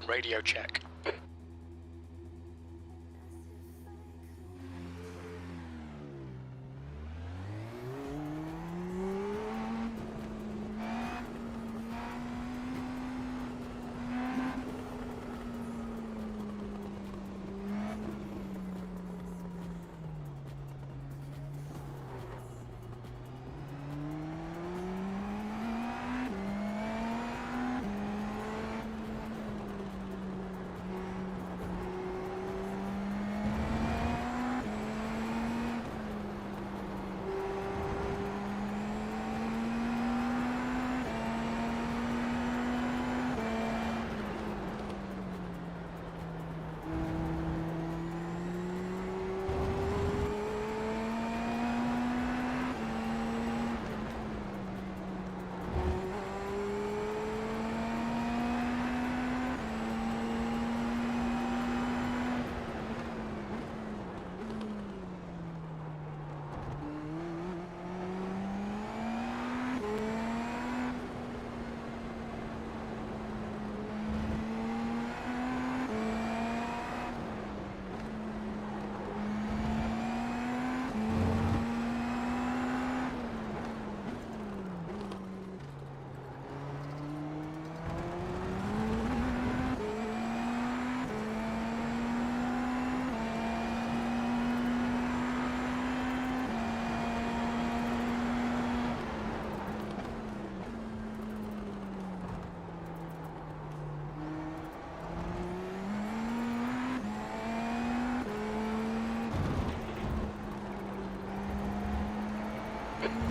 Radio check.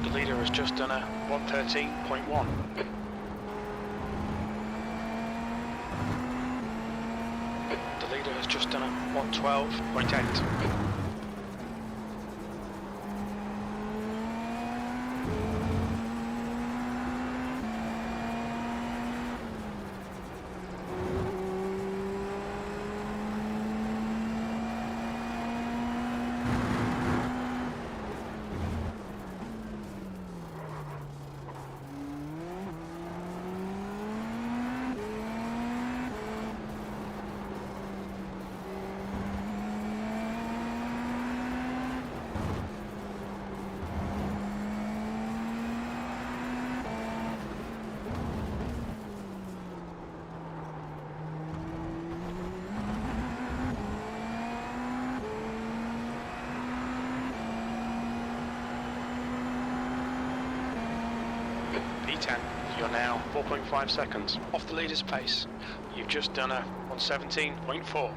The leader has just done a 113.1. The leader has just done a 112.8. P10, you're now 4.5 seconds off the leader's pace. You've just done a 117.4.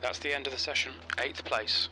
That's the end of the session. 8th place.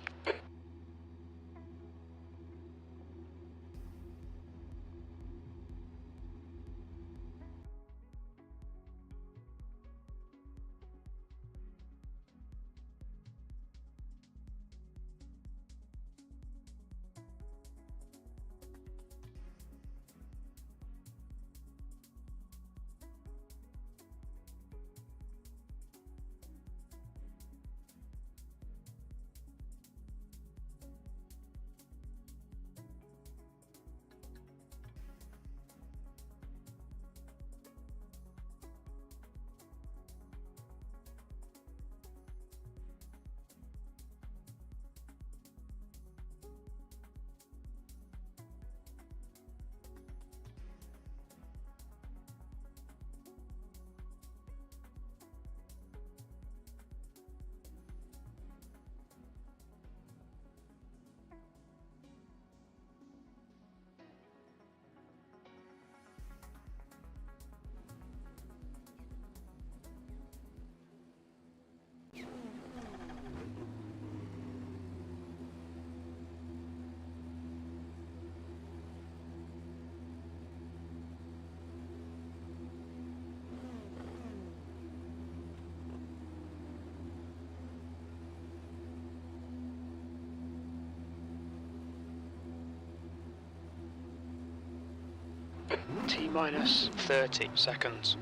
T-minus 30 seconds.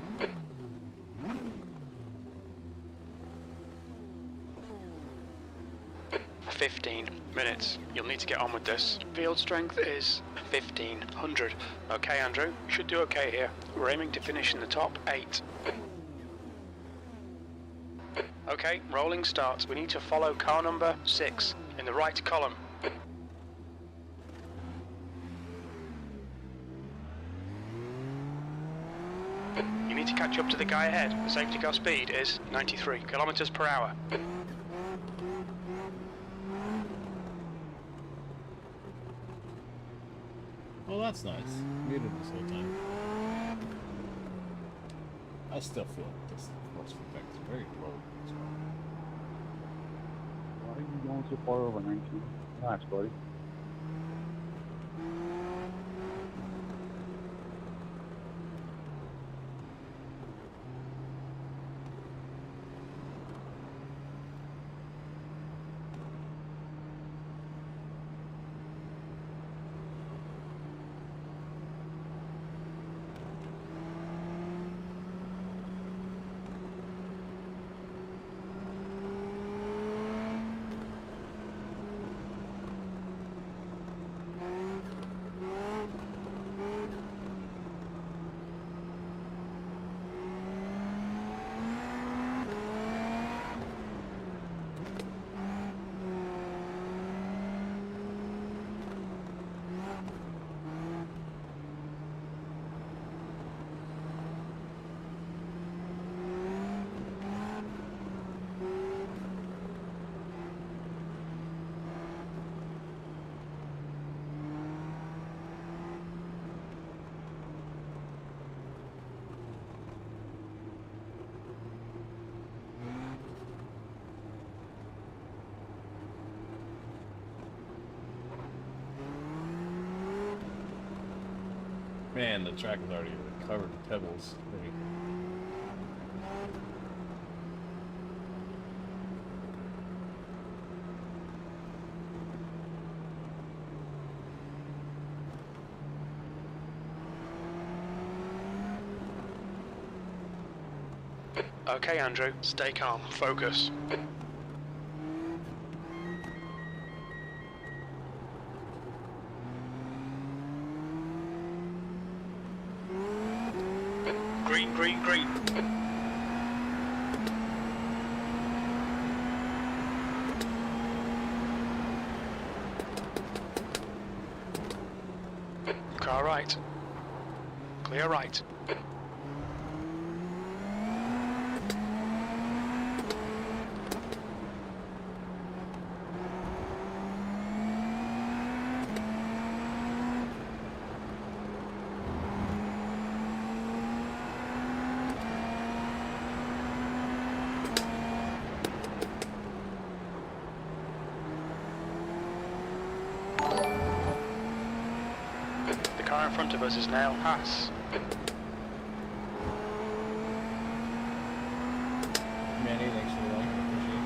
15 minutes. You'll need to get on with this. Field strength is 1500. Okay, Andrew, you should do okay here. We're aiming to finish in the top 8. Okay, rolling starts. We need to follow car number 6 in the right column. You need to catch up to the guy ahead. The safety car speed is 93 kilometers per hour. Well, that's nice. Muted this whole time. I still feel this force effect is very low. Why are you going so far over 19? Relax, buddy. Man, the track is already covered in pebbles. Okay, Andrew, stay calm, focus. Green, green, green. Car right. Clear right. The car in front of us is now Haas. Manny, thanks for the like. Appreciate it.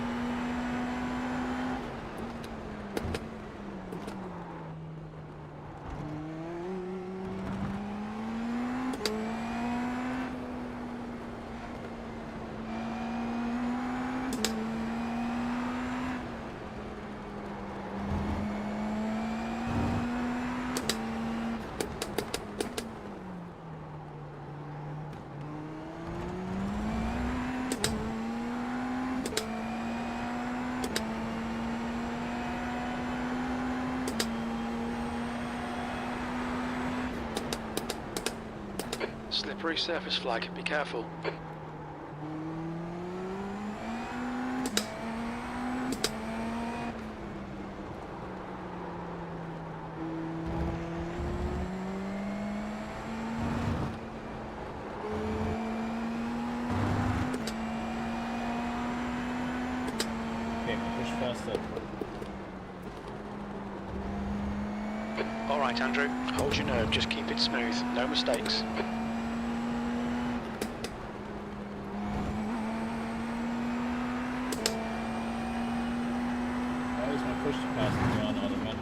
Slippery surface flag, be careful. Okay, push fast up. Alright Andrew, hold your nerve, just keep it smooth, no mistakes. Why is my push to pass me on automatically?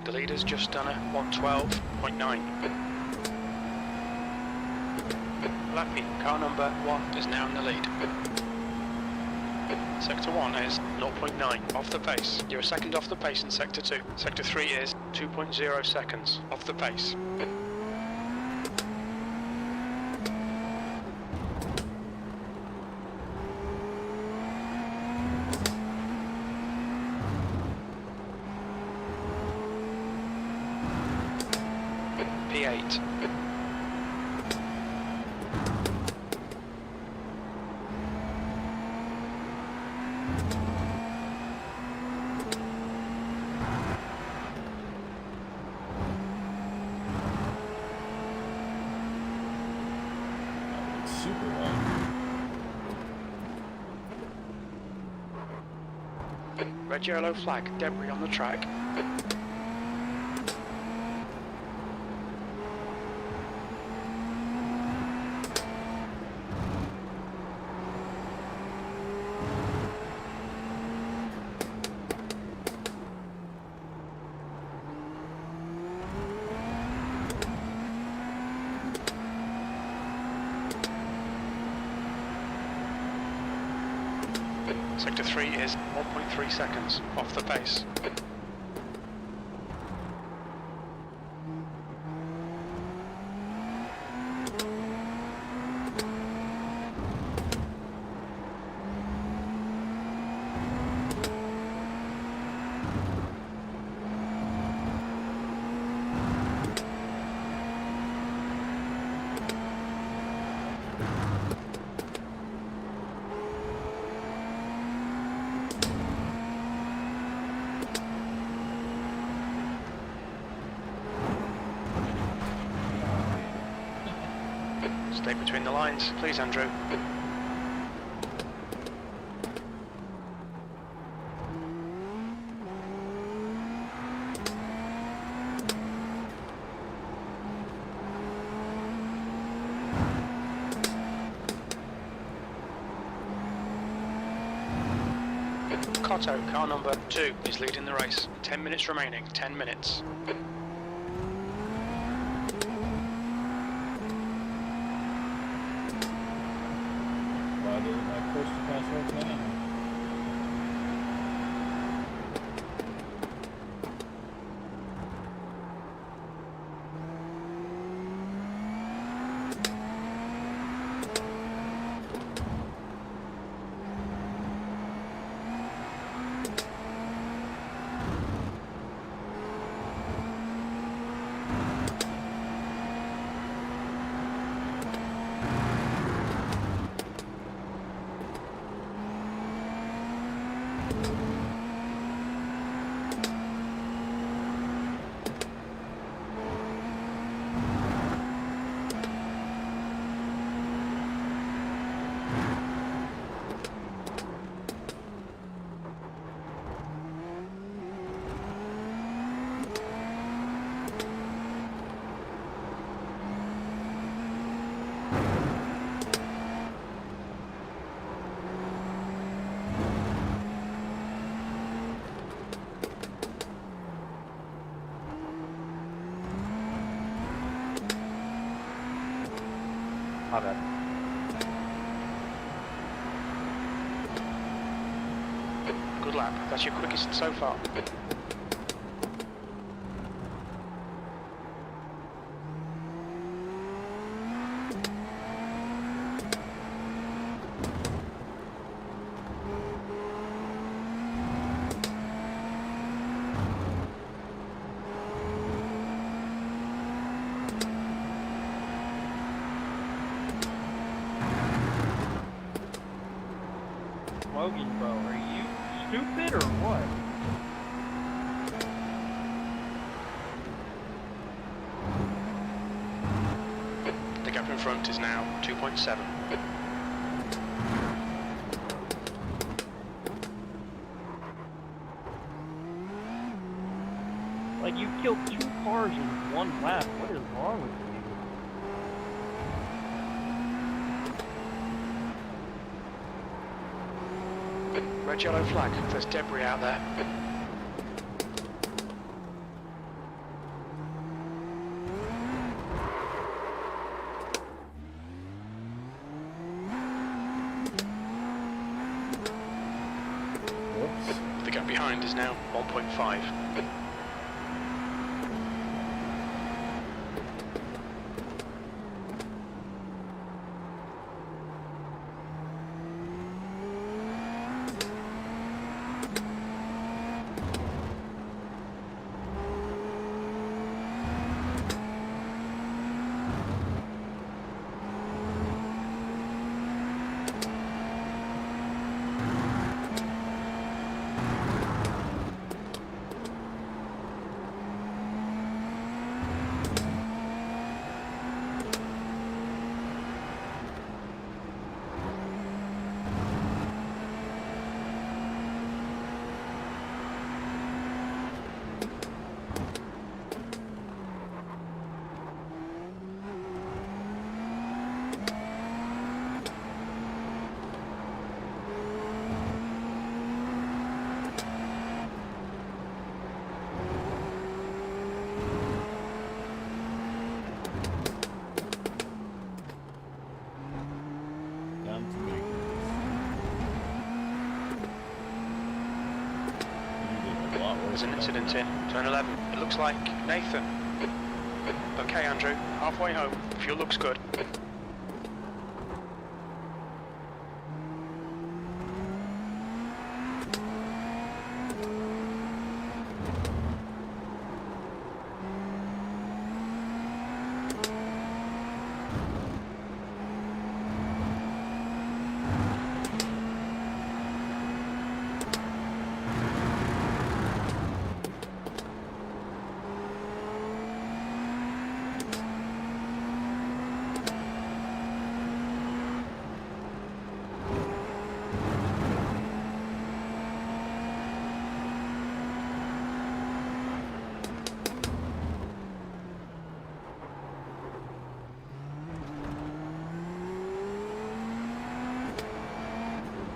The leader's just done a 112.9. Lappy, car number 1 is now in the lead. Sector 1 is 0.9 off the pace. You're a second off the pace in Sector 2. Sector 3 is 2.0 seconds off the pace. P8. It's super long. Red yellow flag, debris on the track. Sector 3 is 1.3 seconds off the pace. Stay between the lines, please, Andrew. Cotto, car number 2, is leading the race. 10 minutes remaining, 10 minutes. Why didn't my push to pass work now? My bad. Good lap. That's your quickest so far. Logan, bro, are you stupid or what? The gap in front is now 2.7. Like, you killed 2 cars in 1 lap. What is wrong with you? Red yellow flag. There's debris out there. Whoops. The gap behind is now 1.5. Down to me. You did a lot worse There's an than incident that. in turn 11. It looks like Nathan. Okay, Andrew. Halfway home. Fuel looks good.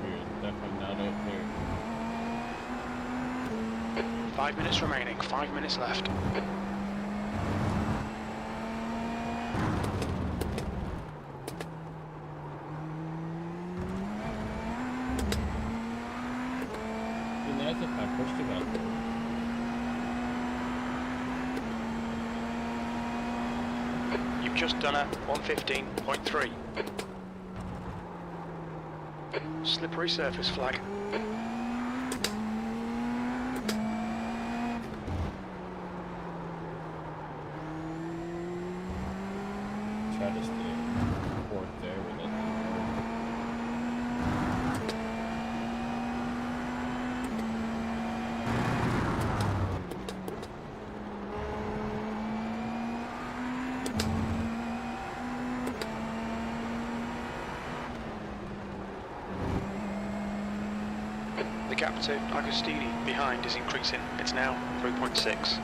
We're definitely not up there. 5 minutes remaining. 5 minutes left. Be nice if I pushed it out there. You've just done a 115.3. Slippery surface flag. Try to stay fourth there with it. The gap to Agostini behind is increasing. It's now 3.6.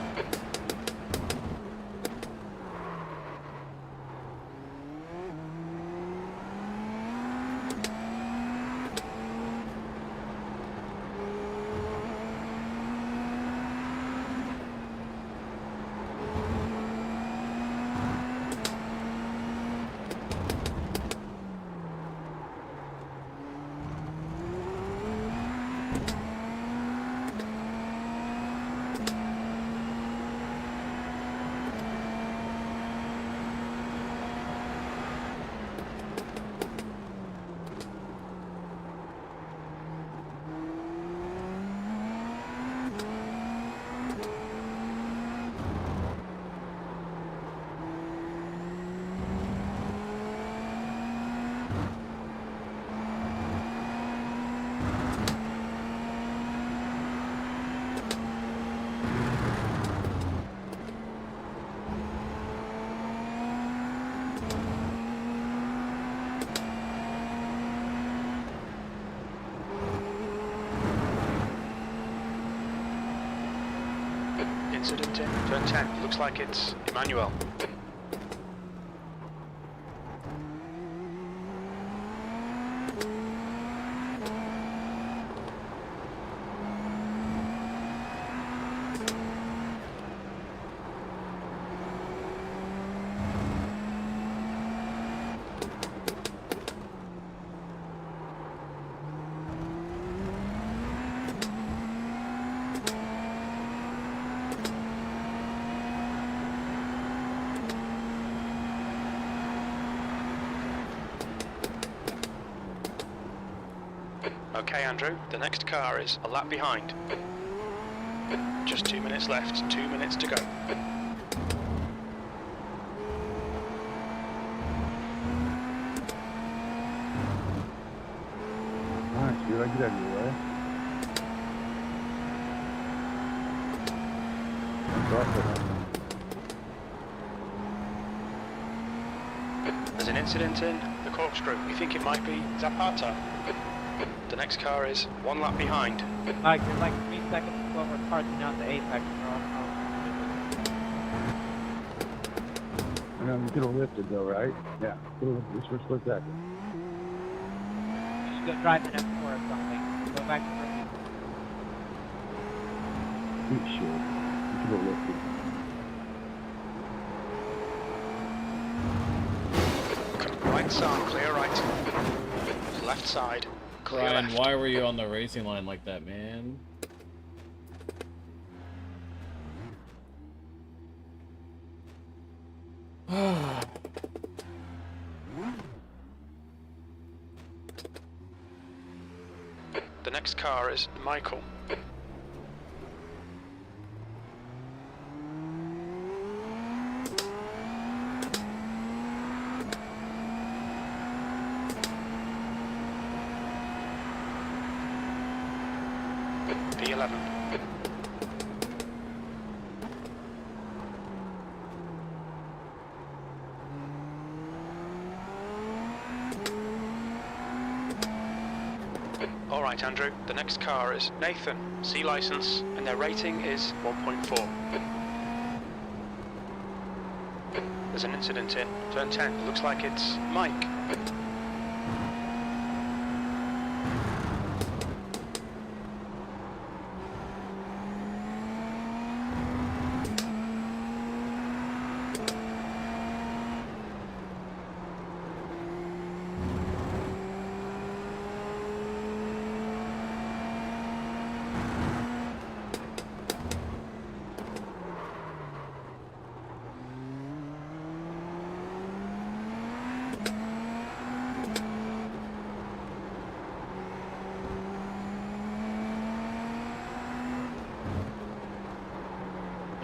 incident in. Turn 10. Looks like it's Emmanuel. Okay, Andrew, the next car is a lap behind. Just 2 minutes left, 2 minutes to go. Nice, dude. I get out of your way. That's awesome. There's an incident in the corkscrew. We think it might be Zapata. The next car is 1 lap behind. Like, you're like 3 seconds over parting out the apex, bro. I know you could have lifted though, right? Yeah. Could have lifted just for a split second. You should go drive an F4 or something. Go back to rookie. Eat shit. You could have lifted. Right side, clear right. Left side, clear Brian, left. why were you on the racing line like that, man? The next car is Michael. P11. All right, Andrew. The next car is Nathan, C license, and their rating is 1.4. There's an incident in turn 10. Looks like it's Mike.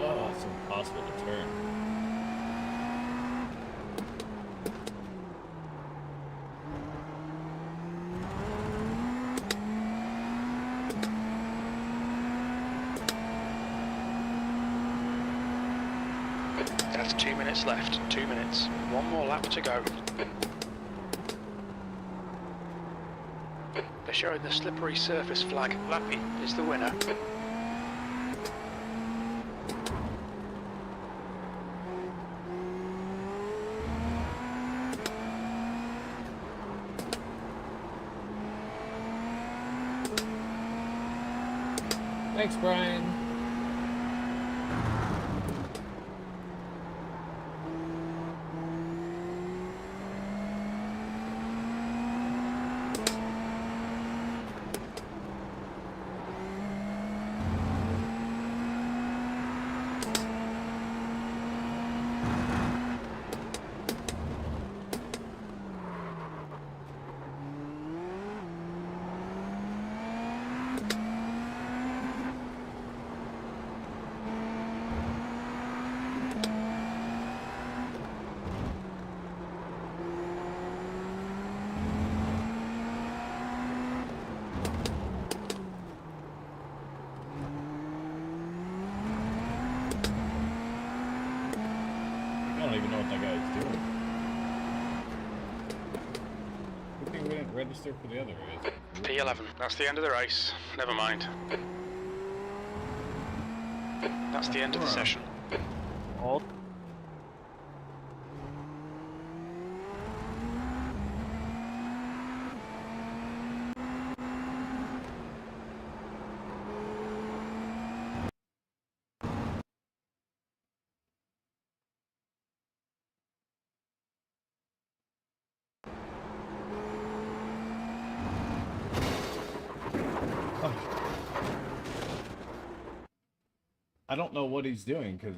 Oh, it's impossible to turn. That's 2 minutes left. 2 minutes. 1 more lap to go. They're showing the slippery surface flag. Lappy is the winner. Thanks, Brian. I don't even know what that guy's doing. Good thing we didn't register for the other race. P11. That's the end of the race. Never mind. That's the end of the session. Hold. I don't know what he's doing because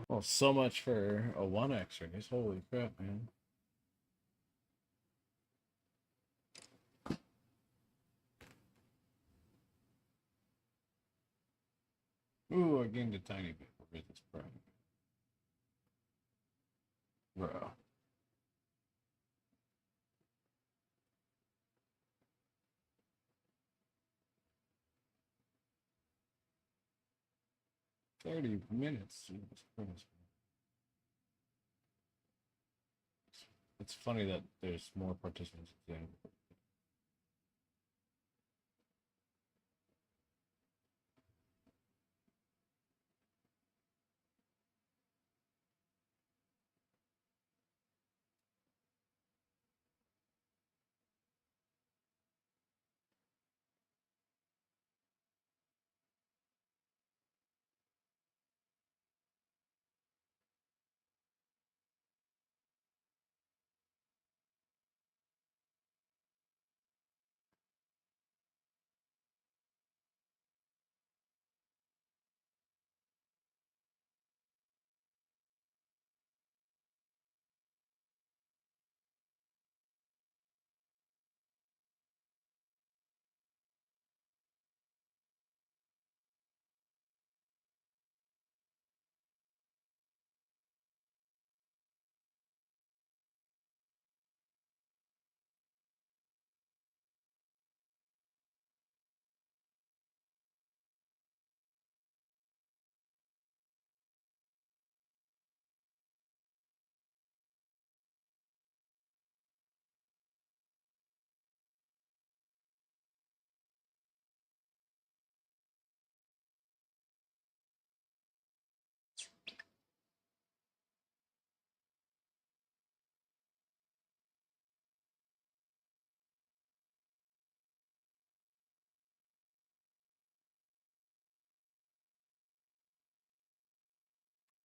well, so much for a 1x race. Holy crap, man. Ooh, I gained a tiny bit for this prime. Bro. $30 minutes. Jesus Christ. It's funny that there's more participants than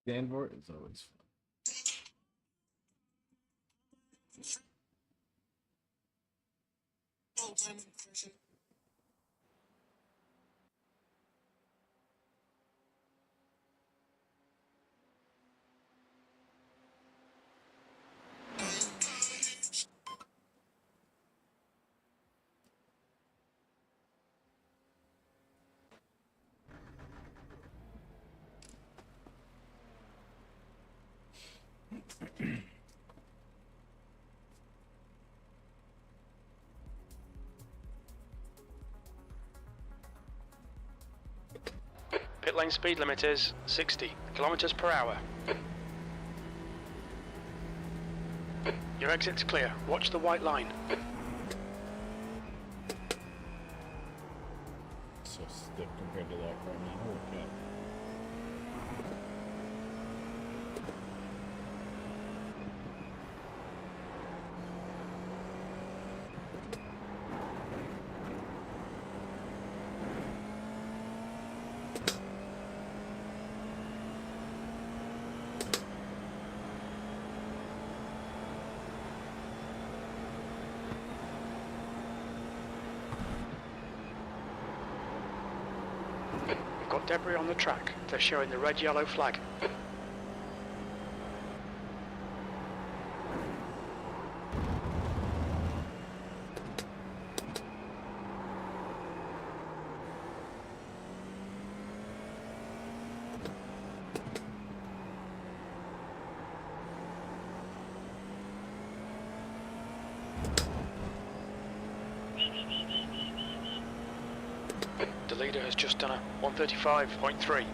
Danvor is always fun. Pit lane speed limit is 60 kilometers per hour. Your exit's clear. Watch the white line. So stiff compared to that right now. Holy crap. We've got debris on the track. They're showing the red-yellow flag. The leader has just done a 135.3.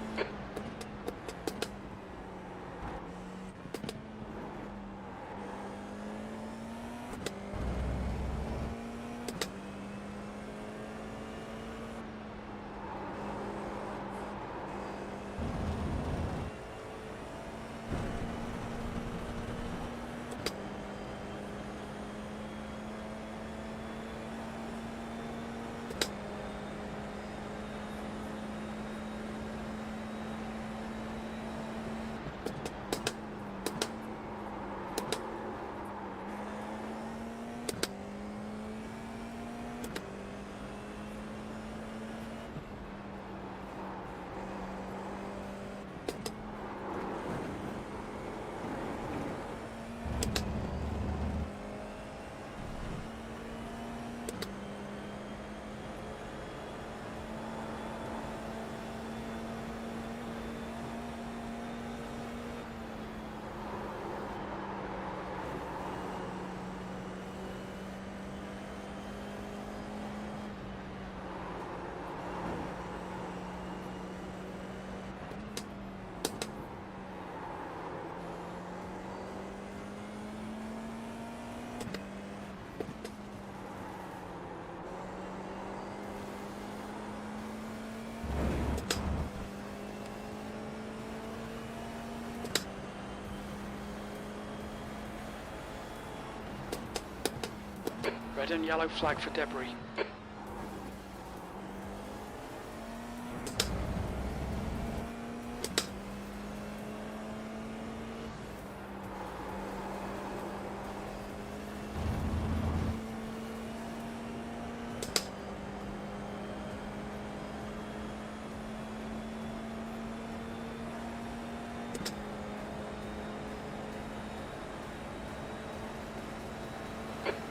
Red and yellow flag for debris.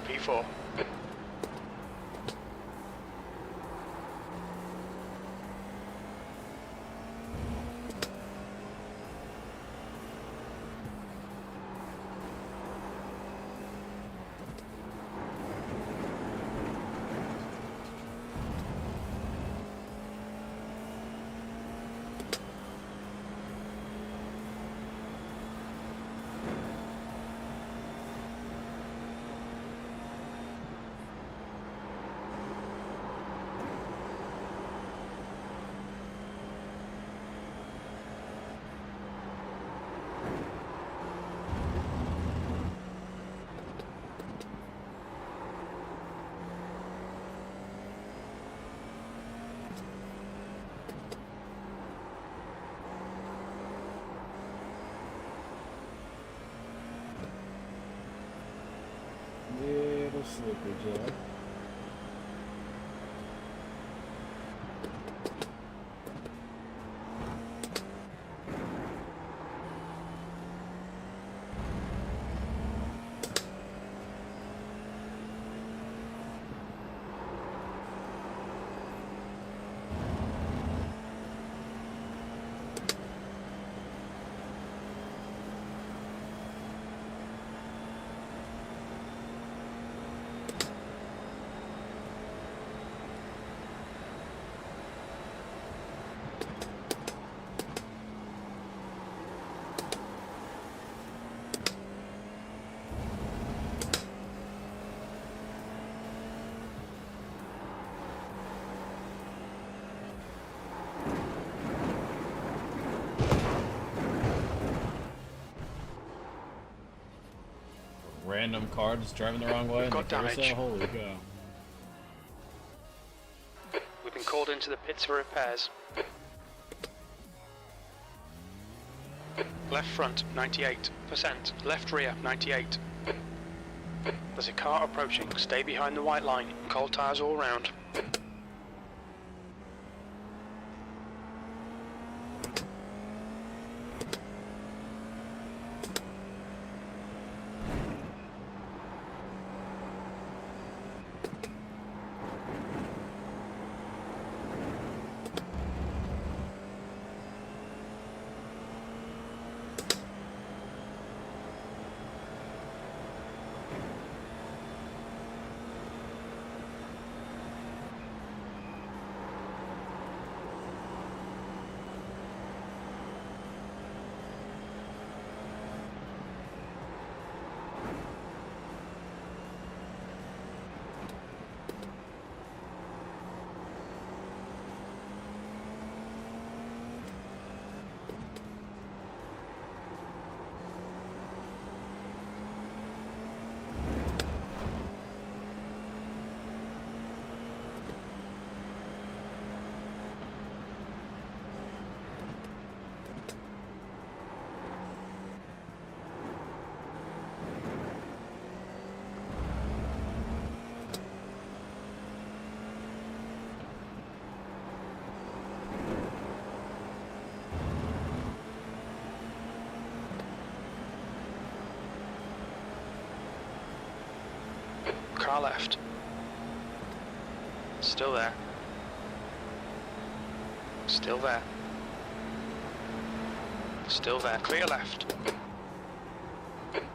P4. Little slippage, yeah. Random car just driving the wrong way in the Got damage. carousel. Holy cow. We've been called into the pits for repairs. Left front, 98%. Left rear, 98. There's a car approaching. Stay behind the white line. Cold tires all round. Car left. Still there. Still there. Still there. Clear left.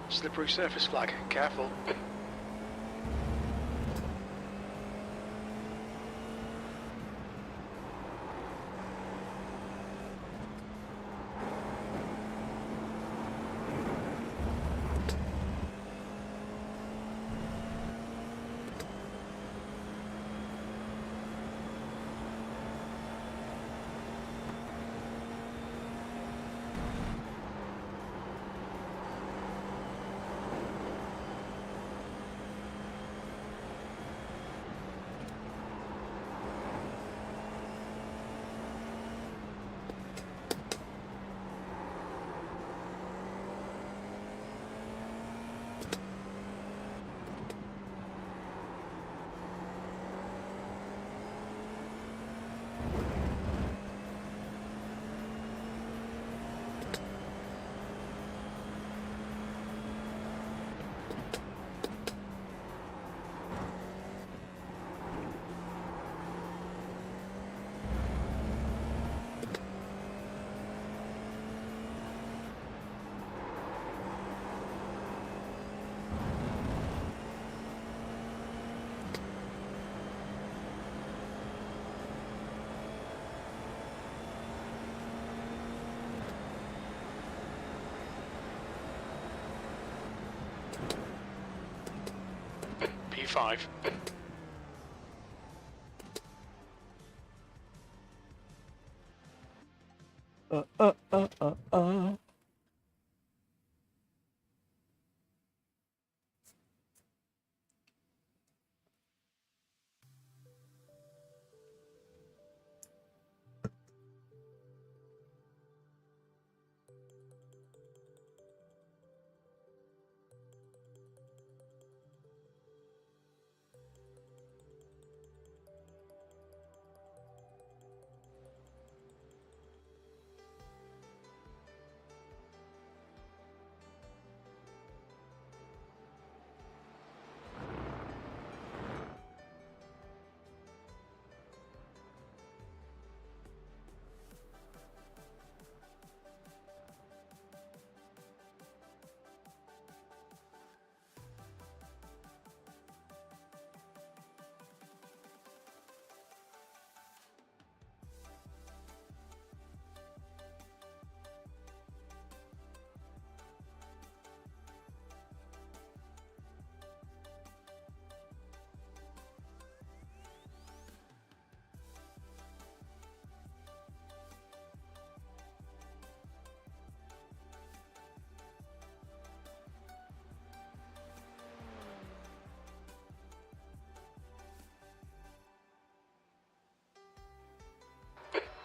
Slippery surface flag. Careful. P5. Uh.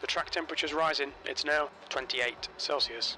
The track temperature's rising. It's now 28 Celsius.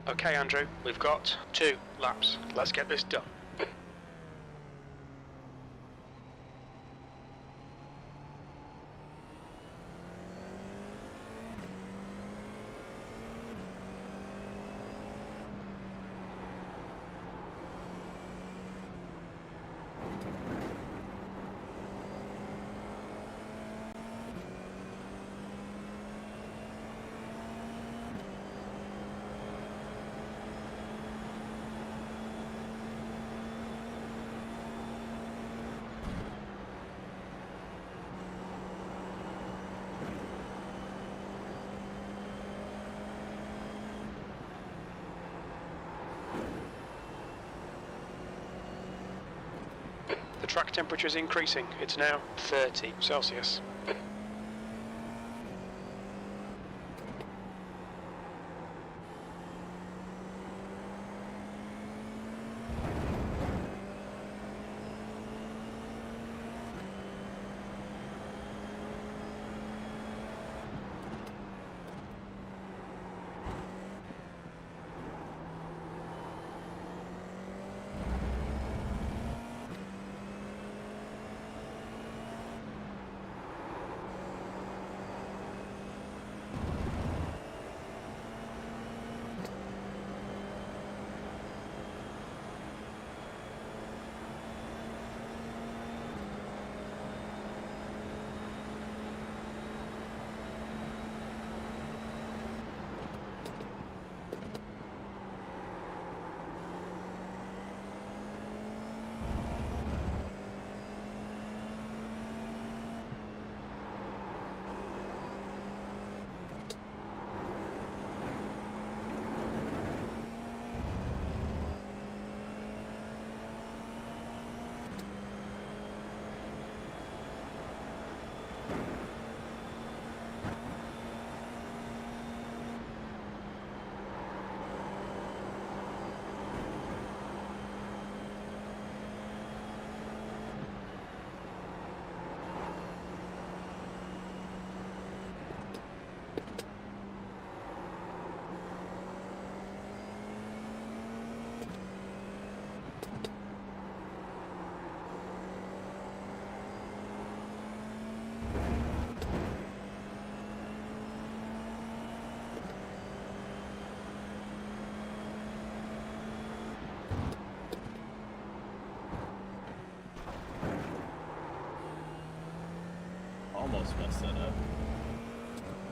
Okay, Andrew, we've got 2 laps. Let's get this done. track temperature is increasing. It's now 30 Celsius. Almost messed that up.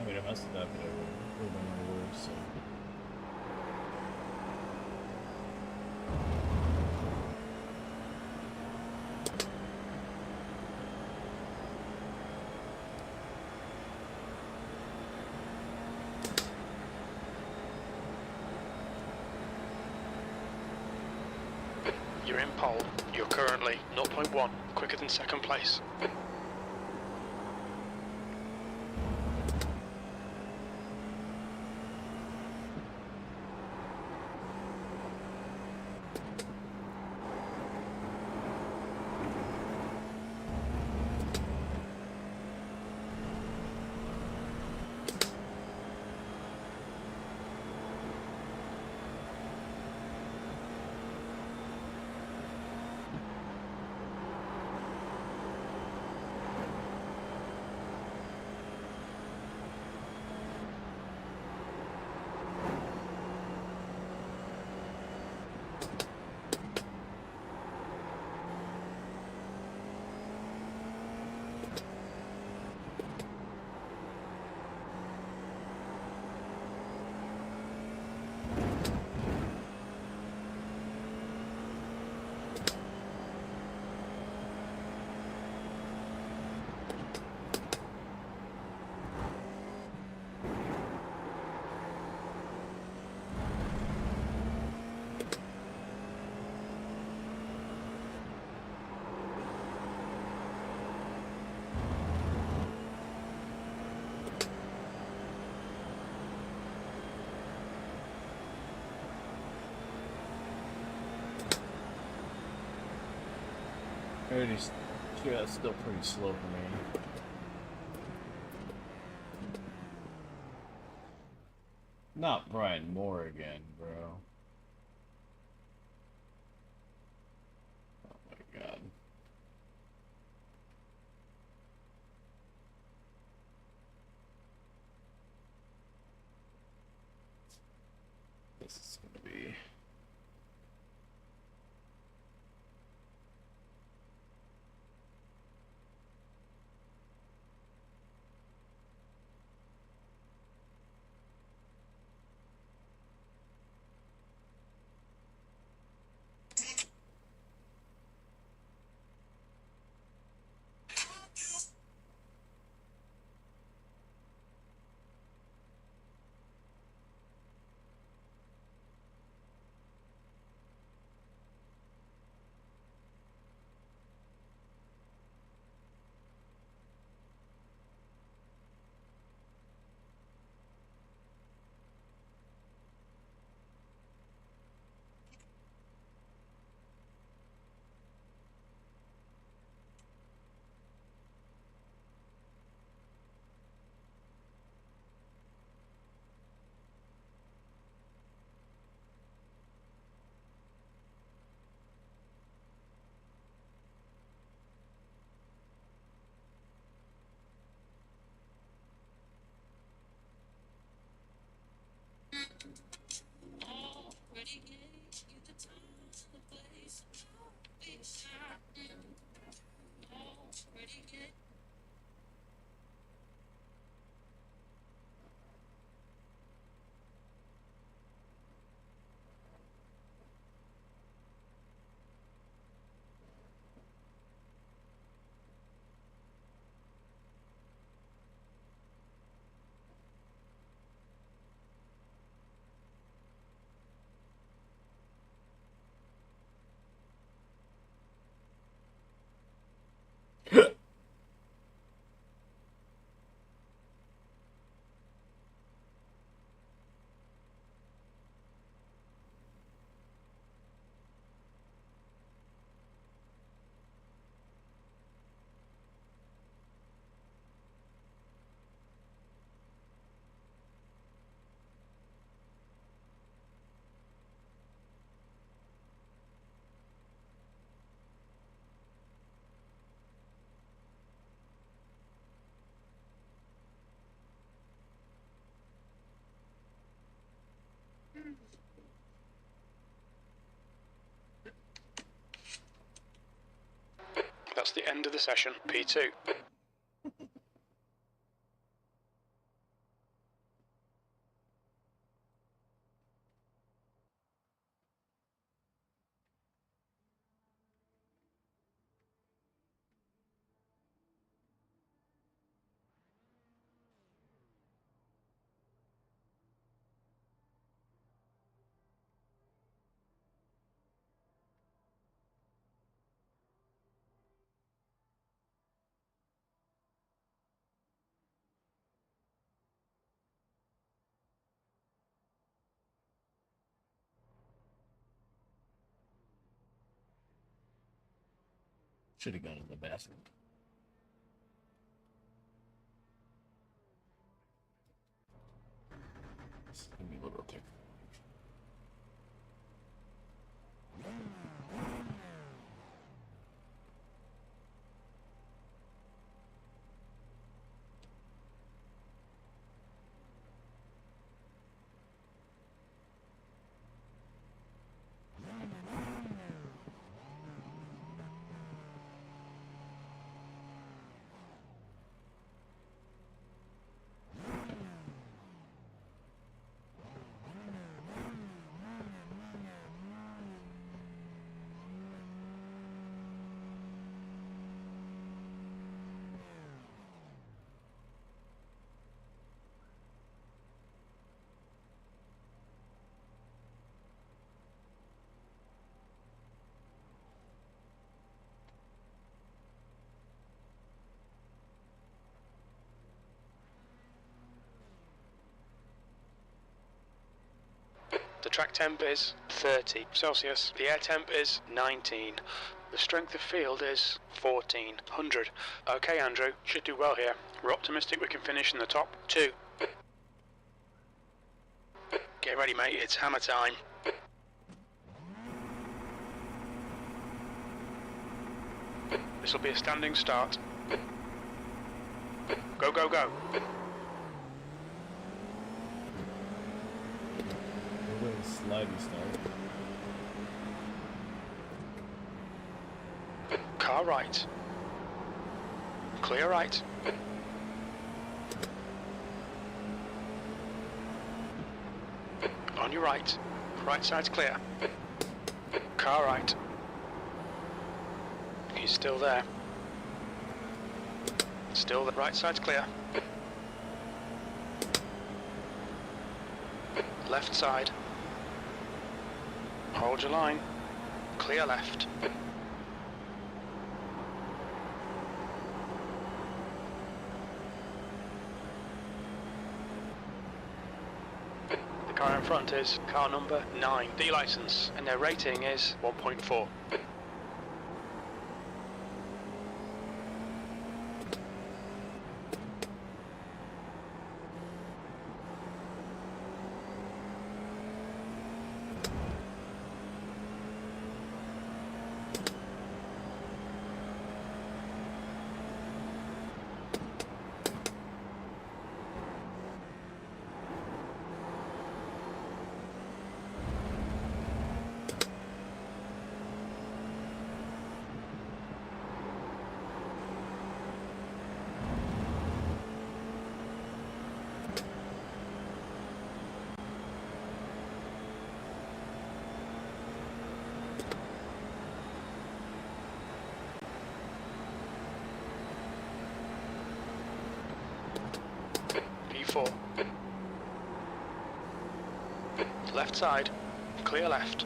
I mean, I messed it up, but it would have been worse. So. You're in pole. You're currently 0.1 quicker than second place. Sure, that's still pretty slow for me. Not Brian Moore again, bro. Oh my god. This is gonna be... That's the end of the session. P2. Should have gone to the basket. Give me a little tick. The track temp is 30 Celsius. The air temp is 19. The strength of field is 1400. Okay, Andrew, should do well here. We're optimistic we can finish in the top 2. Get ready, mate, it's hammer time. This will be a standing start. Go, go, go. Slidey start. Car right. Clear right. On your right. Right side's clear. Car right. He's still there. Still the right side's clear. Left side. Hold your line. Clear left. The car in front is car number 9, D license, and their rating is 1.4. P4. Left side, clear left.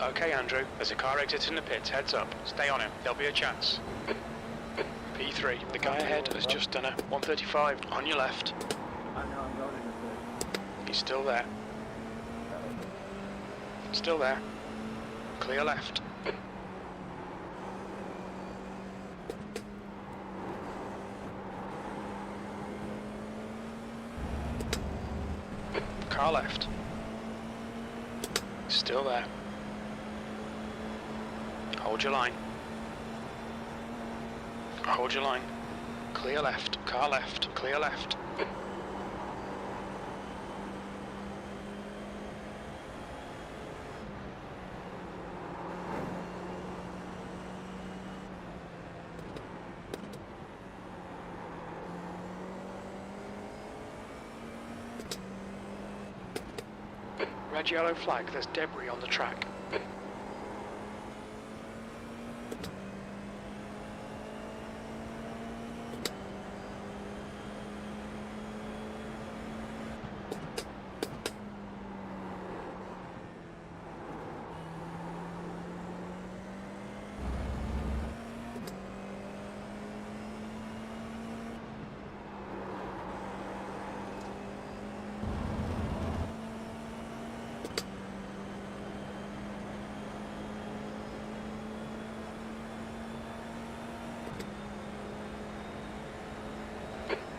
Okay, Andrew, there's a car exiting the pits. Heads up. Stay on him. There'll be a chance. P3, the guy ahead has just done a 135 on your left. I know I'm going in the He's still there. Still there. Clear left. Car left. Still there. Hold your line. Hold your line. Clear left. Car left. Clear left. Red yellow flag, there's debris on the track.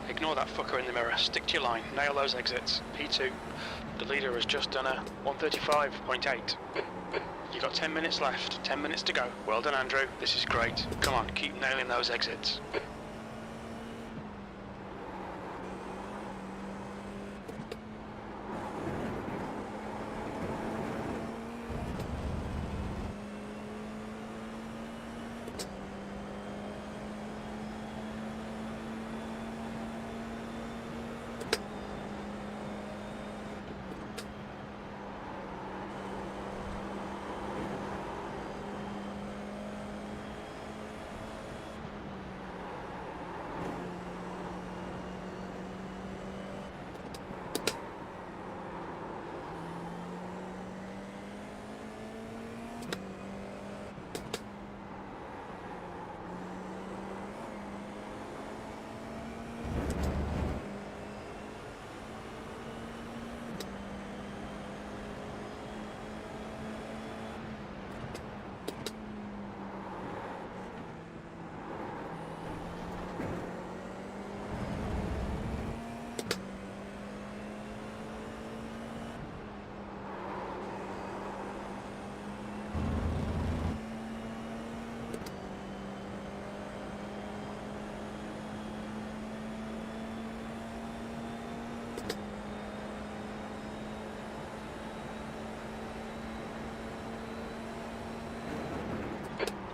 Ignore that fucker in the mirror. Stick to your line. Nail those exits. P2. The leader has just done a 135.8. You got 10 minutes left. 10 minutes to go. Well done, Andrew. This is great. Come on, keep nailing those exits.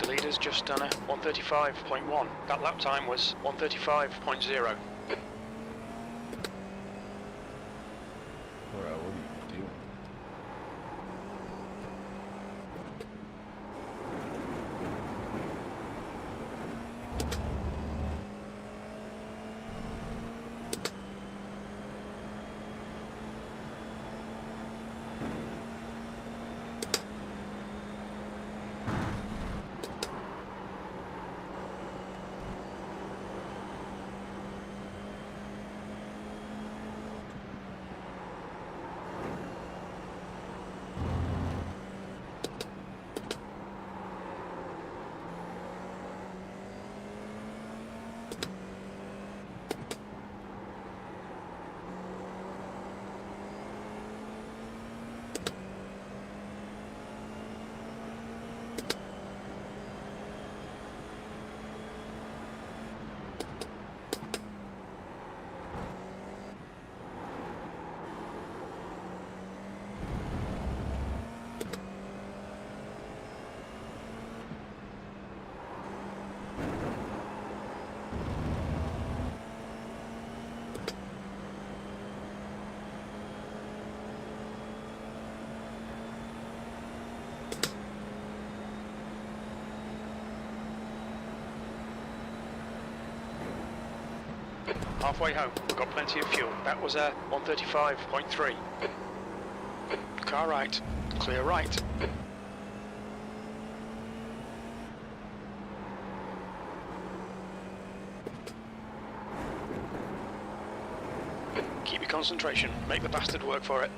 Leader's just done a 135.1. That lap time was 135.0. Bro, what are you doing? Halfway home, we've got plenty of fuel. That was a 135.3. Car right, clear right. your concentration. Make the bastard work for it.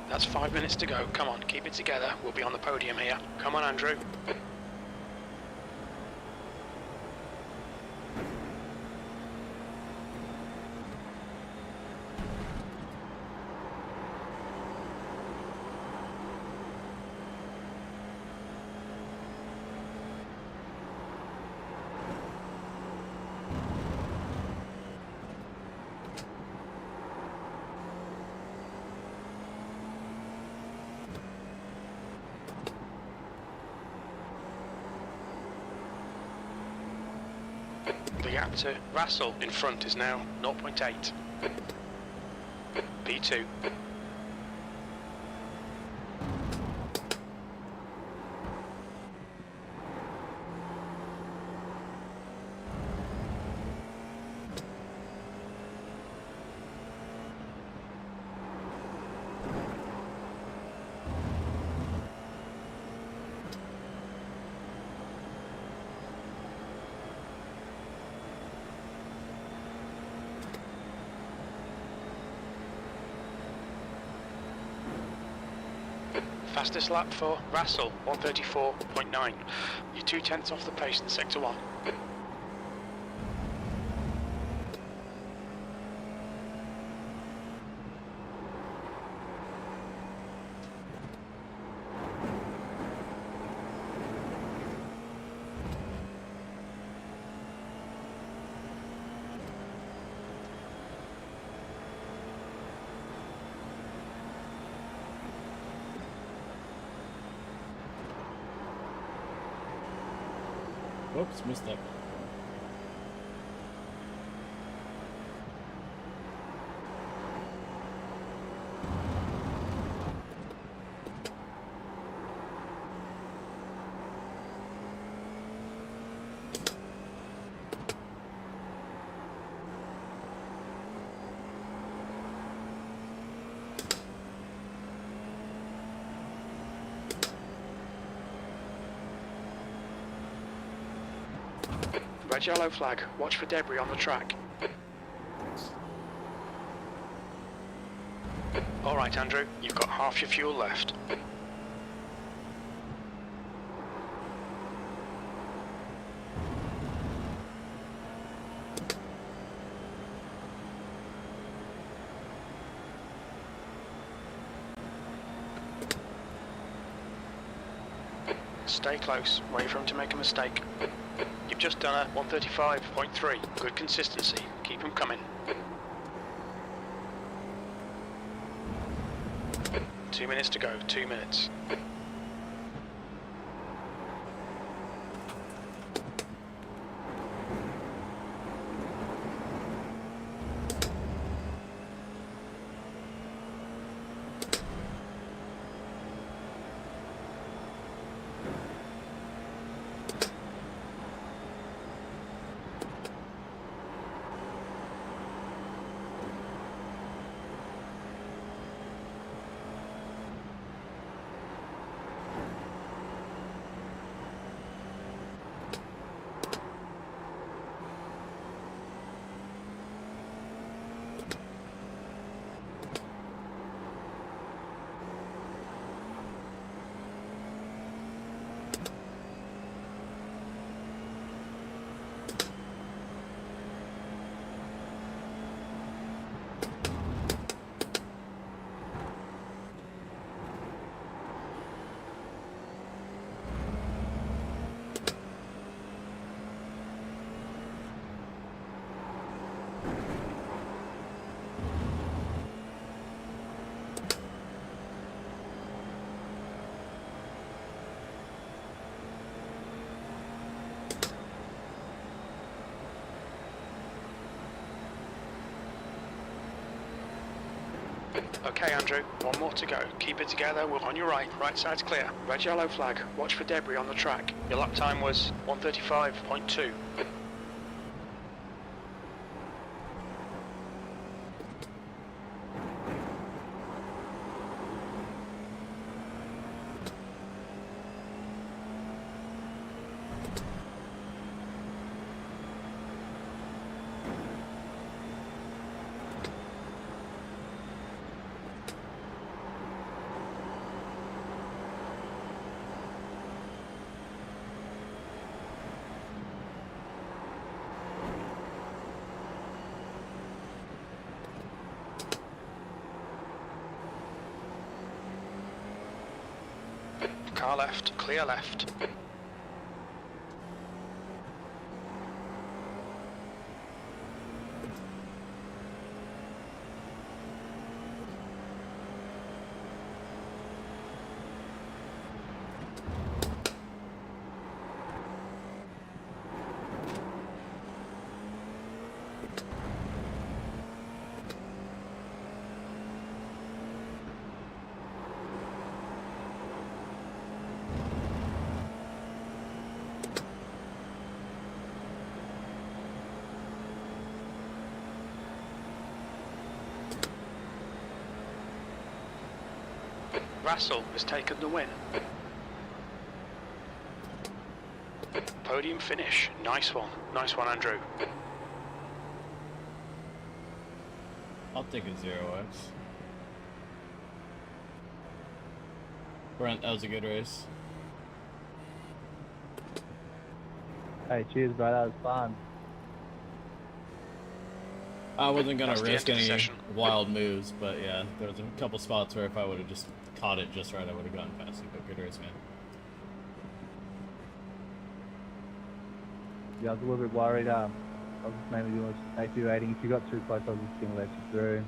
That's 5 minutes to go. Come on, keep it together. We'll be on the podium here. Come on, Andrew. The gap to Russell in front is now 0.8. P2. Fastest lap for Russell, 1:34.9. You're 2/10 off the pace in Sector 1. Oops, missed that. Red yellow flag. Watch for debris on the track. Alright, Andrew, you've got half your fuel left. Stay close. Wait for him to make a mistake. You've just done a 1:35.3. Good consistency. Keep them coming. 2 minutes to go. 2 minutes. Okay, Andrew, one more to go. Keep it together, we're on your right. Right side's clear. Red yellow flag. Watch for debris on the track. Your lap time was 1:35.2. Car left, clear left. Russell has taken the win. Podium finish. Nice one. Nice one, Andrew. I'll take a 0x. Brent, that was a good race. Hey, cheers, bro. That was fun. I wasn't gonna That's the risk end of the any session. wild moves, but yeah, there was a couple spots where if I would have just caught it just right, I would have gotten past it. But good race, man. Yeah, I was a little bit worried. I was just mainly doing safety rating. If you got too close, I was just going to let you through.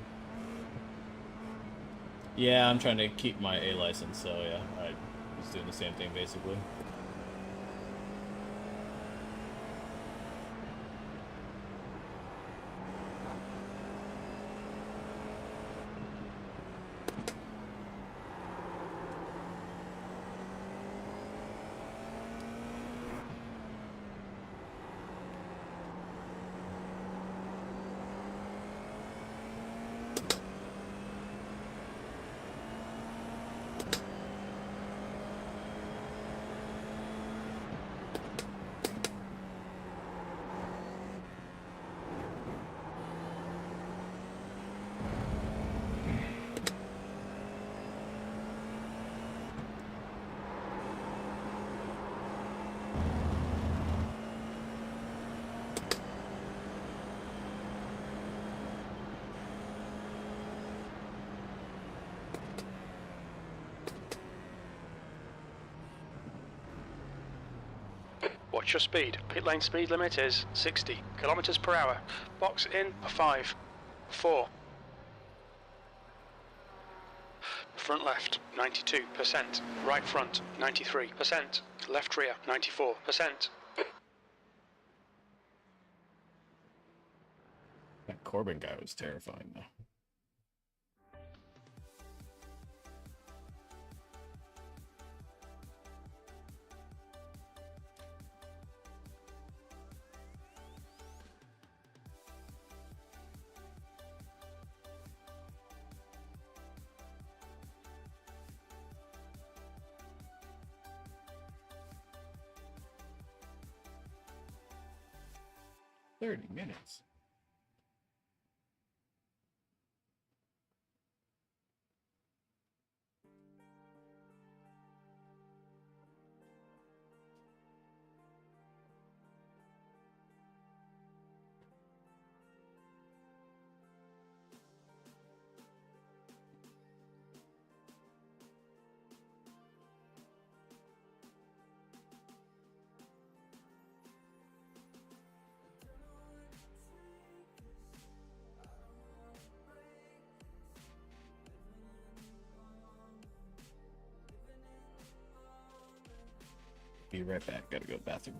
Yeah, I'm trying to keep my A license, so yeah, I was doing the same thing basically. Watch your speed. Pit lane speed limit is 60 kilometers per hour. Box in 5, 4. Front left, 92%. Right front, 93%. Left rear, 94%. That Corbin guy was terrifying though. $30 minutes. Be right back. Gotta go to the bathroom.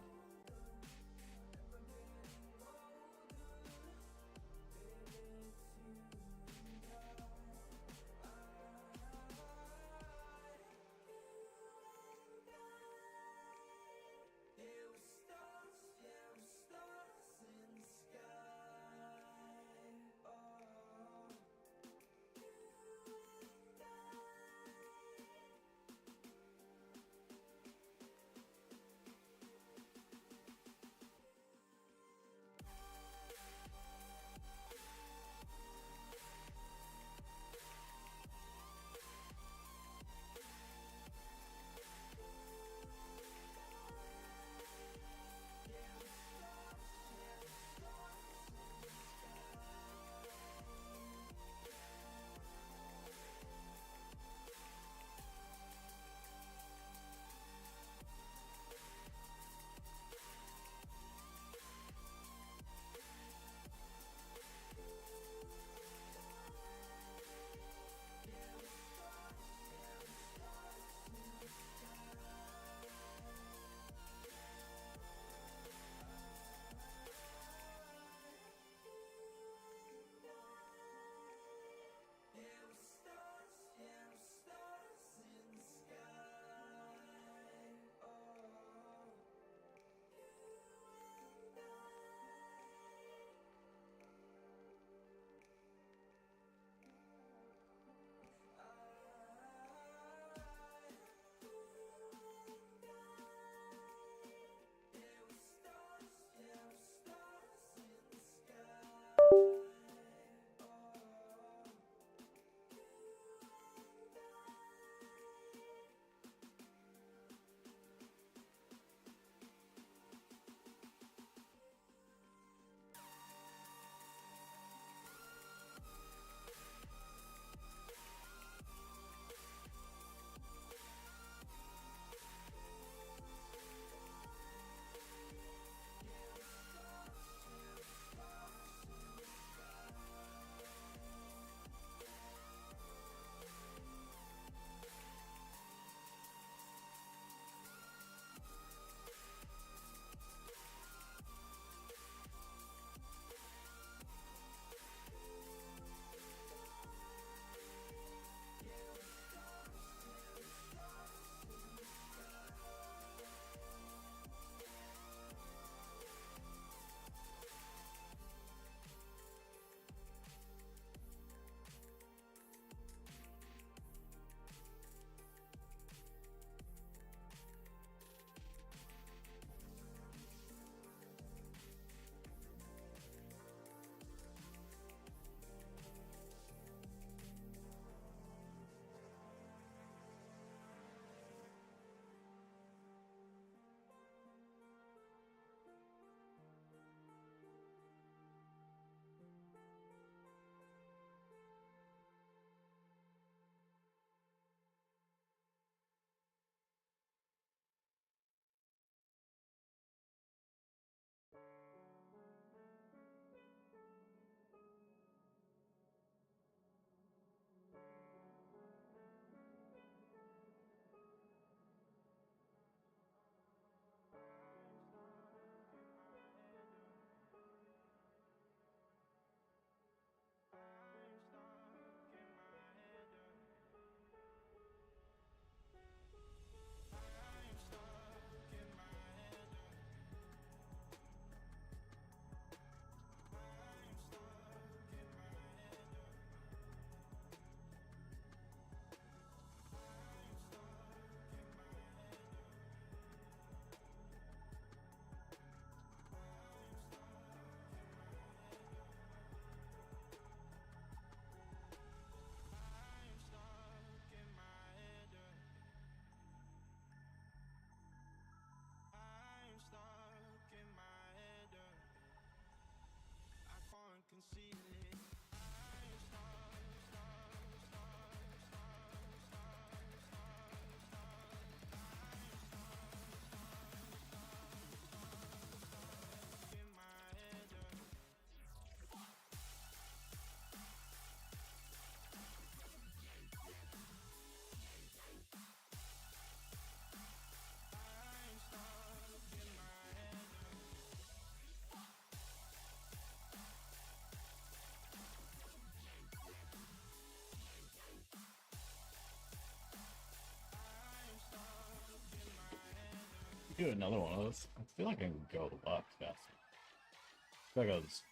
do another one of those. I feel like I can go a lot faster. I feel like I was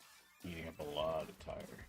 eating up a lot of tire.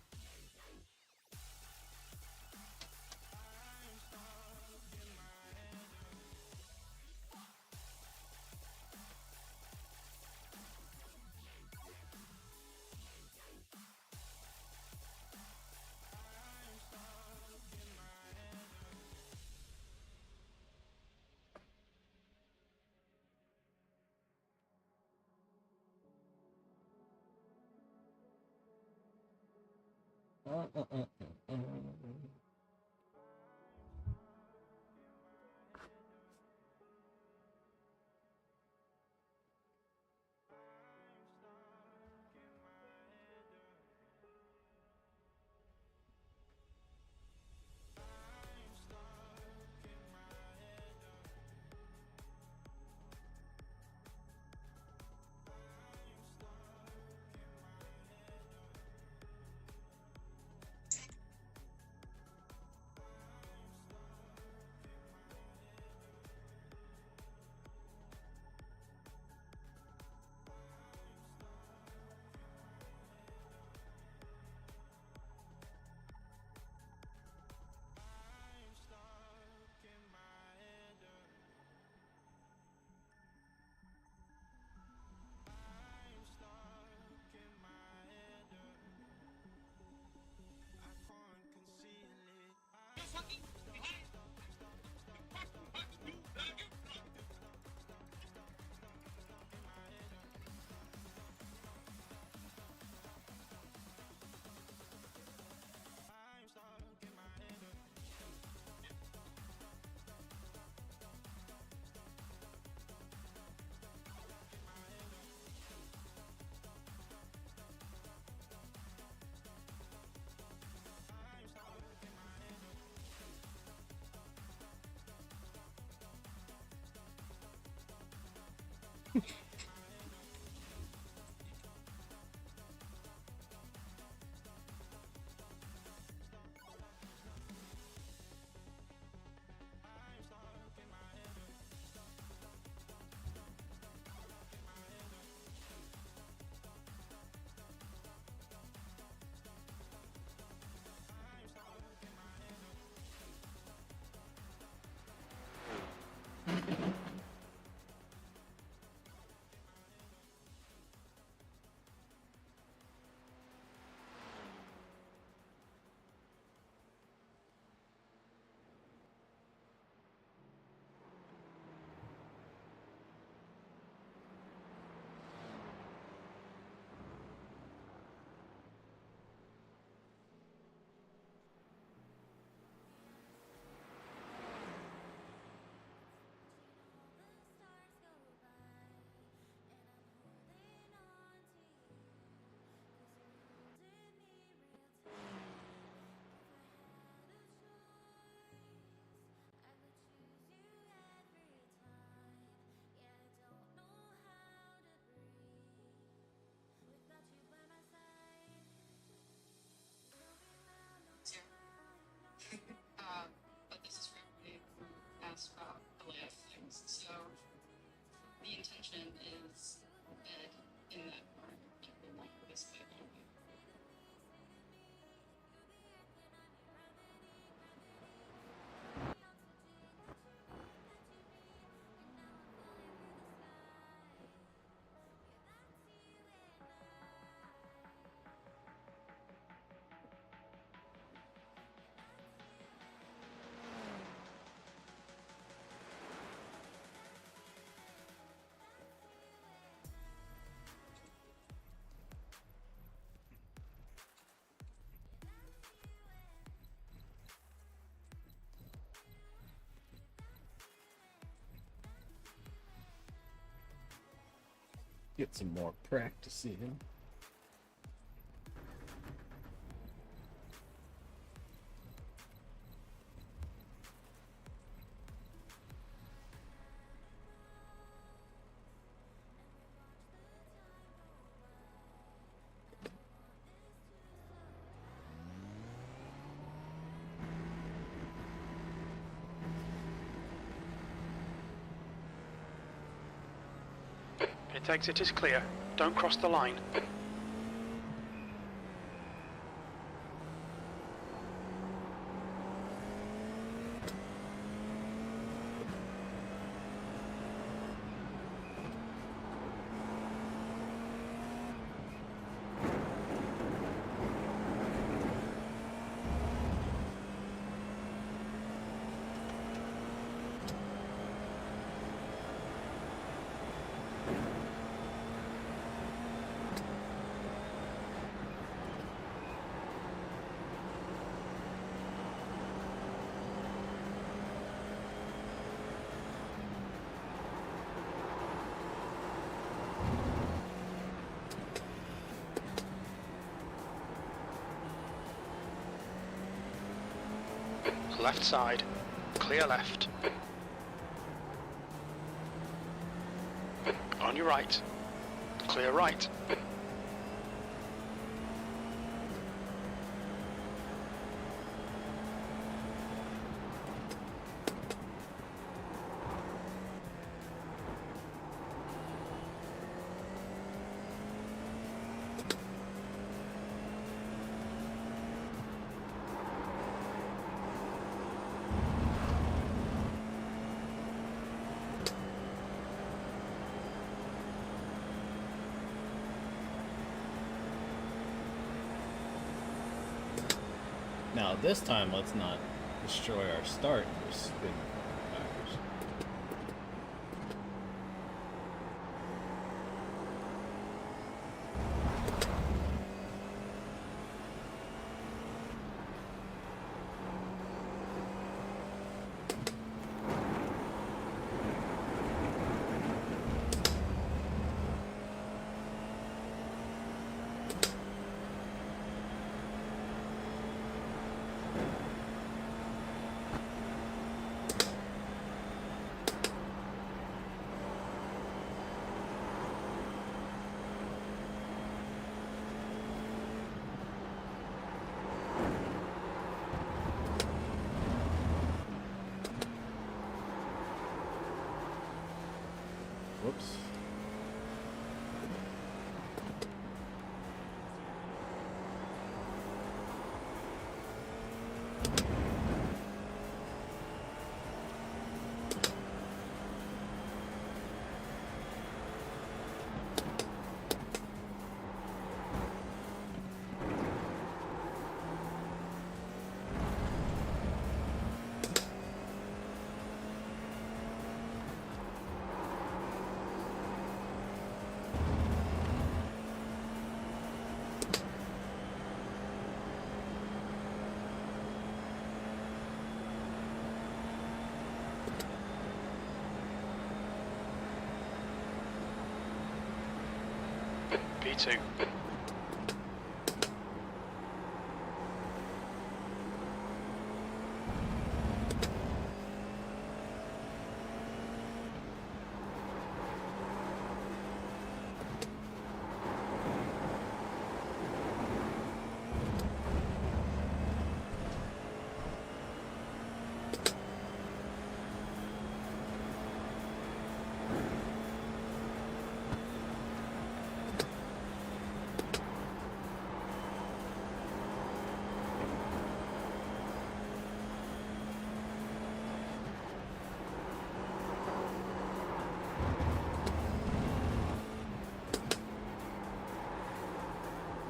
But this is for everybody who asked about the layout things. So the intention is bed in that part, like we want this bed only. Get some more practice in. Pit exit is clear. Don't cross the line. Left side. Clear left. On your right. Clear right. Now this time, let's not destroy our start and just spin backwards. Whoops. P2.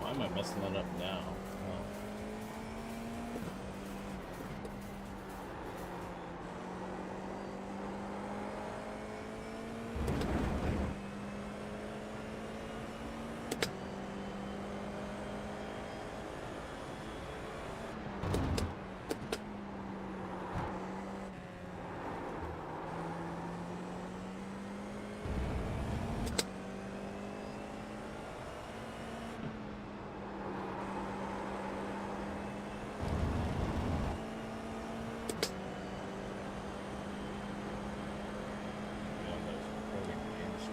Why am I messing that up now? Oh. Yeah, those recording games.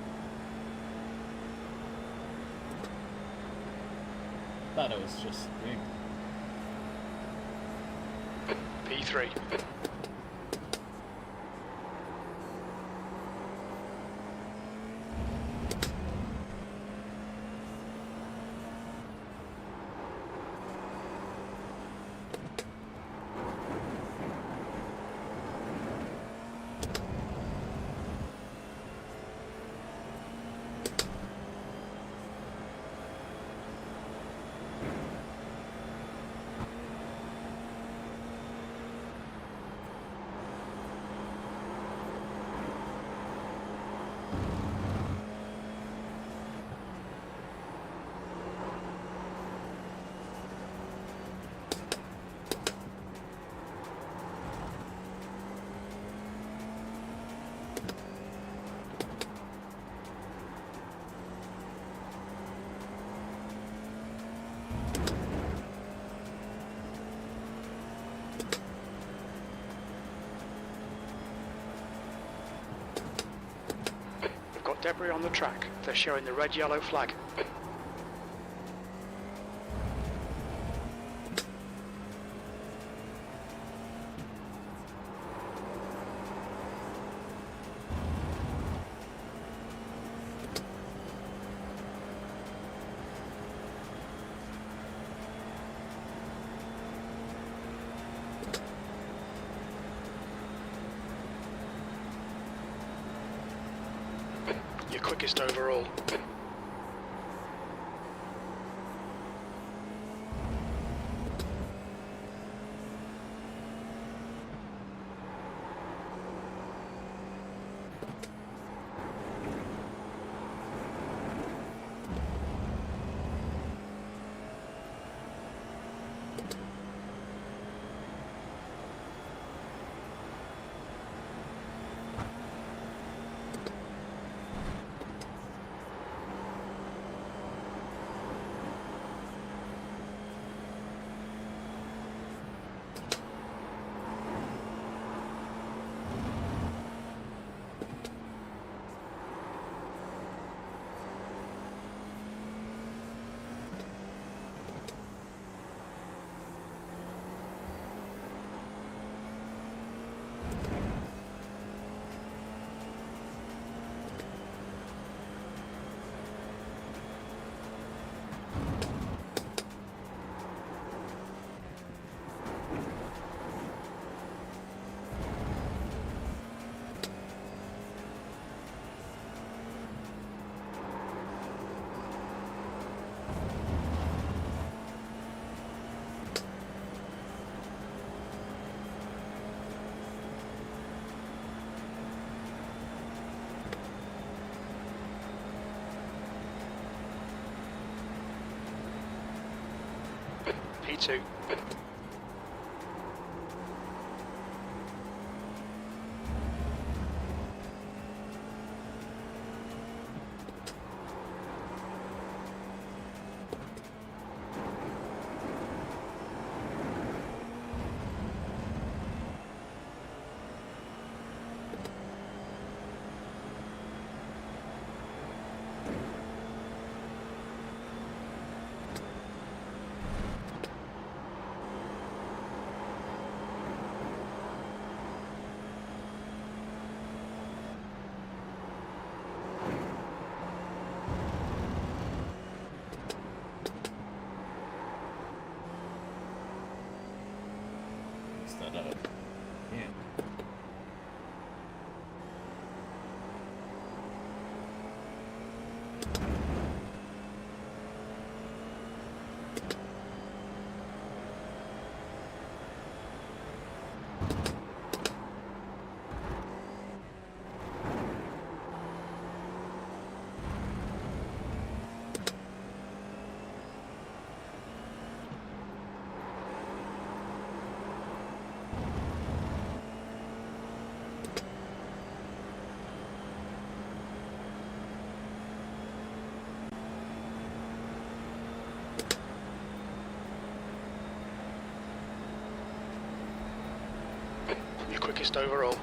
Thought it was just big. P3. debris on the track. They're showing the red-yellow flag. Your quickest overall. P2. That up. Yeah. Your quickest overall.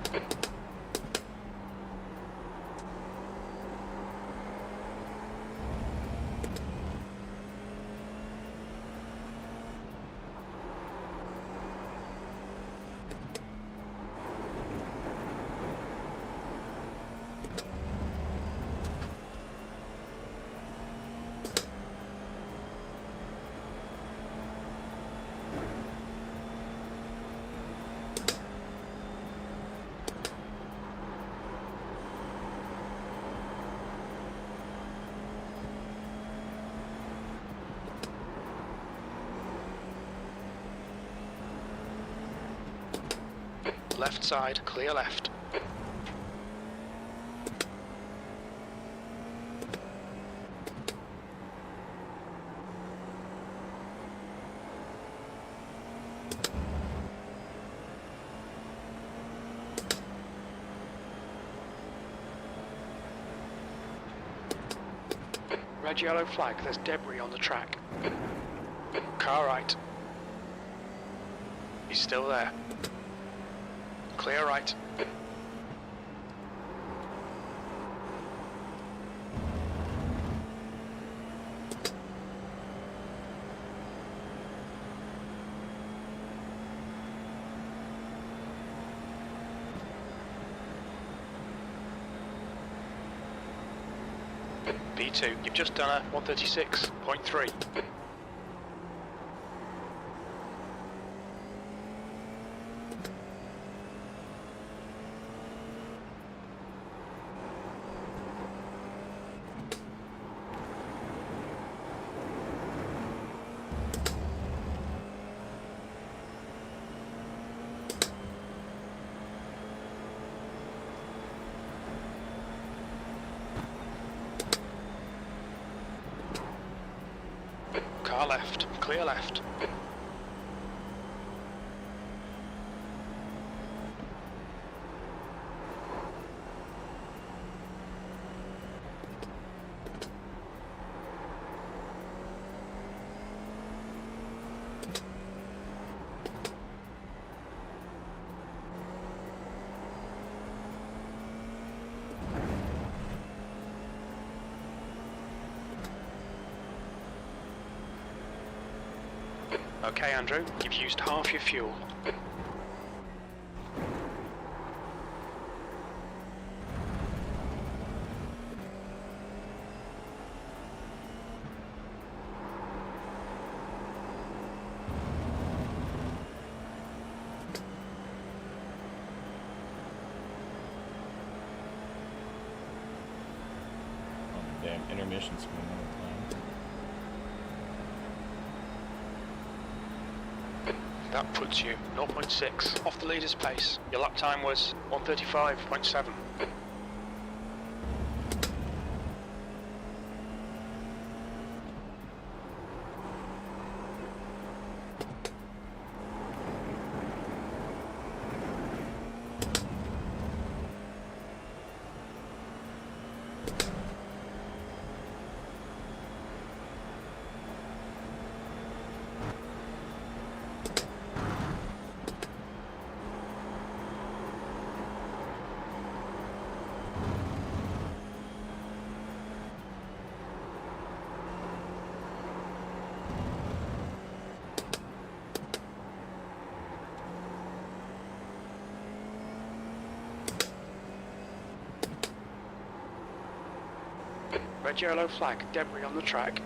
Left side, clear left. Red yellow flag, there's debris on the track. Car right. He's still there. Clear right. P2, you've just done a 136.3. Car left, clear left. Okay, Andrew, you've used half your fuel. Oh, damn, intermission's going on. That puts you 0.6 off the leader's pace. Your lap time was 135.7. Red yellow flag, debris on the track.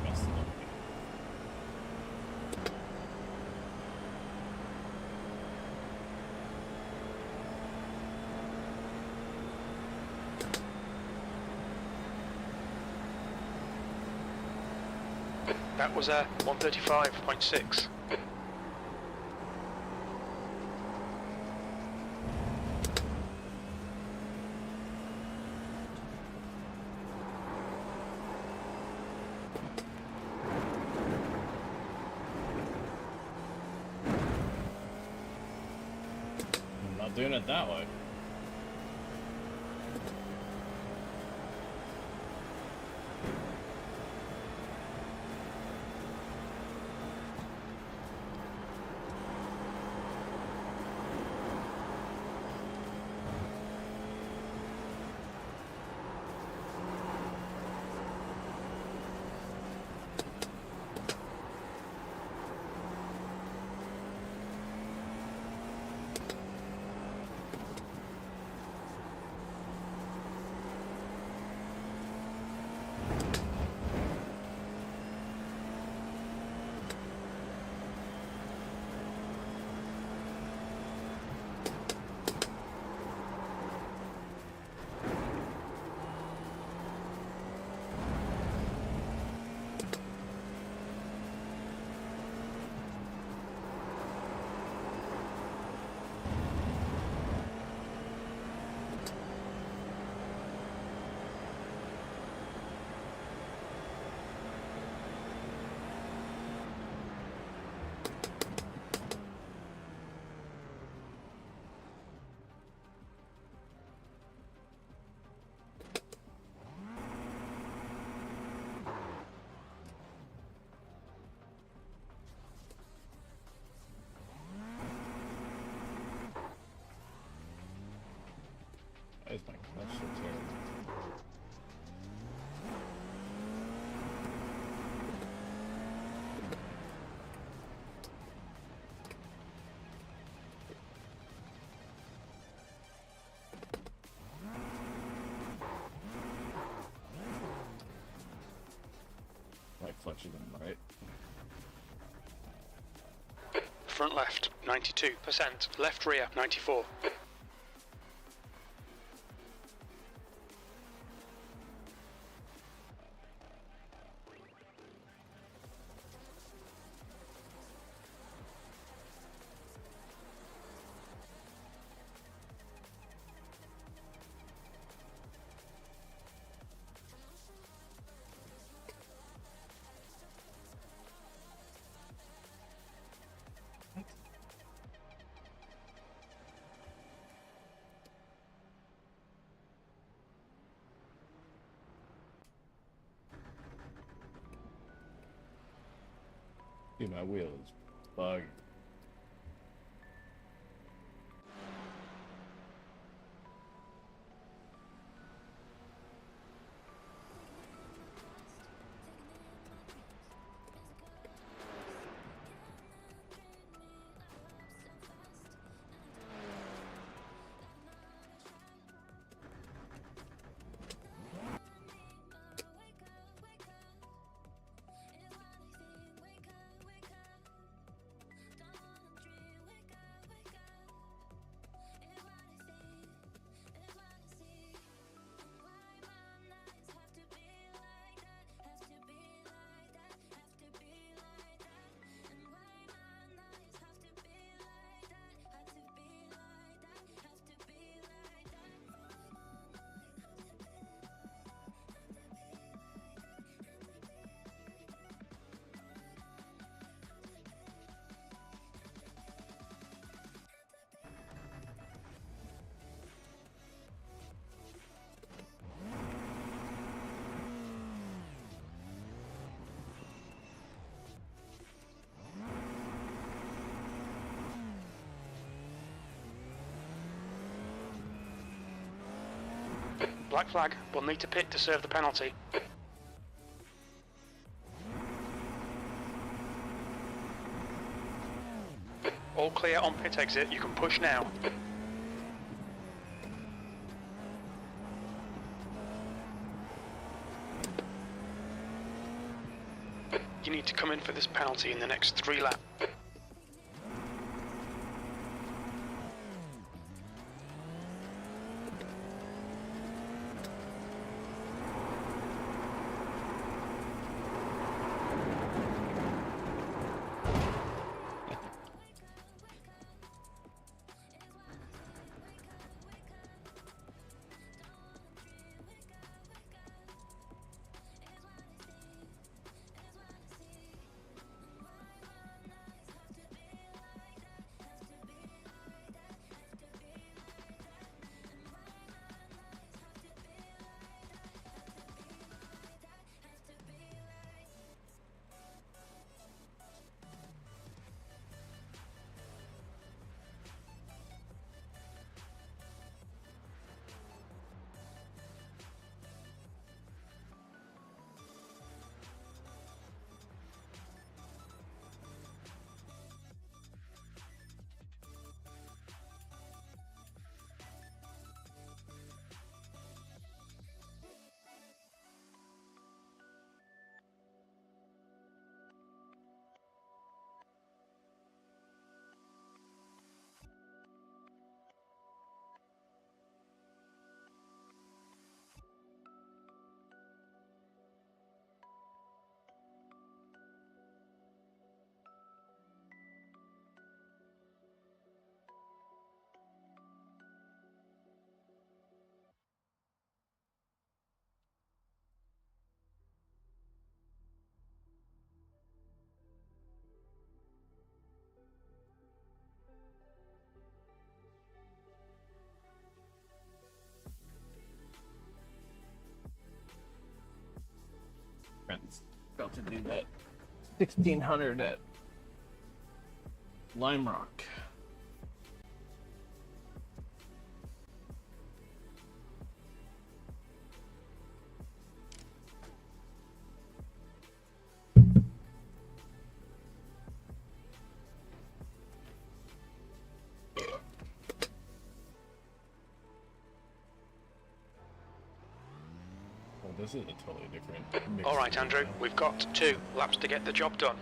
Messed it up. That was a 135.6. I'm not doing it that way. fletches on the right. Front left, 92%. Left rear, 94. Dude, my wheel is bugging. Black flag, we'll need to pit to serve the penalty. All clear on pit exit, you can push now. You need to come in for this penalty in the next 3 laps. Friends, about to do that 1600 at Lime Rock. This is a totally different mix. All right, Andrew, we've got 2 laps to get the job done.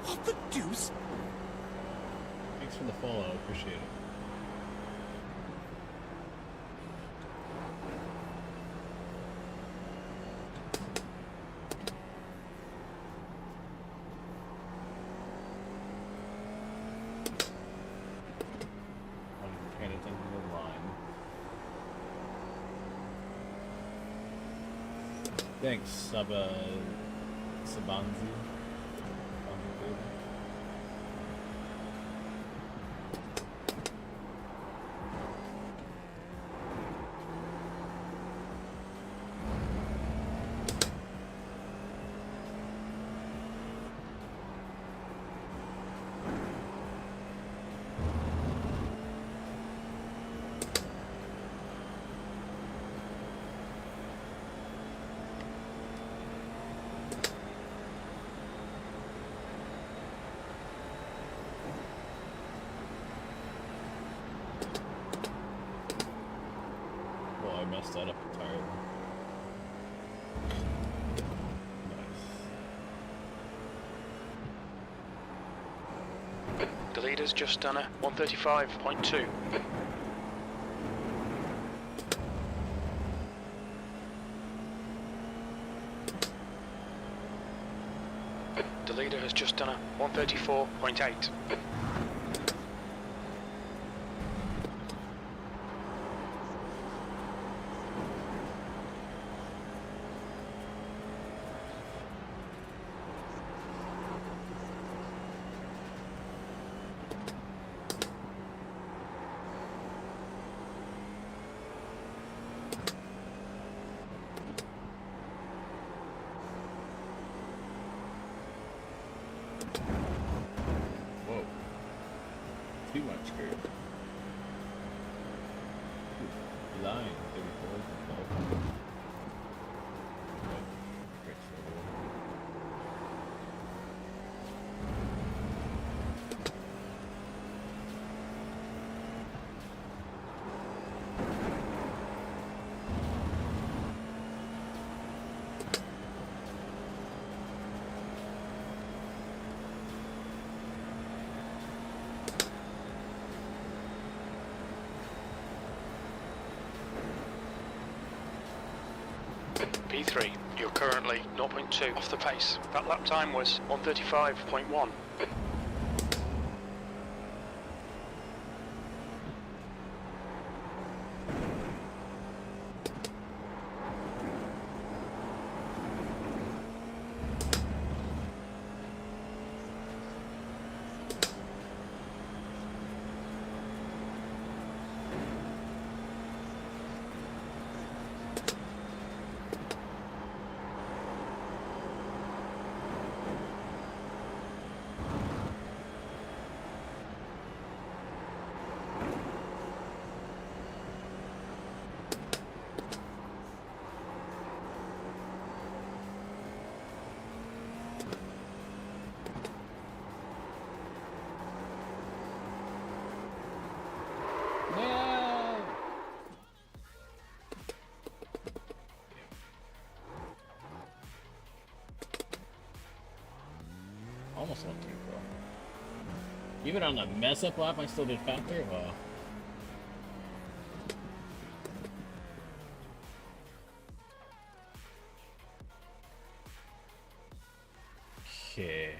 What the deuce? Thanks for the follow, appreciate it. I'm paying attention to the line. Thanks, Sabanzi. Well, I messed that up entirely. Nice. The leader's just done a 135.2. The leader has just done a 134.8. Whoa. Too much curve. Line 34. P3, you're currently 0.2 off the pace. That lap time was 135.1. No! Almost went too far. Even on the mess up lap, I still did faster. Wow. Okay.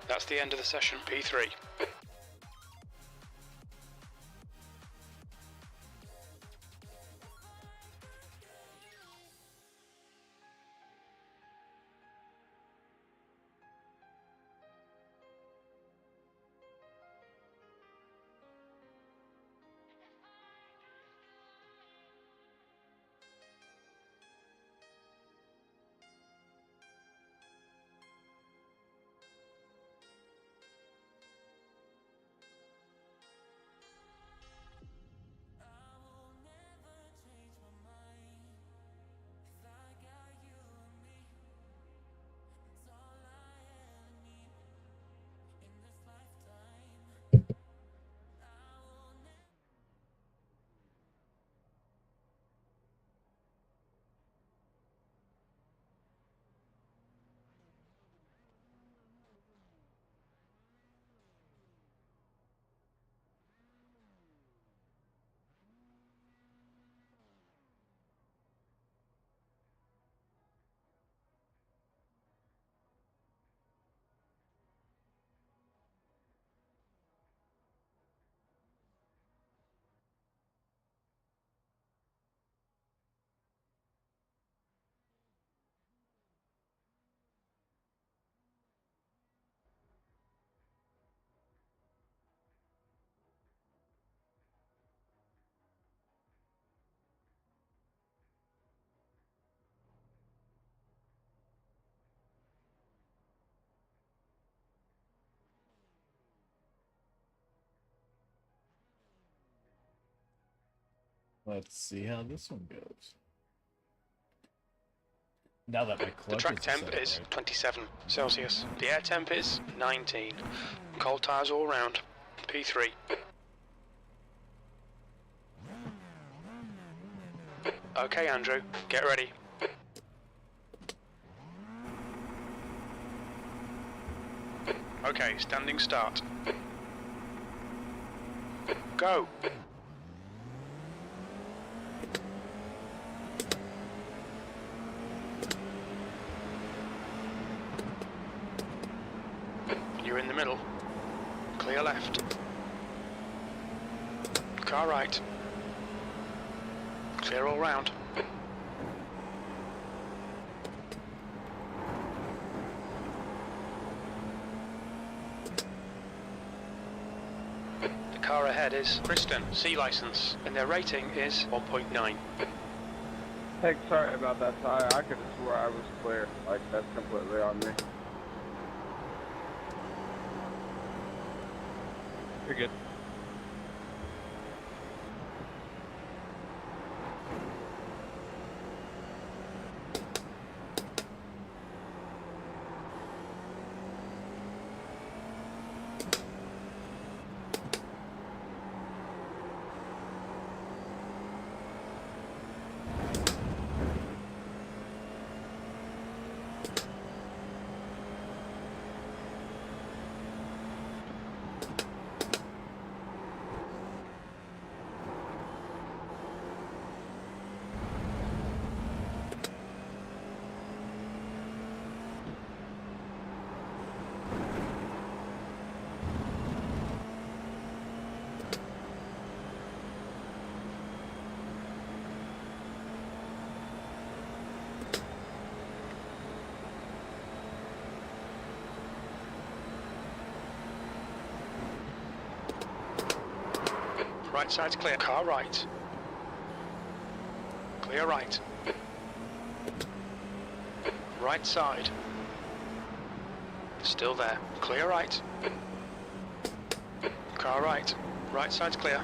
That's the end of the session, P3. Let's see how this one goes. Now that my The clutch track temp set up is right. 27 Celsius. The air temp is 19. Cold tyres all round, P3. Okay, Andrew, get ready. Okay, standing start. Go! You're in the middle. Clear left. Car right. Clear all round. The car ahead is Kristen, C license, and their rating is 1.9. Hey, sorry about that, Ty. I could have swore I was clear. Like, that's completely on me. You're good. Right side's clear. Car right. Clear right. Right side. Still there. Clear right. Car right. Right side's clear.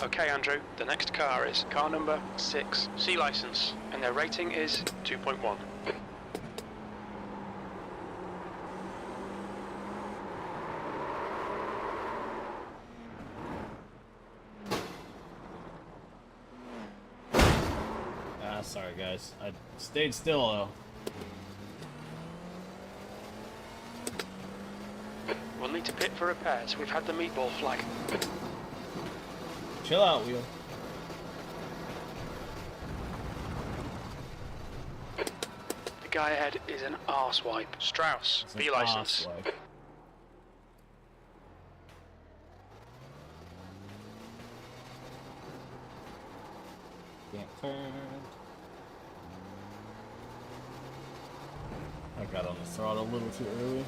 Okay, Andrew, the next car is car number 6, C license, and their rating is 2.1. sorry guys. I stayed still though. We'll need to pit for repairs. We've had the meatball flag. Chill out, Wheel. The guy ahead is an arsewipe. Strauss, It's an B license. arsewipe. Can't turn. I got on the throttle a little too early.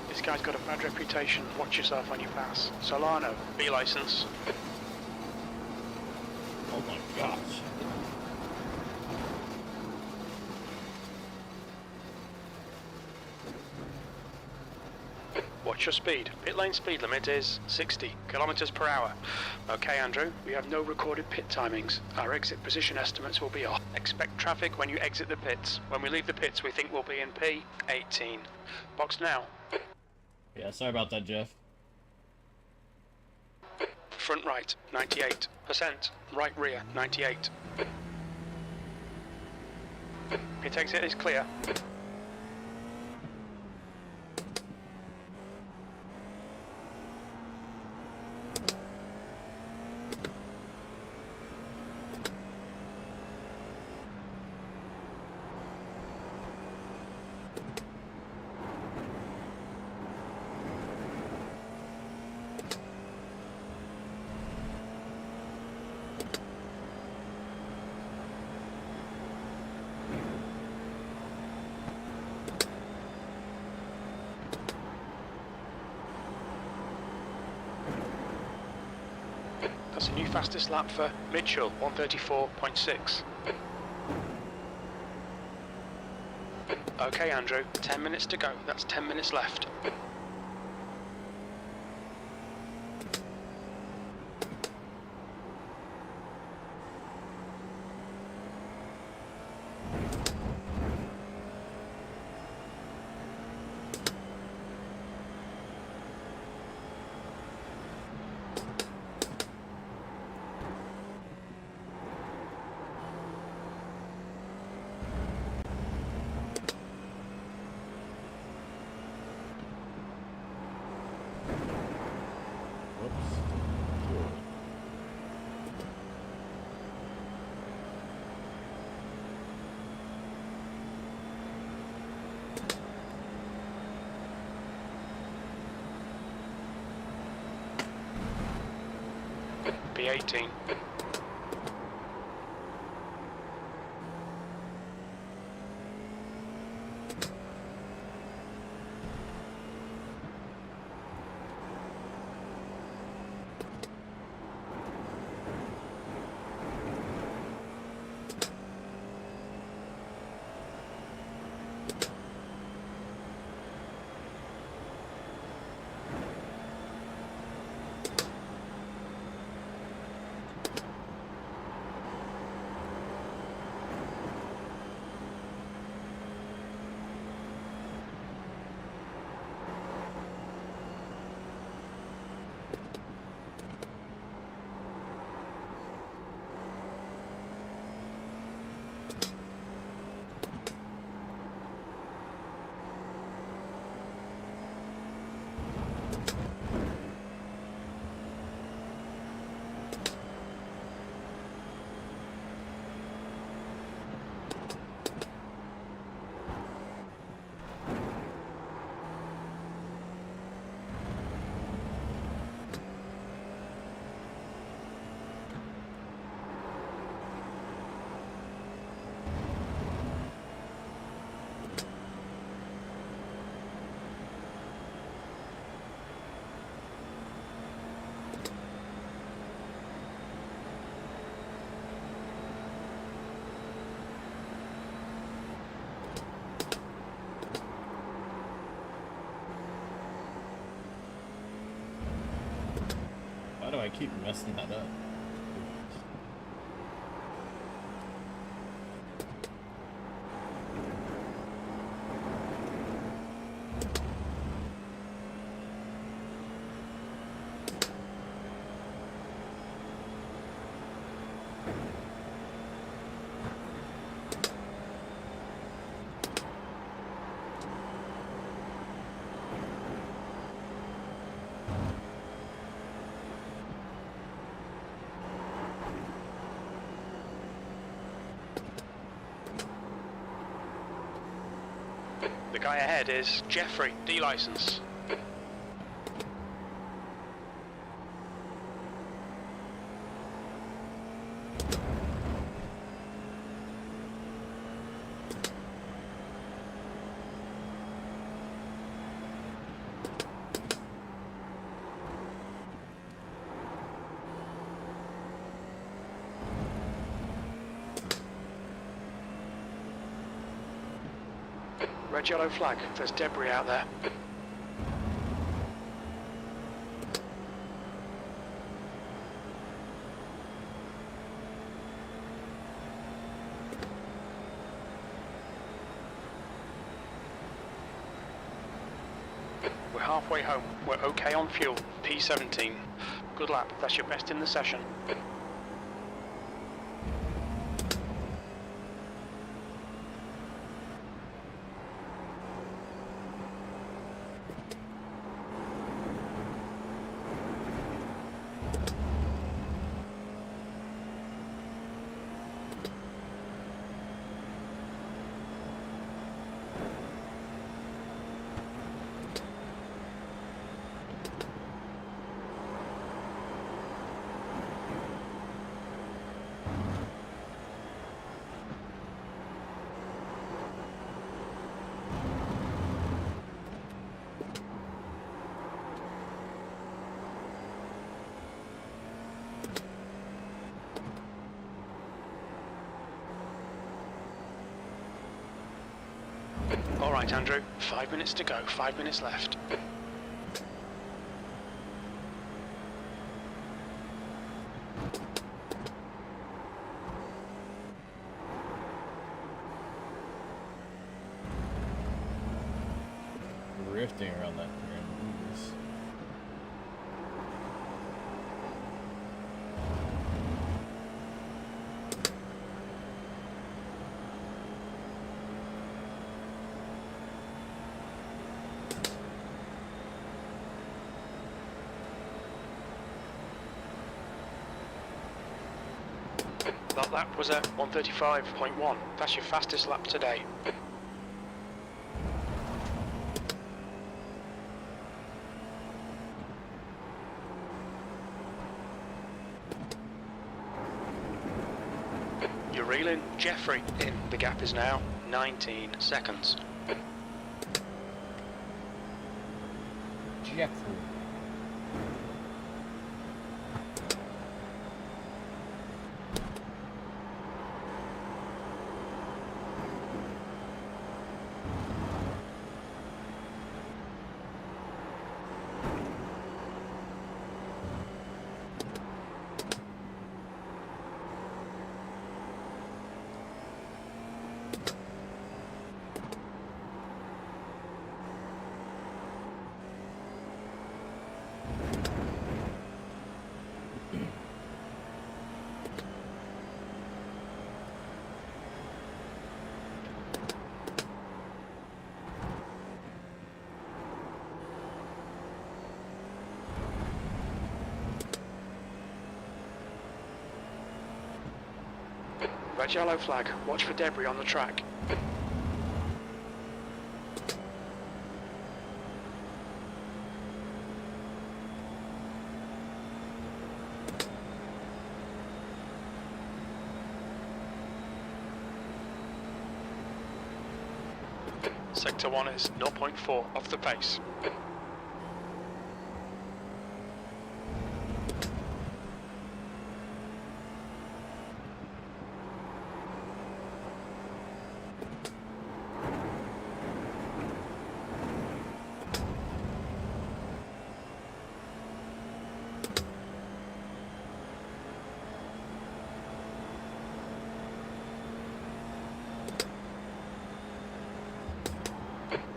This guy's got a bad reputation. Watch yourself when you pass. Solano, B license. Oh my gosh. Watch your speed. Pit lane speed limit is 60 kilometers per hour. Okay, Andrew, we have no recorded pit timings. Our exit position estimates will be off. Expect traffic when you exit the pits. When we leave the pits, we think we'll be in P18. Box now. Yeah, sorry about that, Jeff. Front right, 98%. Right rear, 98. Pit exit is clear. That's a new fastest lap for Mitchell, 134.6. Okay, Andrew, 10 minutes to go. That's 10 minutes left. B18. Why do I keep messing that up? The guy ahead is Jeffrey, D license. Red yellow flag, there's debris out there. We're halfway home. We're okay on fuel. P17. Good lap. That's your best in the session. All right, Andrew. 5 minutes to go. 5 minutes left. Drifting around that turn. Oops. That lap was at 135.1. That's your fastest lap today. You're reeling. Jeffrey in. The gap is now 19 seconds. Jeffrey. Red yellow flag. Watch for debris on the track. Sector 1 is 0.4 off the pace.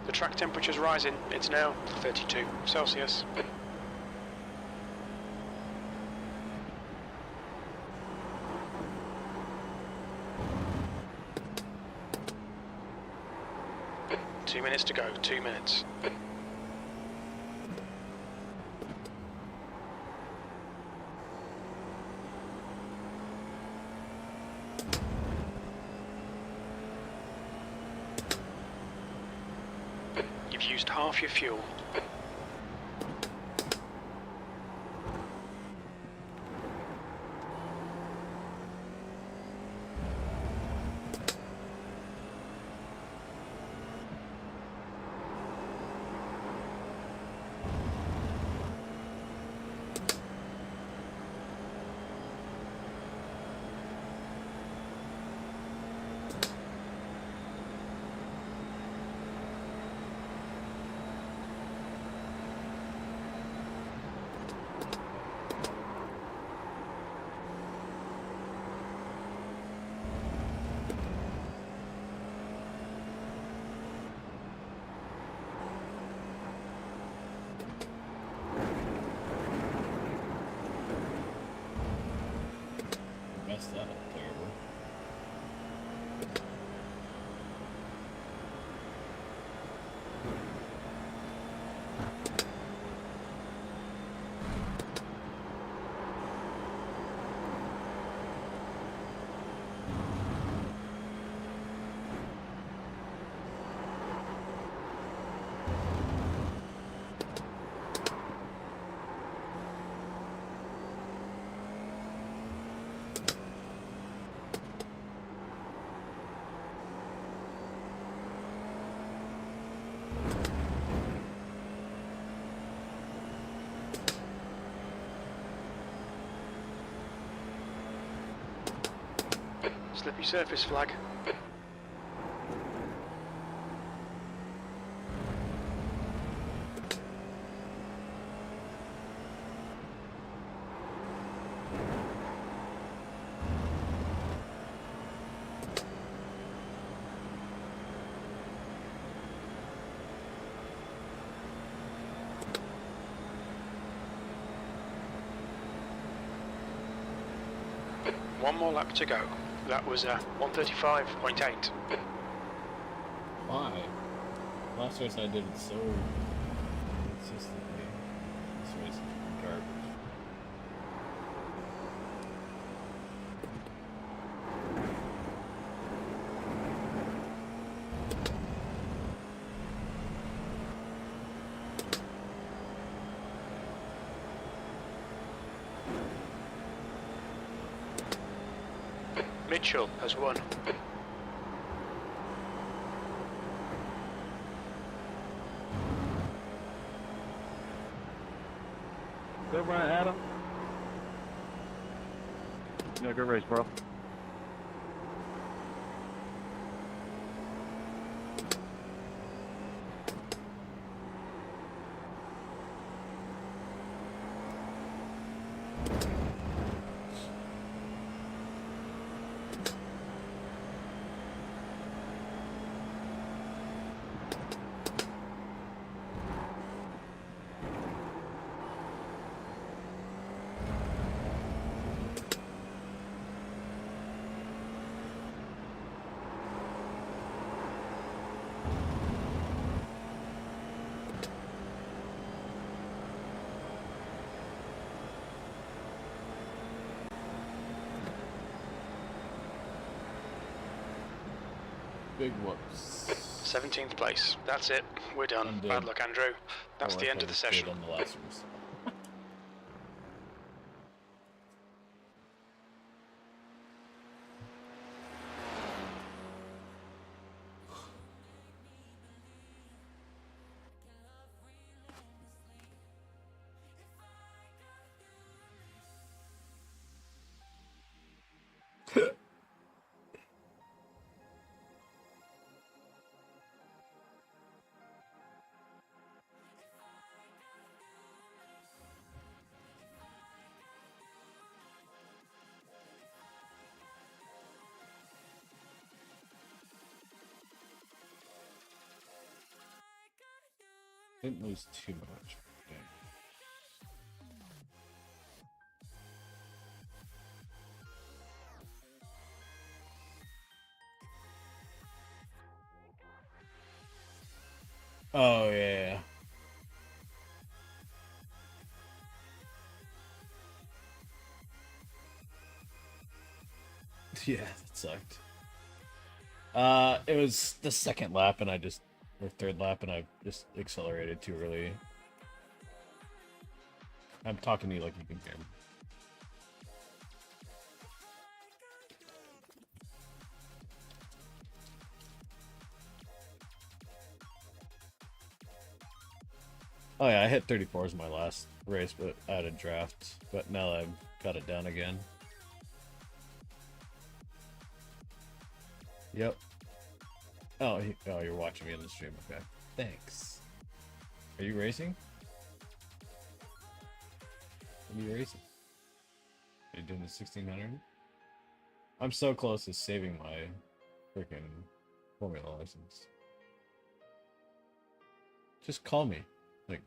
The track temperature's rising. It's now 32 Celsius. Two minutes to go. 2 minutes. You've used half your fuel. Messed that up terribly. Slippy surface flag. One more lap to go. That was 135.8. Why? Last race I did it so consistently. This race is garbage. Mitchell has won. Good run, Adam. Yeah, good race, bro. Big whoops. 17th place. That's it. We're done. I'm Bad dead. luck, Andrew. That's the end of the session. On the last race. Didn't lose too much. Dang. Oh yeah. Yeah, that sucked. It was the second lap and I just or third lap, and I just accelerated too early. I'm talking to you like you can hear me. Oh yeah, I hit 34s in my last race, but I had a draft. But now I've got it down again. Yep. Oh, you're watching me on the stream. Okay. Thanks. Are you racing? What are you racing? Are you doing the 1600? I'm so close to saving my freaking Formula license. Just call me. Like,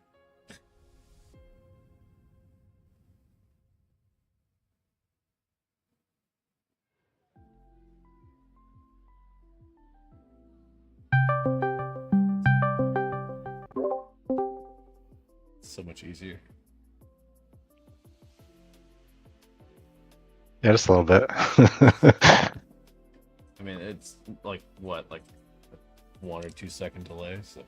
so much easier. Yeah, just a little bit. I mean, it's like what, like 1 or 2 second delay. So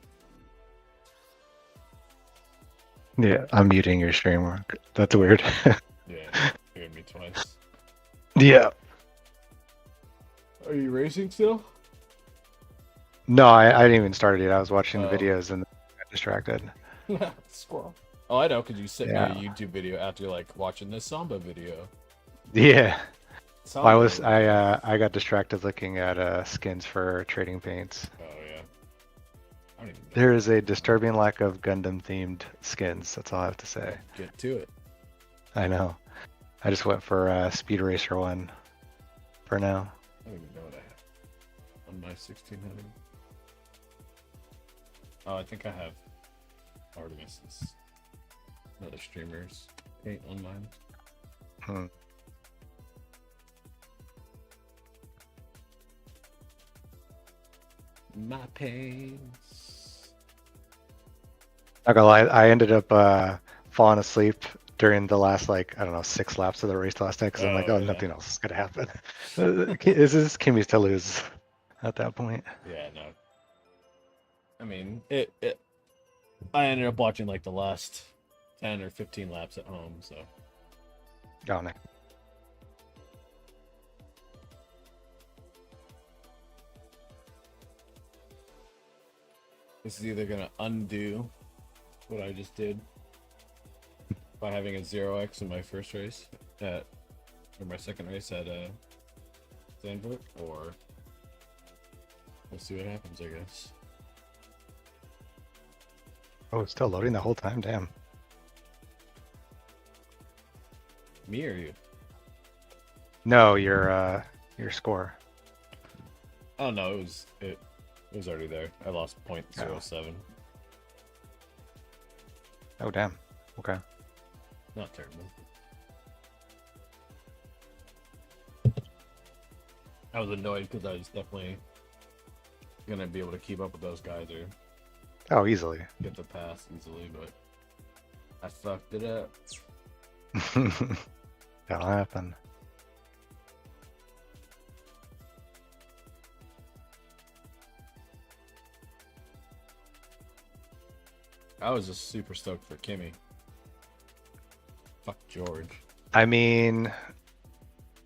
Yeah, I'm muting your stream. That's weird. yeah, you heard me twice. Yeah. Are you racing still? No, I didn't even start it yet. I was watching the Oh. videos and got distracted. Squirrel. Oh, I know, because you sent Yeah. me a YouTube video after like watching this Samba video. Yeah. Samba. I got distracted looking at skins for trading paints. Oh yeah. I don't even know. There is a disturbing lack of Gundam themed skins. That's all I have to say. Get to it. I know. I just went for Speed Racer 1 for now. I don't even know what I have on my 1600. Oh, I think I have Artemis's another streamer's paint on mine. Hmm. My pains. Not gonna lie, I ended up falling asleep during the last, like, I don't know, 6 laps of the race last night because I'm like, Oh, oh, yeah. nothing else is gonna happen. This is Kimmy's to lose at that point. Yeah, no. I mean, I ended up watching like the last 10 or 15 laps at home, so. Oh, no. This is either gonna undo what I just did by having a 0x in my first race or my second race at Zandvoort, or we'll see what happens, I guess. Oh, it's still loading the whole time. Damn. Me or you? No, your score. Oh no, it was already there. I lost 0.07. Oh, damn. Okay. Not terrible. I was annoyed because I was definitely gonna be able to keep up with those guys or Oh, easily. get the pass easily, but I fucked it up. That'll happen. I was just super stoked for Kimmy. Fuck George. I mean,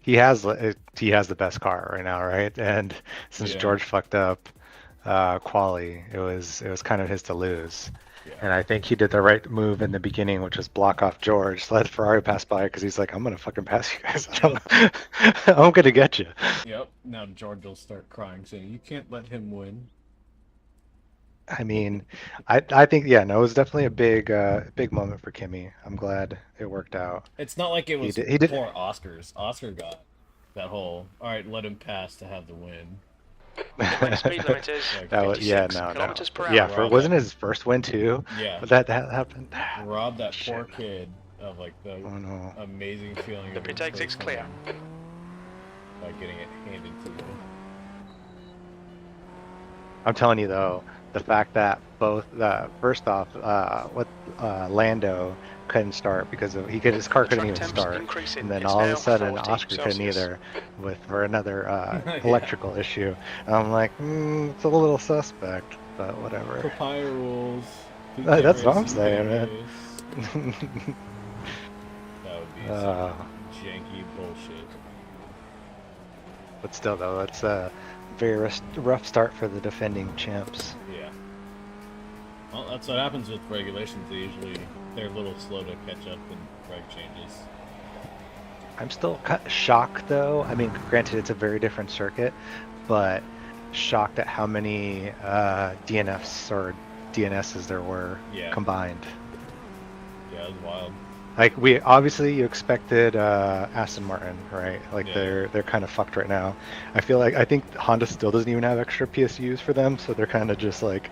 he has the best car right now, right? And since Yeah. George fucked up quali, it was kind of his to lose. Yeah. And I think he did the right move in the beginning, which was block off George, let Ferrari pass by because he's like, I'm gonna fucking pass you guys. I'm gonna get you. Yep. Now George will start crying, saying you can't let him win. I mean, I think yeah, no, it was definitely a big moment for Kimmy. I'm glad it worked out. It's not like it was he did- poor Oscar's. Oscar got that whole alright, let him pass to have the win. The speed limit is Like, That was 56 no. kilometers per hour. Yeah, Rob, wasn't his first win too? Yeah. That happened. Rob that Shit. poor kid of like the Oh no. amazing feeling The of pit his exit's first clear. win by getting it handed to you. I'm telling you though, the fact that both first off, Lando couldn't start because his car couldn't even Track temps start, increasing. and then It's all of now a sudden 40 Oscar couldn't Celsius. either, for another Yeah. electrical issue. I'm like, it's a little suspect, but whatever. Papaya rules. Who That's what I'm cares? Who saying, man. cares? That would be Uh, some janky bullshit. but still, though, that's a very rough start for the defending champs. Yeah. Well, that's what happens with regulations. They're a little slow to catch up in reg changes. I'm still shocked, though. I mean, granted, it's a very different circuit, but shocked at how many DNFs or DNSs there were Yeah. combined. Yeah, it was wild. Like you expected Aston Martin, right? Like Yeah. they're kind of fucked right now. I think Honda still doesn't even have extra PSUs for them, so they're kind of just like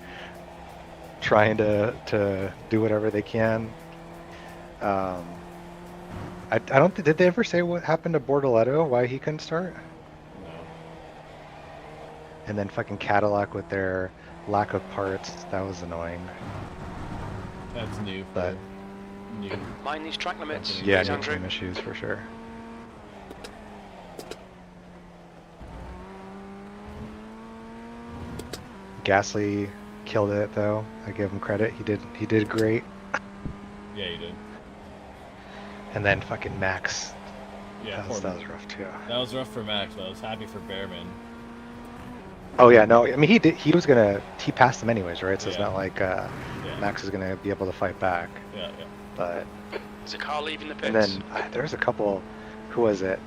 trying to do whatever they can. I don't did they ever say what happened to Bortoletto, why he couldn't start? No. And then fucking Cadillac with their lack of parts, that was annoying. That's new. But New. Mind these track limits, yeah, please, new Andrew. team issues for sure. Gasly killed it though. I give him credit. He did great. Yeah, you did. And then fucking Max. Yeah, That was rough too. that was rough for Max, but I was happy for Behrman. Oh yeah, no, I mean he passed him anyways, right? So it's Yeah. not like Yeah. Max is gonna be able to fight back. Yeah. But There's a car leaving the and pits. then there was a couple. Who was it?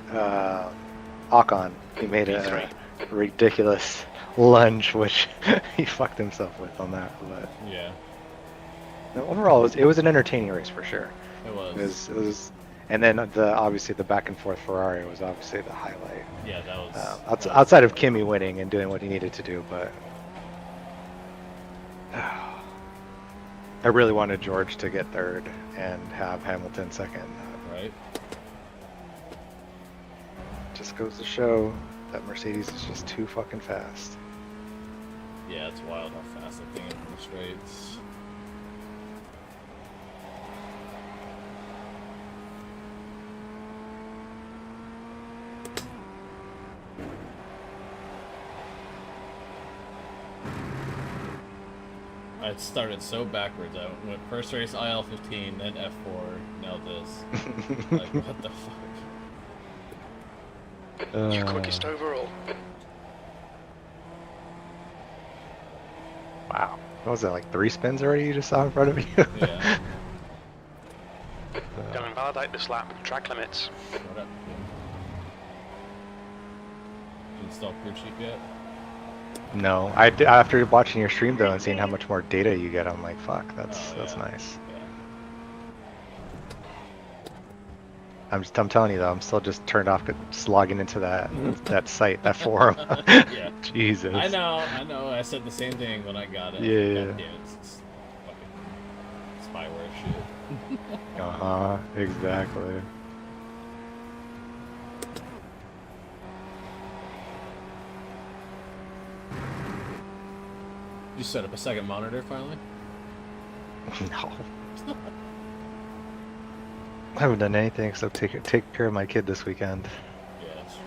Ocon. He made a P3. ridiculous lunge, which he fucked himself with on that. But Yeah. no, overall, it was an entertaining race for sure. It was. It was, and then obviously the back and forth Ferrari was obviously the highlight. Yeah, that was. Outside of Kimi winning and doing what he needed to do, but I really wanted George to get third and have Hamilton second. Right. Just goes to show that Mercedes is just too fucking fast. Yeah, it's wild how fast that thing is in the straights. I started so backwards. I went first race IL-15, then F4, now this. Like, what the fuck? Your quickest overall. Wow. What was that, like 3 spins already you just saw in front of you? Yeah. Don't invalidate this lap. Track limits. What up? You installed crew chief yet? No, after watching your stream though and seeing how much more data you get, I'm like, fuck, that's Oh, yeah. nice. Yeah. I'm telling you though, I'm still just turned off just logging into that site, that forum. Yeah. Jesus. I know. I said the same thing when I got it. Yeah. God damn, it's fucking spyware shit. Uh-huh, exactly. You set up a second monitor finally? No. I haven't done anything except take care of my kid this weekend. Yeah, that's true.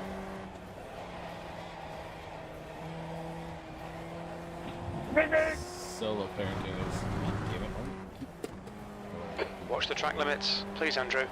Solo parenting is. God damn it. Watch the track limits, please, Andrew.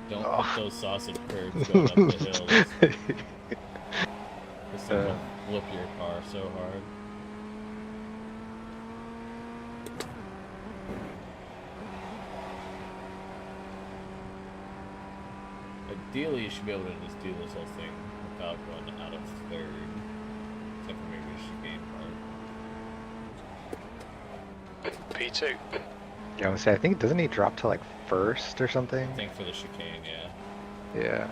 Don't Oh. put those sausage curves going up the hills. This thing will flip your car so hard. Ideally, you should be able to just do this whole thing without going out of third. Except for maybe the chicane part. P2. Yeah, I would say, I think, doesn't he drop to like first or something? I think for the chicane, yeah. Yeah.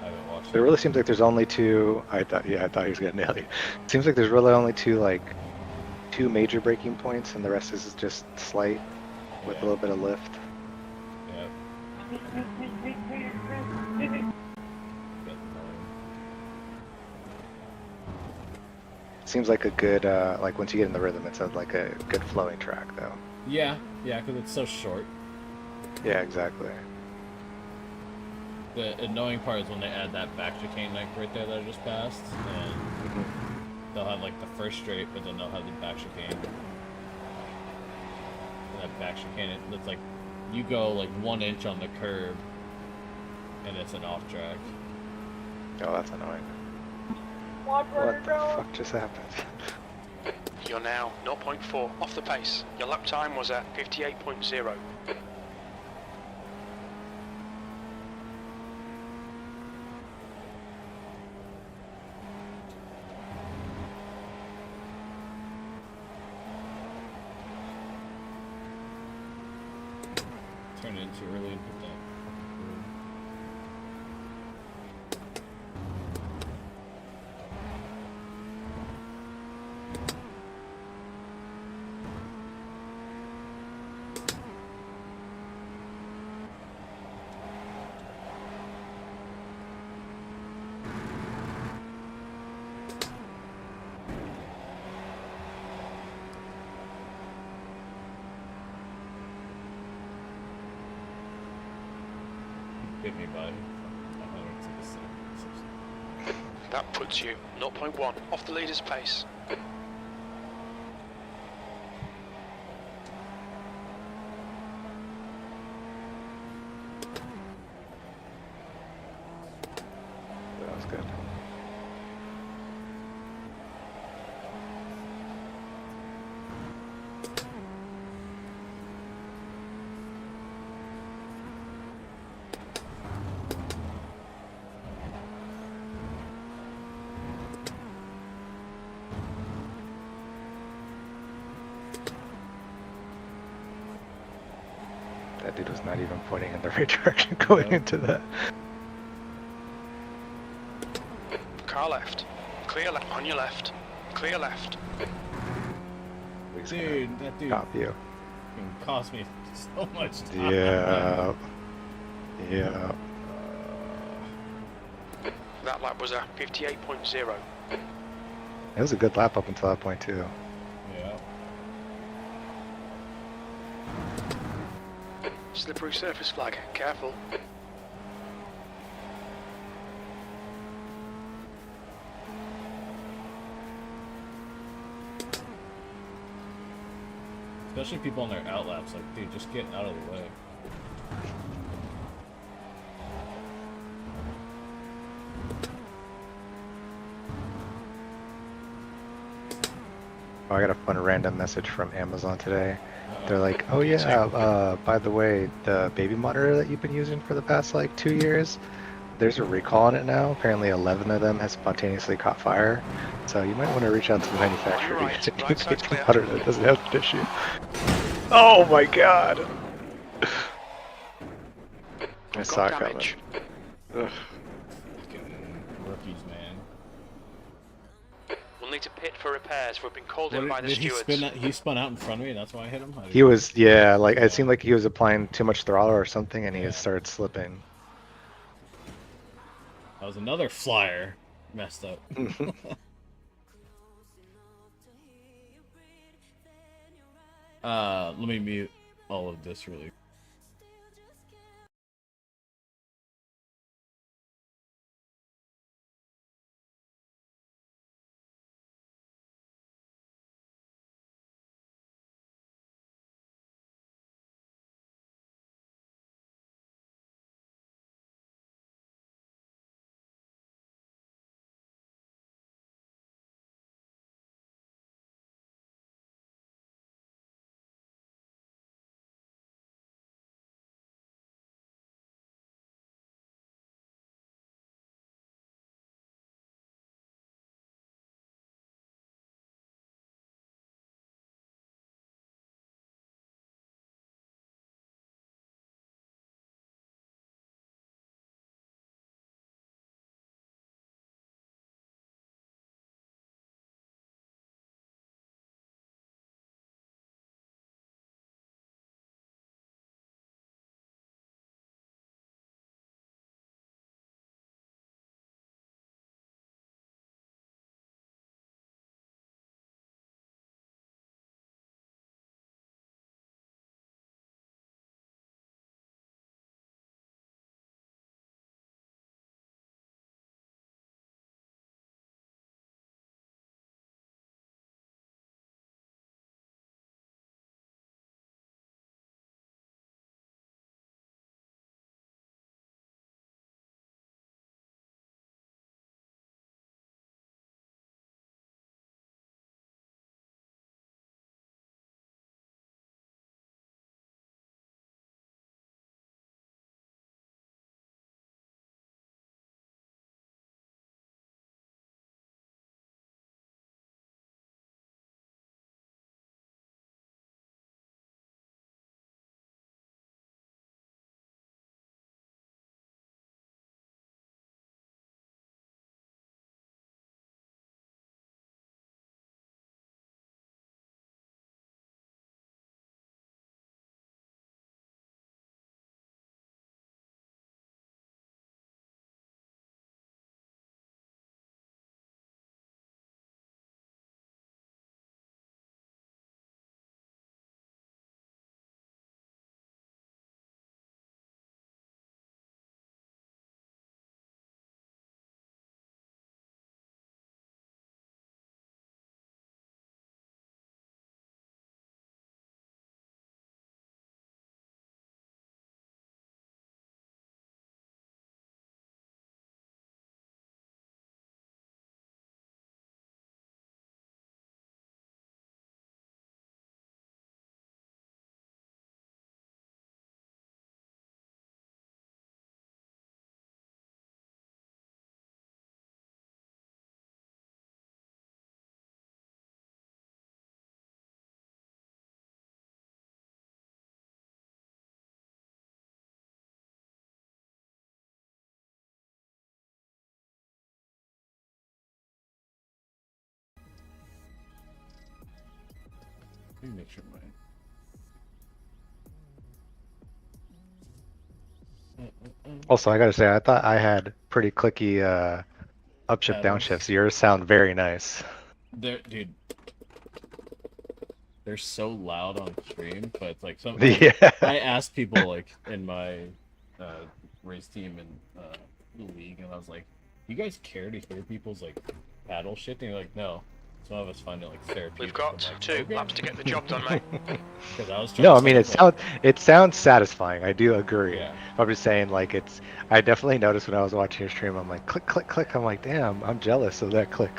I haven't watched It really seems like there's only two. I thought he was gonna nail you. Seems like there's really only two major braking points, and the rest is just slight with a little bit of lift. Yeah. Bit annoying. Seems like a good, like once you get in the rhythm, it's like a good flowing track though. Yeah, yeah, because it's so short. Yeah, exactly. The annoying part is when they add that back chicane like right there that I just passed, and Mhm. they'll have like the first straight, but then they'll have the back chicane. And that back chicane, it's like you go like 1 inch on the curb, and it's an off track. Oh, that's annoying. What the fuck just happened? You're now 0.4 off the pace. Your lap time was at 58.0. Turn it in too early and hit that. Hit me by 166. That puts you 0.1 off the leader's pace. That was good. That dude was not even pointing in the right direction going into that. Car left. Clear left. On your left. Clear left. He's gonna Dude, that dude Cop you. fucking cost me so much time. Yeah. Yeah. That lap was at 58.0. It was a good lap up until that point too. Yeah. Slippery surface flag. Careful. Especially people on their outlaps, like, dude, just get out of the way. Oh, I got a fun random message from Amazon today. Uh-oh. They're like, oh yeah, by the way, the baby monitor that you've been using for the past like 2 years, there's a recall on it now. Apparently 11 of them has spontaneously caught fire. So you might want to reach out to the manufacturer Right, to get a new right side's baby clear. monitor that doesn't have this issue. Oh my god! I saw it Got coming. damage. Ugh. Fucking rookies, man. We'll need to pit for repairs. We've been called in What, by the did he stewards. spin? He spun out in front of me, and that's why I hit him. How did He was, yeah, like Yeah. it seemed like he was applying too much throttle or something, and he Yeah. started slipping. That was another flyer messed up. Let me mute all of this really me make sure my. Also, I gotta say, I thought I had pretty clicky upshift Patterns. downshifts. Yours sound very nice. Dude, they're so loud on stream, but it's like some. Yeah. I asked people like in my race team and the league, and I was like, "You guys care to hear people's like paddle shifting?" They're like, no. Some of us find it like therapeutic. We've got I'm like, 2 okay. laps to get the job done, mate. 'Cause I was trying No, to I mean say, it sounds satisfying. I do agree. Yeah. I'm just saying, like I definitely noticed when I was watching your stream. I'm like, click, click, click. I'm like, damn, I'm jealous of that click.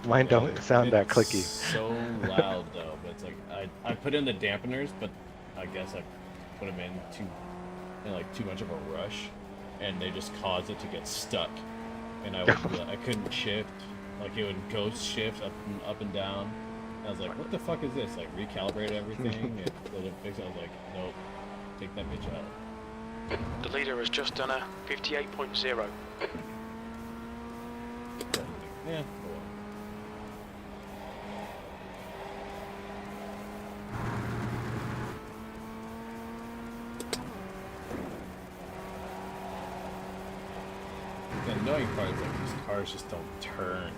Mine don't sound that it's clicky. So loud though, but it's like I put in the dampeners, but I guess I put them in too much of a rush, and they just caused it to get stuck, and I couldn't shift. Like it would ghost shift up and down. And I was like, what the fuck is this? Like recalibrate everything and doesn't fix it. I was like, nope, take that bitch out. The leader has just done a 58.0. Yeah. The annoying part is like these cars just don't turn.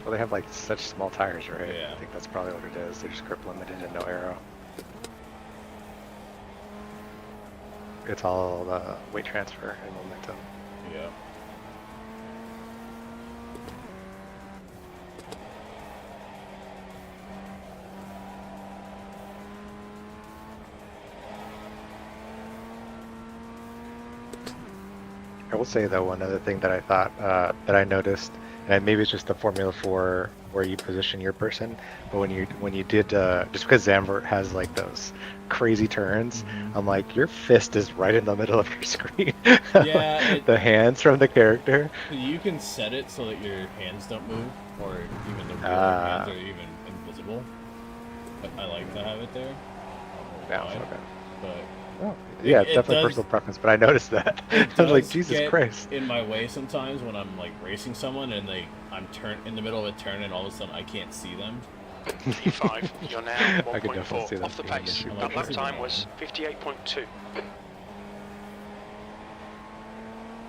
Well, they have like such small tires, right? Yeah. I think that's probably what it is. They're just grip limited and no aero. It's all the weight transfer and momentum. Yeah. I will say though, one other thing that I thought that I noticed, and maybe it's just the formula for where you position your person, but when you did just because Zambert has like those crazy turns, I'm like, your fist is right in the middle of your screen. Yeah, the hands from the character. You can set it so that your hands don't move, or even the real hands are even invisible. But I like to have it there. I don't know Yeah, why, okay. but Oh, yeah, it's it definitely does- personal preference, but I noticed that. it I was like, does Jesus get Christ. in my way sometimes when I'm like racing someone and I'm in the middle of a turn and all of a sudden I can't see them. P5, you're now I could definitely see 1.4 that off the being an pace. issue. That lap This is time annoying. was 58.2.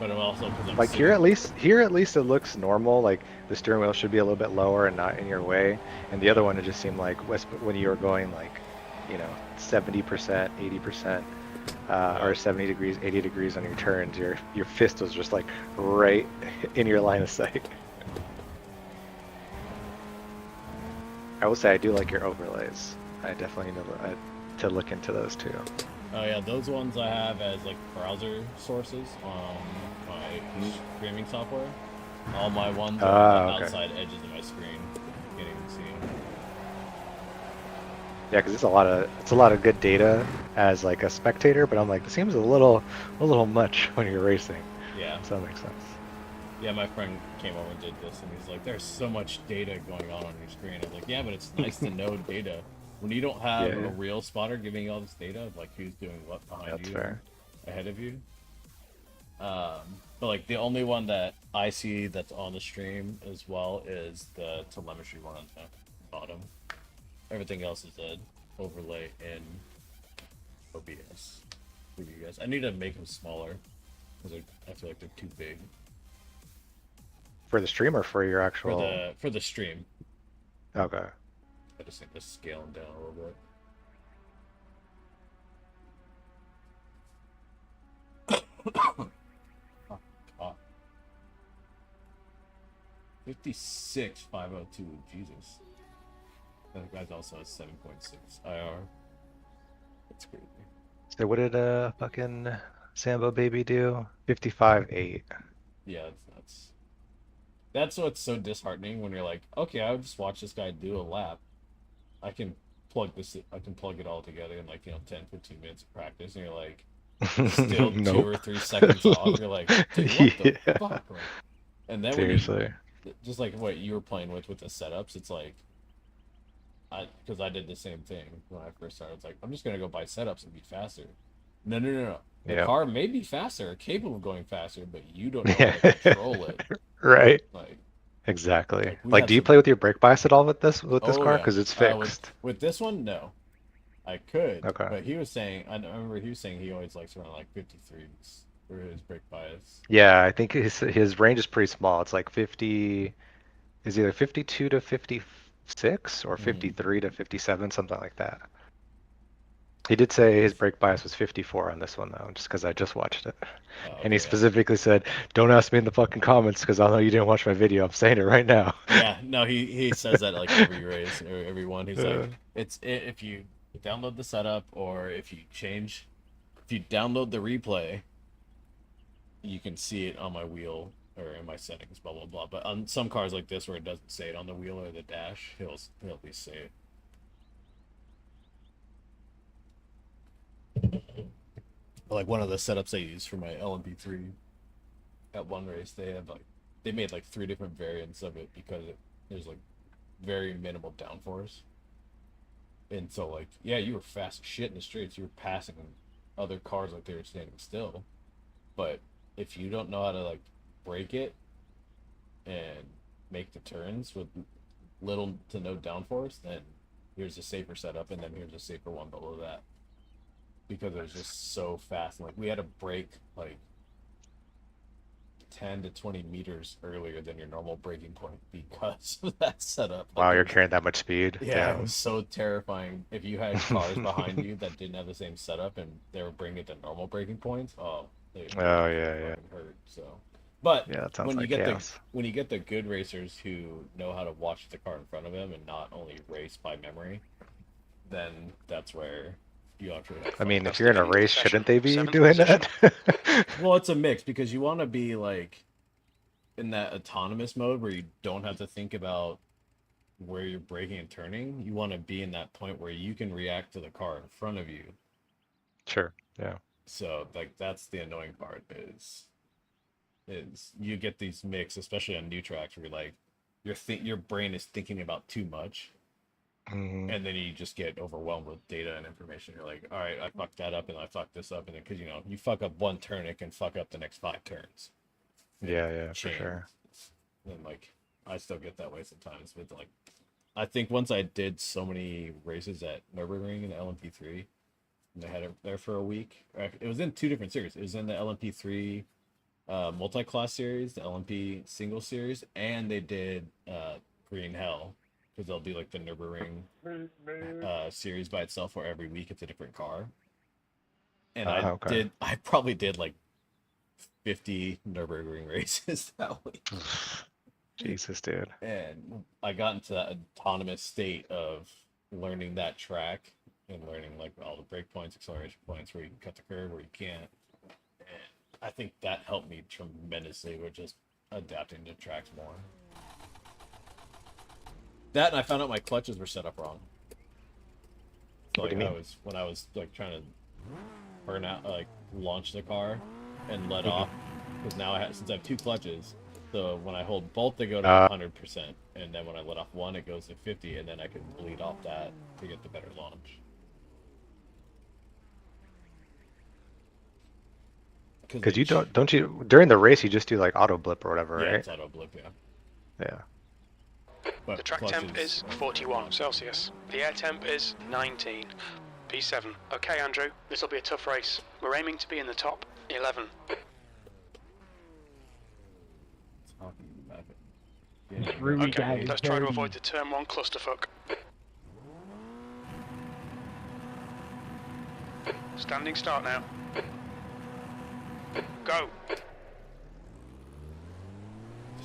But I'm also because I'm Like here at least it looks normal. Like the steering wheel should be a little bit lower and not in your way. And the other one, it just seemed like when you were going like, 70%, 80%, or 70 degrees, 80 degrees on your turns, your fist was just like right in your line of sight. I will say I do like your overlays. I definitely need to look into those too. Oh yeah, those ones I have as like browser sources on my streaming software. All my ones are on the okay. outside edges of my screen. You can't even see them. Yeah, because it's a lot of good data as like a spectator, but I'm like, it seems a little much when you're racing. Yeah. So that makes sense. Yeah, my friend came over and did this, and he's like, "There's so much data going on your screen." I was like, "Yeah, but it's nice to know data. When you don't have Yeah. a real spotter giving you all this data, of, like who's doing what behind That's you, fair. ahead of you." But like the only one that I see that's on the stream as well is the telemetry one on the bottom. Everything else is an overlay in OBS for you guys. I need to make them smaller because I feel like they're too big For the stream or for your actual? for the stream. Okay. I just need to scale them down a little bit. Oh, God. 56,502. Jesus. That guy's also at 7.6 IR. That's crazy. So what did fucking Sambo Baby do? 55.8. Yeah, that's nuts. That's what's so disheartening when you're like, okay, I'll just watch this guy do a lap. I can plug it all together in like, 10, 15 minutes of practice, and you're like, still 2 Nope. or 3 seconds off. You're like, dude, what the Yeah. fuck? Like, and then Seriously. just like what you were playing with the setups, it's like, because I did the same thing when I first started. It's like, I'm just gonna go buy setups and be faster. No. The Yeah. car may be faster, capable of going faster, but you don't know how to control it. Right. Like, Exactly. we Like, had do you some- play with your brake bias at all with this Oh, car? yeah. Because it's With, fixed. with this one, no. I could, Okay. but he was saying, I remember he was saying he always likes around like 53s for his brake bias. Yeah, I think his range is pretty small. It's like 50, is either 52 to 56 or 53 to 57, something like that. He did say his brake bias was 54 on this one though, just because I just watched it. And he Okay, specifically said, "Don't ask me in the fucking comments because I know you didn't watch my video. I'm saying it right now." yeah, no, he says that like every race or every one. He's like, Uh. if you download the setup or if you download the replay, you can see it on my wheel or in my settings, blah blah blah. But on some cars like this where it doesn't say it on the wheel or the dash, he'll at least say it. Like one of the setups I use for my LMP3 at one race, they made like 3 different variants of it because there's like very minimal downforce. And so like, yeah, you were fast as shit in the streets. You were passing other cars like they were standing still. But if you don't know how to like brake it and make the turns with little to no downforce, then here's a safer setup, and then here's a safer one below that. Because it was just so fast. Like we had to brake like 10 to 20 meters earlier than your normal braking point because of that setup. Like, Wow, it you're was- carrying that much speed. Yeah, it Damn. was so terrifying. If you had cars behind you that didn't have the same setup and they were bringing it to normal braking points, Oh, yeah, yeah. hurt. So, but Yeah, that sounds when you like get chaos. when you get the good racers who know how to watch the car in front of them and not only race by memory, then that's where you actually. I mean, That's if you're in the a end of the race, session. shouldn't they be 7th doing position. that? Well, it's a mix because you want to be like in that autonomous mode where you don't have to think about where you're braking and turning. You want to be in that point where you can react to the car in front of you. Sure. Yeah. So like that's the annoying part is you get these mix, especially on new tracks where you're like your brain is thinking about too much. Mhm. And then you just get overwhelmed with data and information. You're like, all right, I fucked that up and I fucked this up. And then, because, you fuck up one turn, it can fuck up the next 5 turns. Yeah, yeah, for Chain. sure. And, like, I still get that way sometimes. But, like, I think once I did so many races at Nürburgring in the LMP3, and they had it there for a week. It was in 2 different series. It was in the LMP3 multi-class series, the LMP single series, and they did Green Hell. Because they'll do like the Nürburgring series by itself, where every week it's a different car. And okay. I probably did like 50 Nürburgring races that week. Jesus, dude. And I got into that autonomous state of learning that track and learning like all the brake points, acceleration points, where you can cut the curve, where you can't. And I think that helped me tremendously with just adapting to tracks more. That and I found out my clutches were set up wrong. So, What do you mean? when I was like trying to burn out, like launch the car and let off, because now since I have 2 clutches, so when I hold both they go to 100%, and then when I let off one it goes to 50, and then I can bleed off that to get the better launch. Because you don't you during the race you just do like auto blip or whatever, Yeah, right? it's auto blip, yeah. Yeah. But The track temp is 41 Celsius. The air temp is 19. P7. Okay, Andrew, this will be a tough race. We're aiming to be in the top 11. It's Ruby, Okay, guys. let's try to avoid the turn 1 clusterfuck. Standing start now. Go.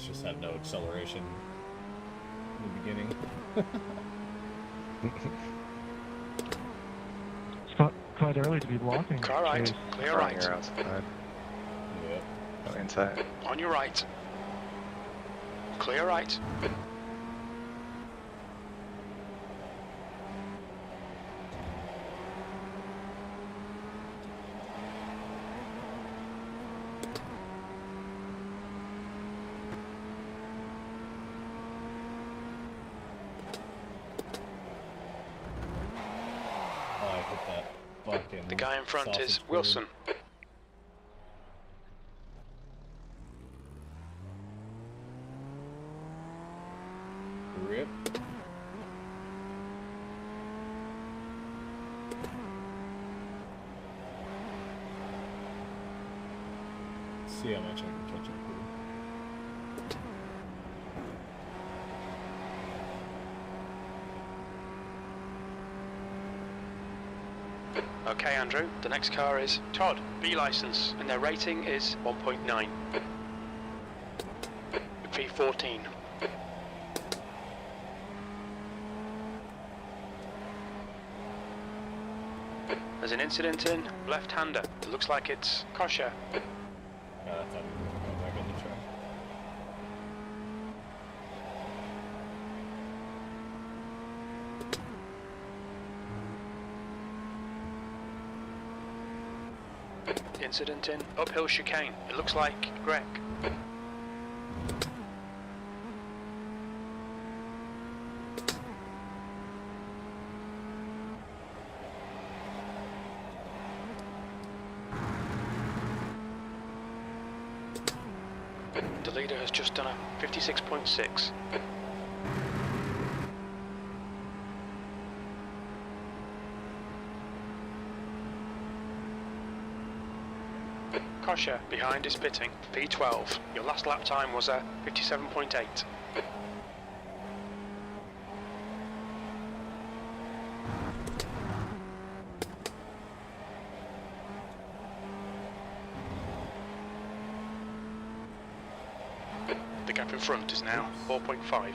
Just have no acceleration in the beginning. It's quite early to be blocking. Car right, Jeez. clear Front, right. you're outside. Yep. No, inside. On your right. Clear right. Oh, I hit that fucking. The guy in front is sausage bird. Wilson. see how much I can catch up with. Okay, Andrew, the next car is Todd, B license, and their rating is 1.9. V14. There's an incident in left-hander. It looks like it's kosher. I thought we were going back on the track. Incident in uphill chicane. It looks like Greg. The leader has just done a 56.6. Kosher, behind is pitting, P12. Your last lap time was a 57.8. The gap in front is now 4.5.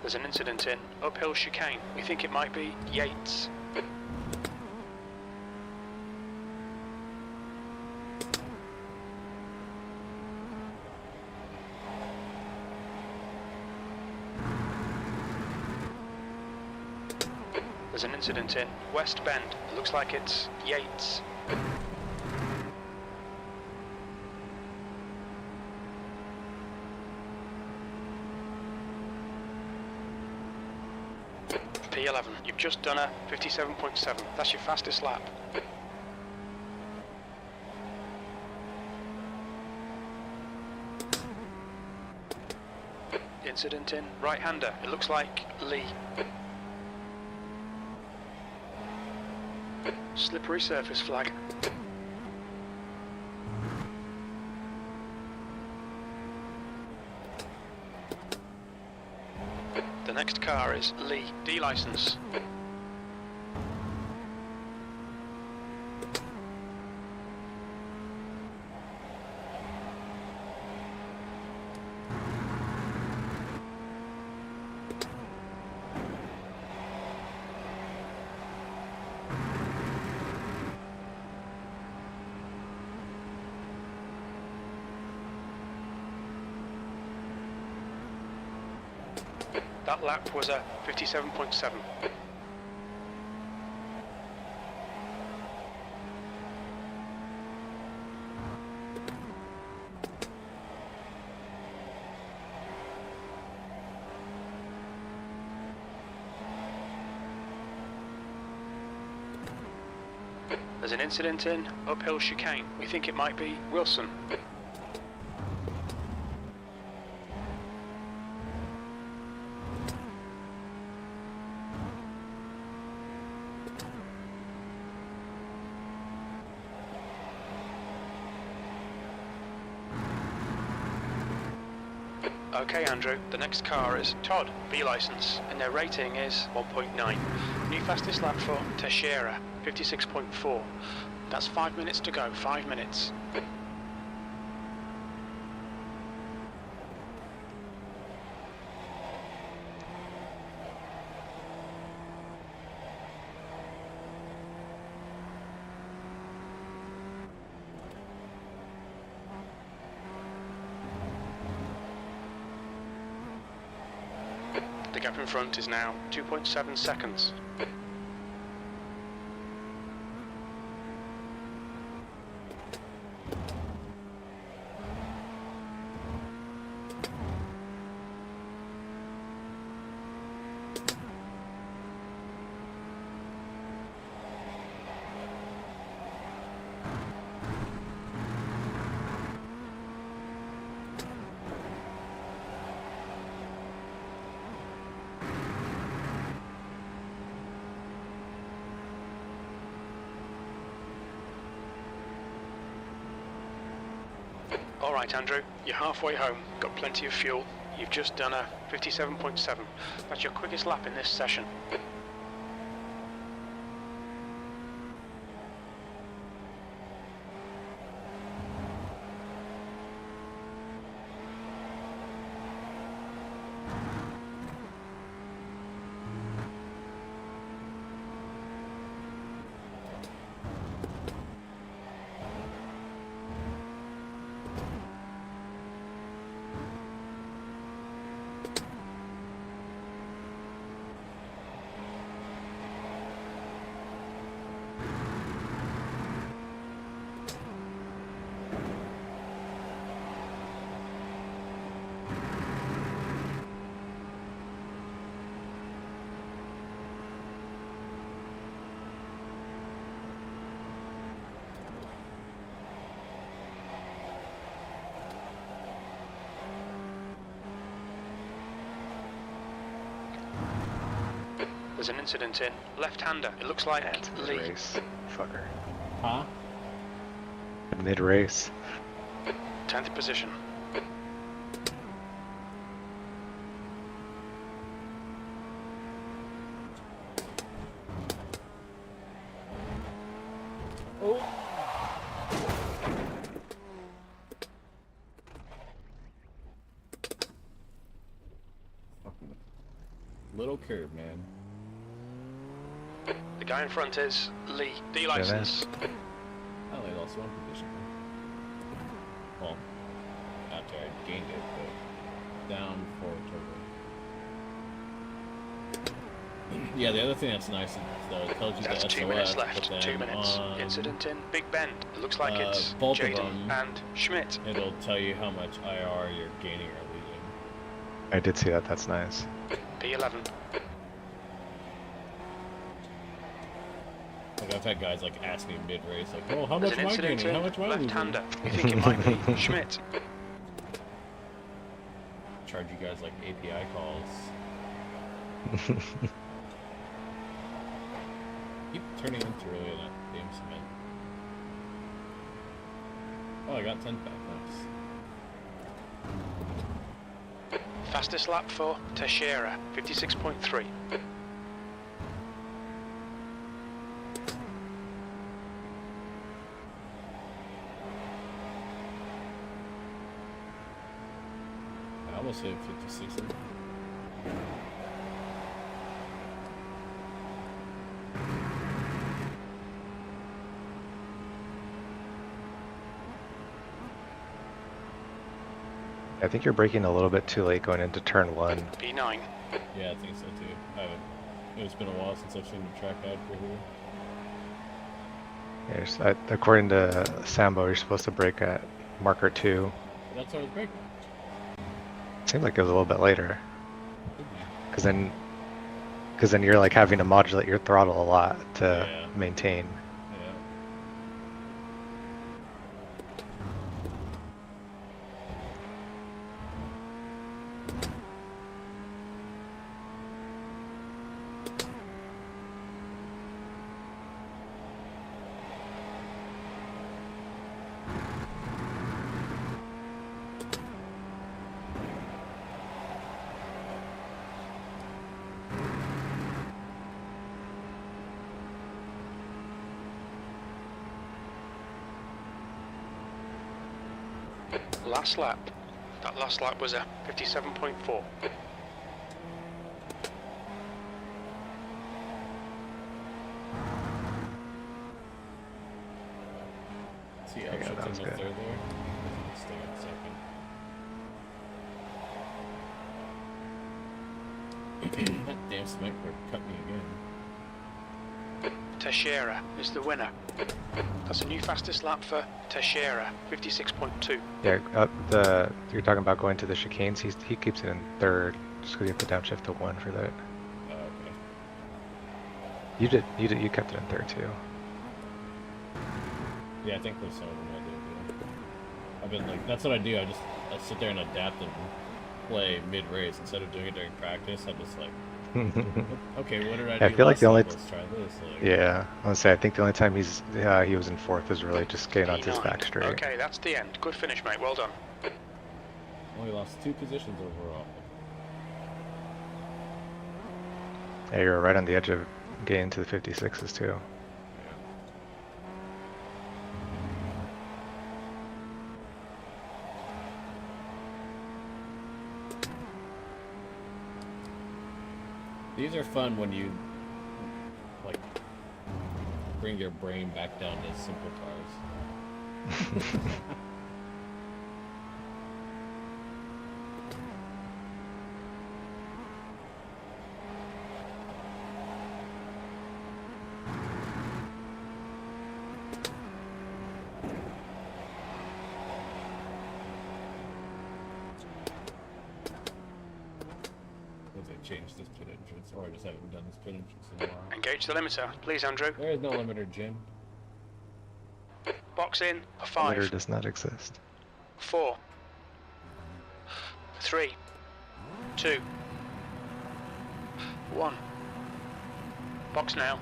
There's an incident in uphill chicane. We think it might be Yates. There's an incident in West Bend. It looks like it's Yates. P11, you've just done a 57.7. That's your fastest lap. Incident in right-hander. It looks like Lee. Slippery surface flag. The next car is Lee, D license. That lap was a 57.7. There's an incident in uphill chicane. We think it might be Wilson. Okay, Andrew, the next car is Todd, B license, and their rating is 1.9. New fastest lap for Teixeira, 56.4. That's 5 minutes to go, 5 minutes. The gap in front is now 2.7 seconds. All right, Andrew, you're halfway home. Got plenty of fuel. You've just done a 57.7. That's your quickest lap in this session. There's an incident in. Left-hander. It looks like That's Lee. mid-race. Fucker. Huh? Mid-race. 10th position. Little curb, man. The guy in front is Lee. D-license. I only lost one position. Well, after I gained it, but down for turbo. Yeah, the other thing that's nice is it tells you That's the 2 SOS, minutes but left. then 2 minutes. on, Incident in Big Bend. It looks like it's both of Jaden them. and Schmidt. It'll tell you how much IR you're gaining or losing. I did see that. That's nice. P11. Like I've had guys like ask me mid-race, like, "Oh, how There's much an am I incident gaining? How in. much am I losing?" Left-hander. You think it might be Schmidt. Charge you guys like API calls. Keep turning into really that damn cement. Oh, I got 10 back. Nice. Fastest lap for Teixeira. 56.3. I almost hit 56. I think you're braking a little bit too late going into turn 1. P9. Yeah, I think so too. I haven't. It's been a while since I've seen the track guide for here. According to Sambo, you're supposed to brake at marker 2. That's what I was braking. Seemed like it was a little bit later. Because then you're like having to modulate your throttle a lot to Yeah. maintain. Yeah. Last lap. That last lap was a 57.4. See, Yeah, I'm shifting that was the good. third there. Stay on second. That damn cement car cut me again. Teixeira is the winner. That's a new fastest lap for Teixeira. 56.2. Yeah, you're talking about going to the chicanes. He keeps it in third just because you have to downshift to 1 for that. Okay. You kept it in third too. Yeah, I think there's some of them I do. Yeah. I've been like, that's what I do. I sit there and adapt and play mid-race instead of doing it during practice. I just like, okay, what did I Yeah, I do feel like last the only lap? Let's try this. Like, yeah, I would say I think the only time he was in fourth was really just getting onto his P9. back straight. Okay, that's the end. Good finish, mate. Well done. only lost 2 positions overall. Yeah, you were right on the edge of getting to the 56s too. These are fun when you like bring your brain back down to simple cars. They changed this pit entrance, or I just haven't done this pit entrance in a while. Engage the limiter, please, Andrew. There is no limiter, Jim. Box in for Limiter 5, does not exist. 4, 3, 2, 1. Box now.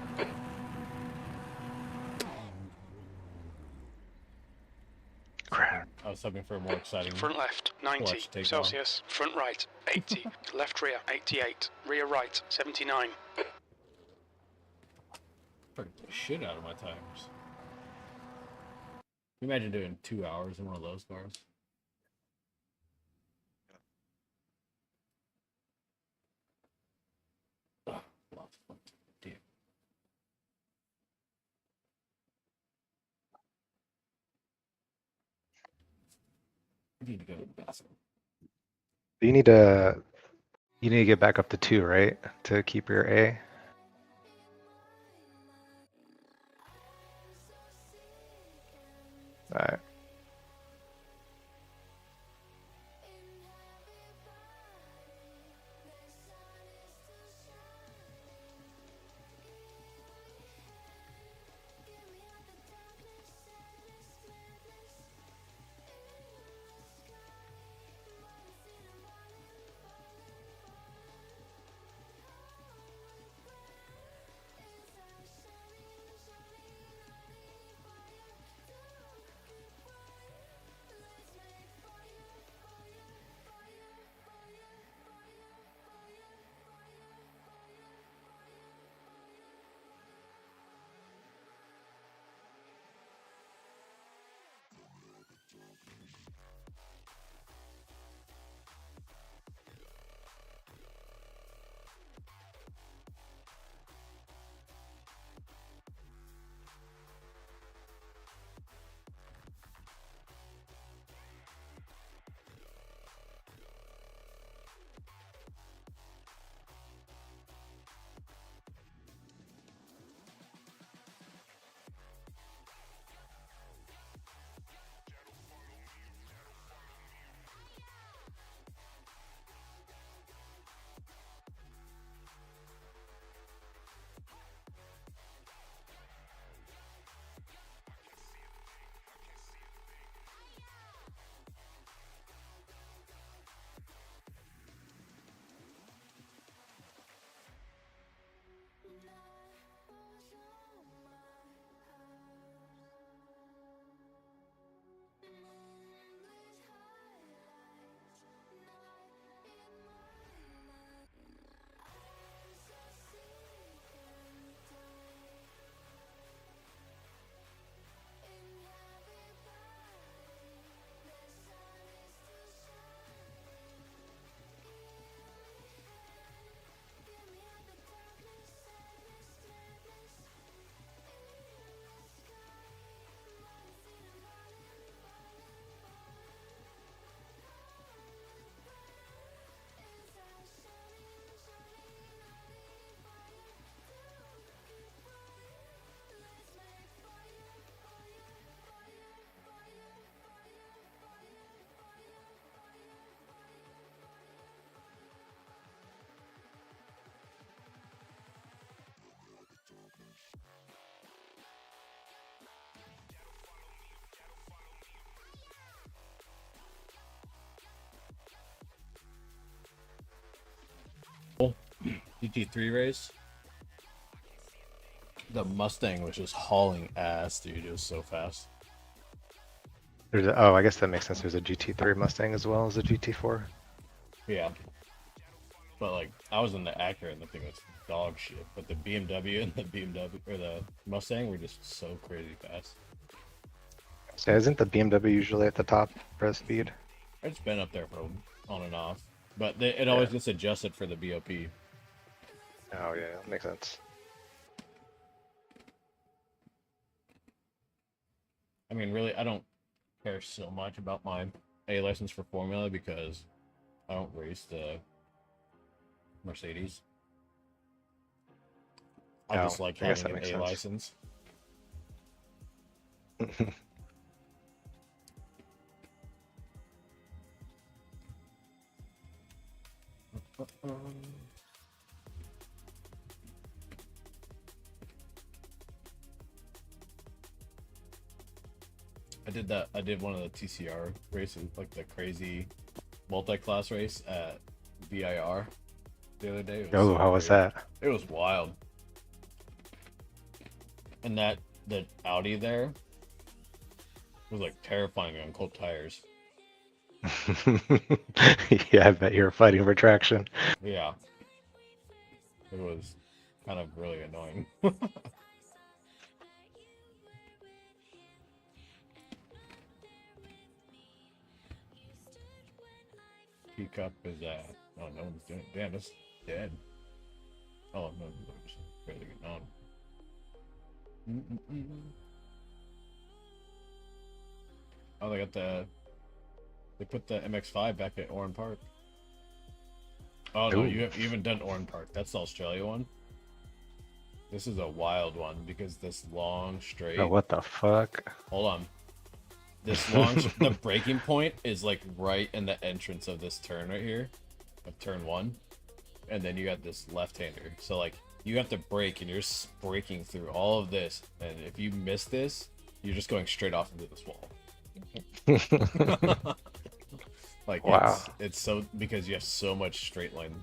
Crap. I was hoping for a more exciting. Front left, 90 Watch, take Celsius. Front right, 80. Left rear, 88. Rear right, 79. Fucking the shit out of my tires. Can you imagine doing 2 hours in one of those cars? Ugh, lots of fun. Damn. I need to go to the bathroom. You need to get back up to 2, right? To keep your A. Alright. GT3 race. The Mustang was just hauling ass, dude. It was so fast. Oh, I guess that makes sense. There's a GT3 Mustang as well as a GT4. Yeah. But like, I was in the Acura and the thing was dog shit. But the BMW and the BMW or the Mustang were just so crazy fast. So isn't the BMW usually at the top for speed? It's been up there for on and off, but it always gets adjusted for the BOP. Oh yeah, makes sense. I mean, really, I don't care so much about my A license for Formula because I don't race the Mercedes. I Oh, just like I guess having that an makes A sense. license. I did that. I did one of the TCR races, like the crazy multi-class race at VIR the other day. It was Oh, so how was great. that? It was wild. And the Audi there was like terrifying on cold tires. Yeah, I bet you're fighting for traction. Yeah. It was kind of really annoying. Teacup is oh, no one's doing it. Damn, it's dead. Oh no, it's barely getting on. Oh, they put the MX-5 back at Oran Park. Oh no, Ooh. you haven't done Oran Park. That's the Australia one. This is a wild one because this long straight. Oh, what the fuck? Hold on. This long, the breaking point is like right in the entrance of this turn right here, of turn 1, and then you got this left-hander. So like you have to brake, and you're just braking through all of this, and if you miss this, you're just going straight off into this wall. Like Wow. it's so because you have so much straight line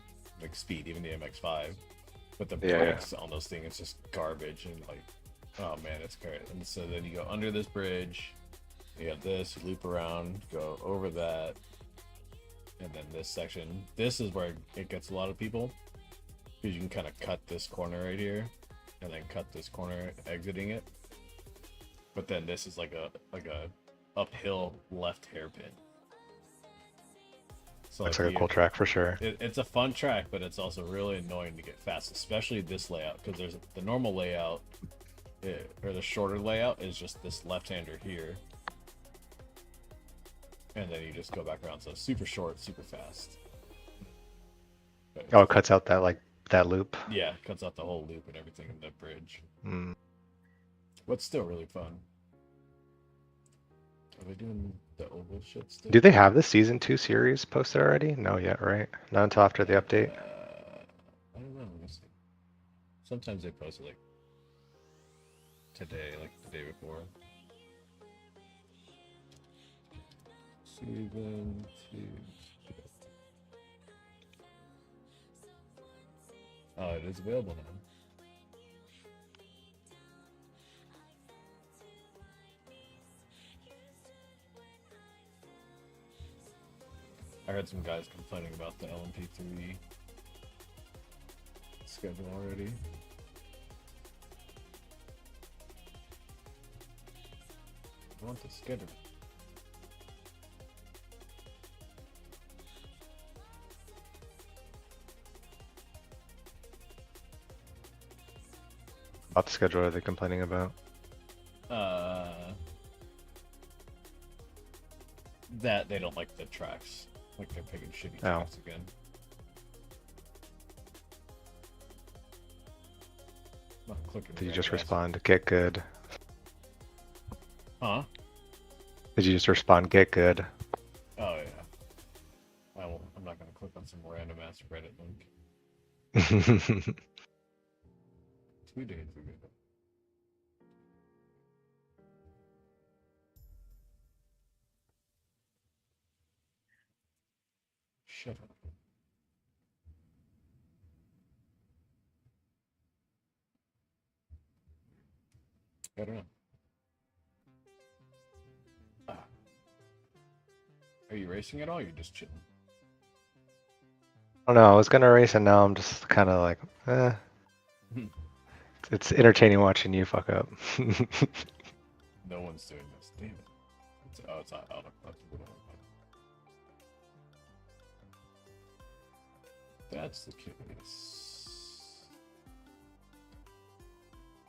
like speed, even the MX-5, but the Yeah. brakes on those things it's just garbage and like, oh man, it's great. And so then you go under this bridge, you have this, you loop around, go over that, and then this section. This is where it gets a lot of people because you can kind of cut this corner right here, and then cut this corner exiting it. But then this is like a uphill left hairpin. So Looks if like a cool track for sure. it's a fun track, but it's also really annoying to get fast, especially this layout, because there's the normal layout, or the shorter layout is just this left-hander here, and then you just go back around. So it's super short, super fast. But Oh, it cuts out that loop. yeah, it cuts out the whole loop and everything in the bridge. Mm. But it's still really fun. Are we doing the oval shit still? Do they have the season 2 series posted already? No yet, right? Not until after the update. I don't know. Let me see. Sometimes they post it like today, like the day before. Season 2. Oh, it is available now. I heard some guys complaining about the LMP3 schedule already. I want the schedule. About the schedule are they complaining about? That they don't like the tracks. Like they're picking shitty Oh. tracks again. Not clicking. Did you very just fast. respond, get good? Huh? Did you just respond, get good? Oh yeah. I'm not gonna click on some random ass Reddit link. 2 days ago. Shut up. I don't know. Are you racing at all? Or you're just chilling. I don't know. I was gonna race, and now I'm just kind of like, It's entertaining watching you fuck up. No one's doing this. Damn it. It's not out. That's the case.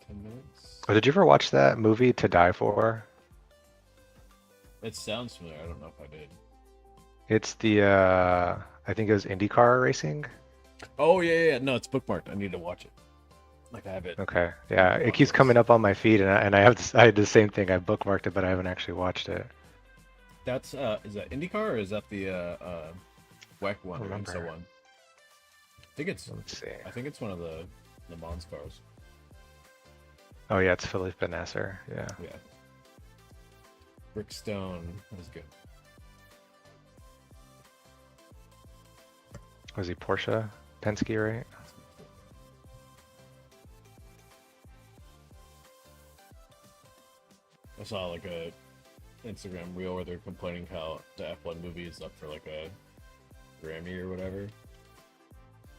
10 minutes. Oh, did you ever watch that movie To Die For? It sounds familiar. I don't know if I did. It's the I think it was IndyCar racing. Oh yeah. No, it's bookmarked. I need to watch it. Like I have it. Okay, yeah, it keeps coming up on my feed, and I have this, I had the same thing. I bookmarked it, but I haven't actually watched it. That's is that IndyCar or is that the WEC one or Remember. IMSA one? I think it's Let's see. I think it's one of the Le Mans cars. Oh yeah, it's Philippe Nasser. Yeah. Yeah. Brickstone was good. Was he Porsche Penske, right? I saw like a Instagram reel where they're complaining how the F1 movie is up for like a Grammy or whatever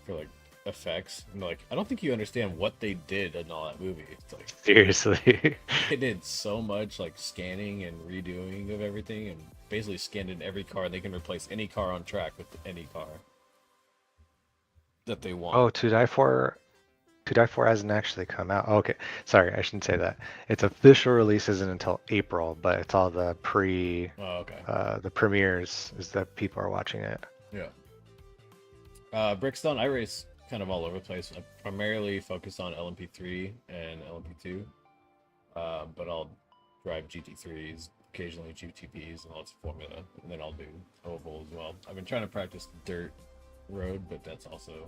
for like effects. And like, I don't think you understand what they did in all that movie. It's like Seriously. they did so much like scanning and redoing of everything, and basically scanned in every car. They can replace any car on track with any car that they want. Oh, To Die For. To Die For hasn't actually come out. Okay, sorry, I shouldn't say that. Its official release isn't until April, but it's all the Okay. the premieres is that people are watching it. Yeah. Brickstone, I race kind of all over the place. I primarily focus on LMP3 and LMP2, but I'll drive GT3s, occasionally GTPs, and lots of Formula, and then I'll do oval as well. I've been trying to practice dirt road, but that's also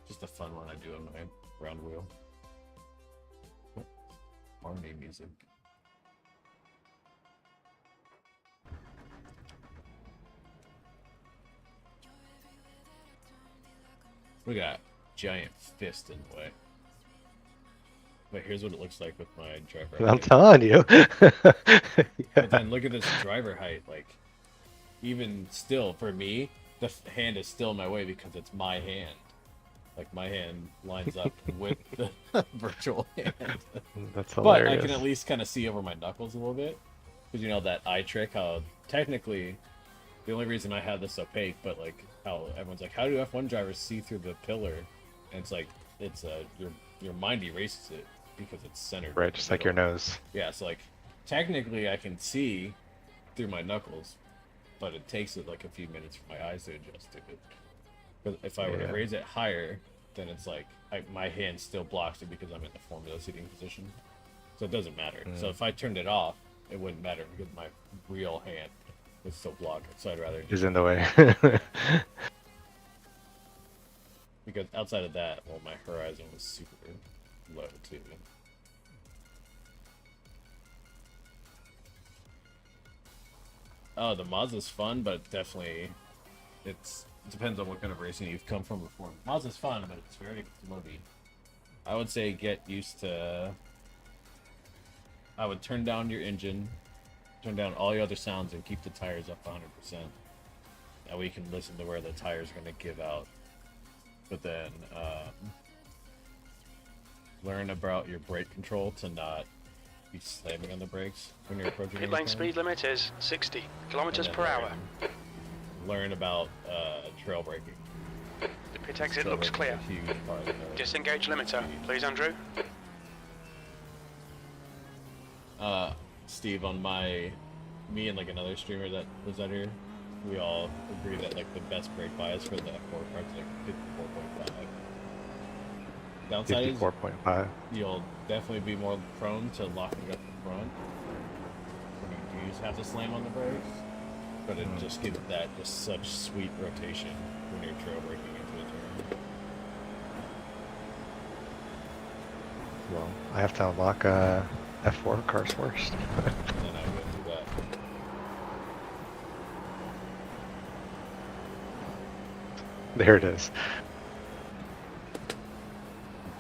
just a fun one I do on my round wheel. Harmony music. We got giant fist in the way. Wait, here's what it looks like with my driver I'm height. telling you. But then look at this driver height. Like, even still, for me, the hand is still in my way because it's my hand. Like, my hand lines up with the virtual hand. That's But hilarious. I can at least kind of see over my knuckles a little bit. Because, you know, that eye trick, how technically, the only reason I have this opaque, but like, how everyone's like, how do F1 drivers see through the pillar? And it's like, it's your mind erases it because it's centered. Right, just like your nose. Yeah, so like, technically I can see through my knuckles, but it takes it like a few minutes for my eyes to adjust to it. But if I were to Yeah. raise it higher, then it's like, my hand still blocks it because I'm in the Formula seating position. So it doesn't matter. So if I turned it off, it wouldn't matter because my real hand would still block it. So I'd rather Is just, in the way. because outside of that, well, my horizon was super low too. Oh, the Mazda's fun, but definitely it depends on what kind of racing you've come from before. Mazda's fun, but it's very floaty. I would say get used to. I would turn down your engine, turn down all your other sounds, and keep the tires up 100%. That way you can listen to where the tires are going to give out. But then learn about your brake control to not be slamming on the brakes when you're approaching. Pit any lane turn. speed limit is 60 kilometers And per then hour. Learn about trail braking. The pit exit Trail looks braking clear. is a huge part of the- Disengage limiter, please, Andrew. Steve, on me and like another streamer that was out here, we all agree that like the best brake bias for the F4 cards is like 54.5. Downside is 54.5. you'll definitely be more prone to locking up the front when you do just have to slam on the brakes, but it just gives that just such sweet rotation when you're trail braking into a turn. Well, I have to unlock F4 cars first. And then I go through that. There it is.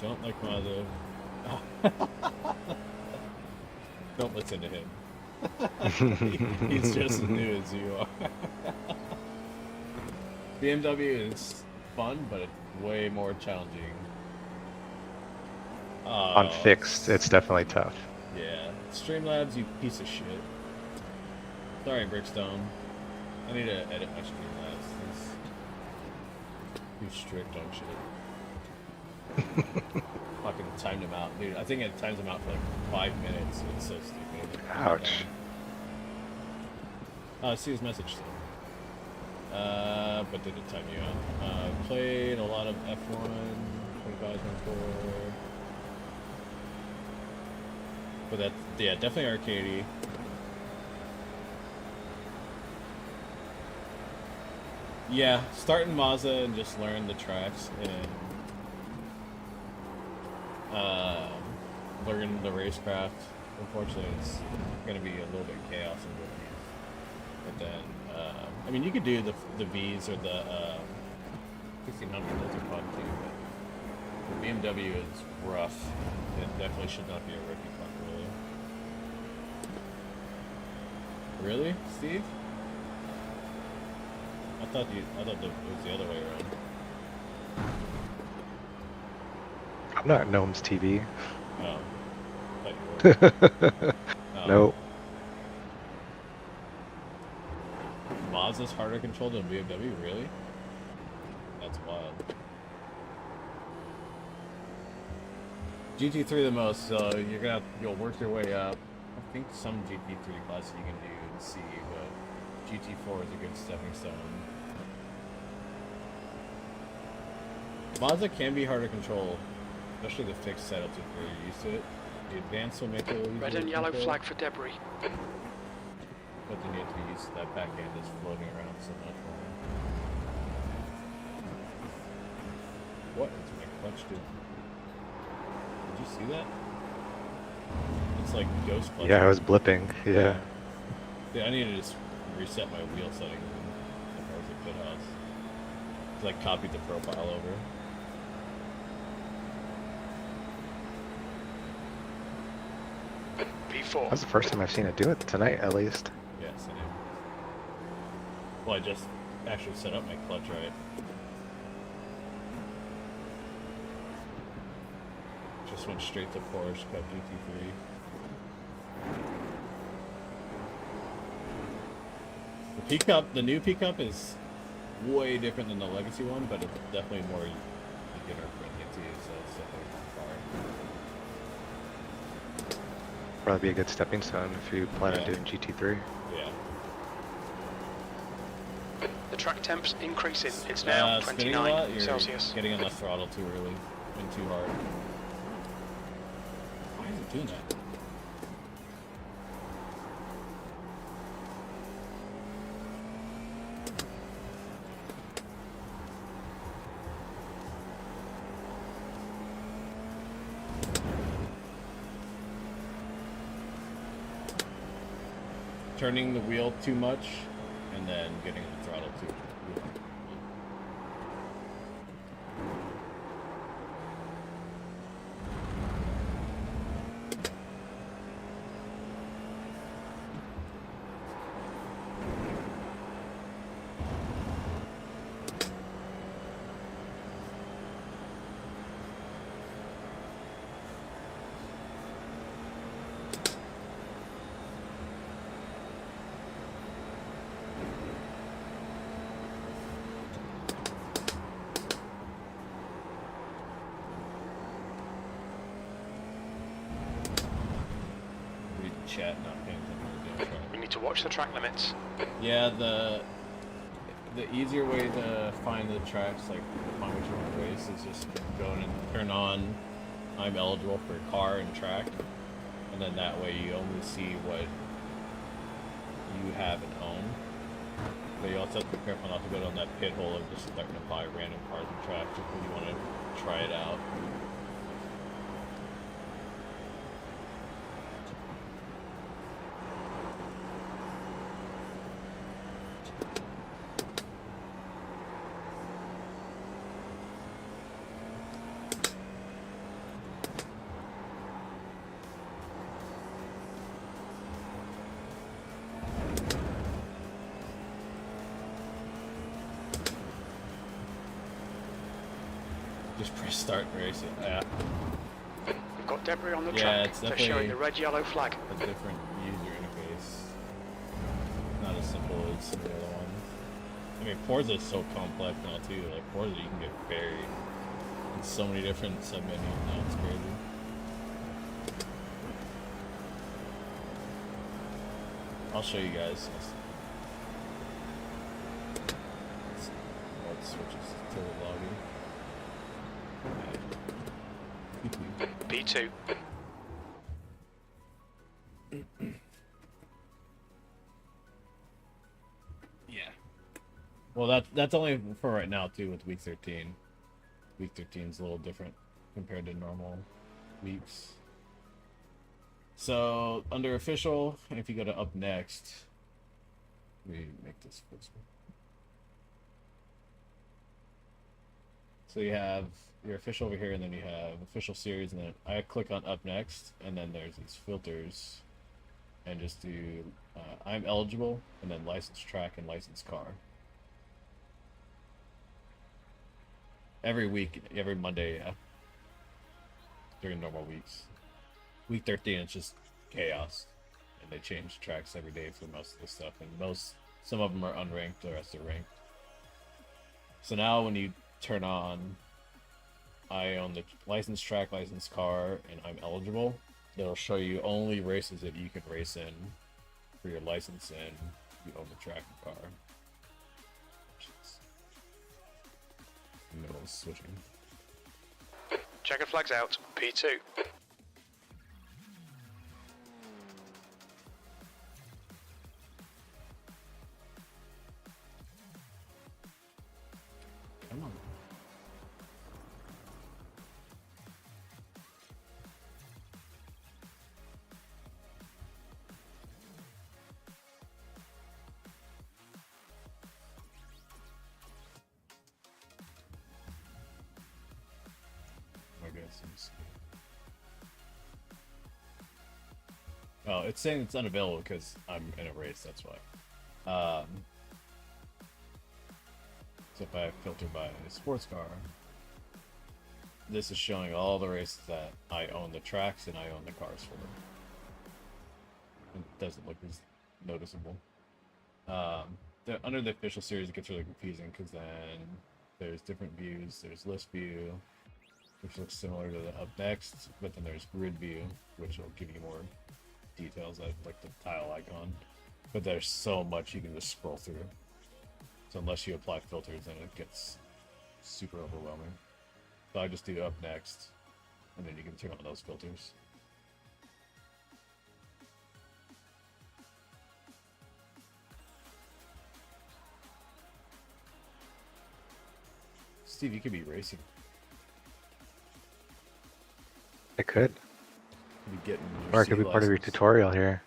Don't like Mazda. Don't listen to him. He's just as new as you are. BMW is fun, but it's way more challenging. On fixed, it's definitely tough. Yeah. Streamlabs, you piece of shit. Sorry, Brickstone. I need to edit my Streamlabs. It's too strict on shit. Fucking timed him out. Dude, I think it times him out for like 5 minutes. It's so stupid. Ouch. See his message still. But did it time you out? Played a lot of F1, 25, 24. But that, yeah, definitely arcadey. Yeah, start in Mazda and just learn the tracks and learn the racecraft. Unfortunately, it's going to be a little bit chaos in both these. But then, I mean, you could do the V's or the 1600. Those are fun too. But the BMW is rough. It definitely should not be a rookie car, really. Really, Steve? I thought it was the other way around. I'm not Gnome's TV. Oh. I thought you were. Oh. Nope. Mazda's harder controlled than BMW, really? That's wild. GT3 the most, so you'll work your way up. I think some GT3 classes you can do in C, but GT4 is a good stepping stone. Mazda can be hard to control, especially the fixed setups if you're used to it. The advanced will make it a little easier Red to and yellow control, flag for debris. but then you have to be used to that back end that's floating around so much more. What is my clutch doing? Did you see that? It's like ghost clutch. Yeah, I was blipping. Yeah. Yeah, I need to just reset my wheel settings and if I was at pit house. It's like copied the profile over. P4. That's the first time I've seen it do it tonight, at least. Yes, I do. Well, I just actually set up my clutch right. Just went straight to Porsche Cup GT3. The P-Cup, the new P-Cup is way different than the legacy one, but it's definitely more beginner friendly too, so it's definitely far. Probably be a good stepping stone if you plan on Yeah. doing GT3. Yeah. The track temp's increasing. It's now Spinning a lot, 29 you're Celsius. getting on the throttle too early and too hard. Why is it doing that? Turning the wheel too much and then getting the throttle too. Read the chat, not paying attention to the damn We need to watch the track limits. Yeah, the easier way to find the tracks, like find what you want to race, is just go in and turn on I'm eligible for car and track, and then that way you only see what you have and own. But you also have to be careful not to go down that pit hole of just starting to buy random cars and tracks just when you want to try it out. Just press start and race it. Yeah, We've got debris on the Yeah, track. it's They're definitely- showing the red-yellow flag. a different user interface. Not as simple as some of the other ones. I mean, Forza is so complex now too. Like Forza, you can get buried in so many different submenus now. It's crazy. I'll show you guys. Let's switch to the lobby. P2. Yeah. Well, that's only for right now too with week 13. Week 13 is a little different compared to normal weeks. So under official, if you go to up next, we make this visible. So you have your official over here, and then you have official series, and then I click on up next, and then there's these filters, and just do I'm eligible, and then license track and license car. Every week, every Monday, yeah. During normal weeks. Week 13, it's just chaos, and they change tracks every day for most of the stuff, and some of them are unranked, the rest are ranked. So now when you turn on I own the license track, license car, and I'm eligible, it'll show you only races that you can race in for your license, and you own the track and car. Middle switching. Checker flags out. P2. Come on. I guess it's... Oh, it's saying it's unavailable because I'm in a race, that's why. So if I filter by sports car, this is showing all the races that I own the tracks and I own the cars for. It doesn't look as noticeable. Under the official series, it gets really confusing because then there's different views. There's list view, which looks similar to the up next, but then there's grid view, which will give you more details, like the tile icon. But there's so much you can just scroll through. So unless you apply filters, then it gets super overwhelming. So I just do up next, and then you can turn on those filters. Steve, you could be racing. I could. You could be getting your Or it could C be part of your license. tutorial here.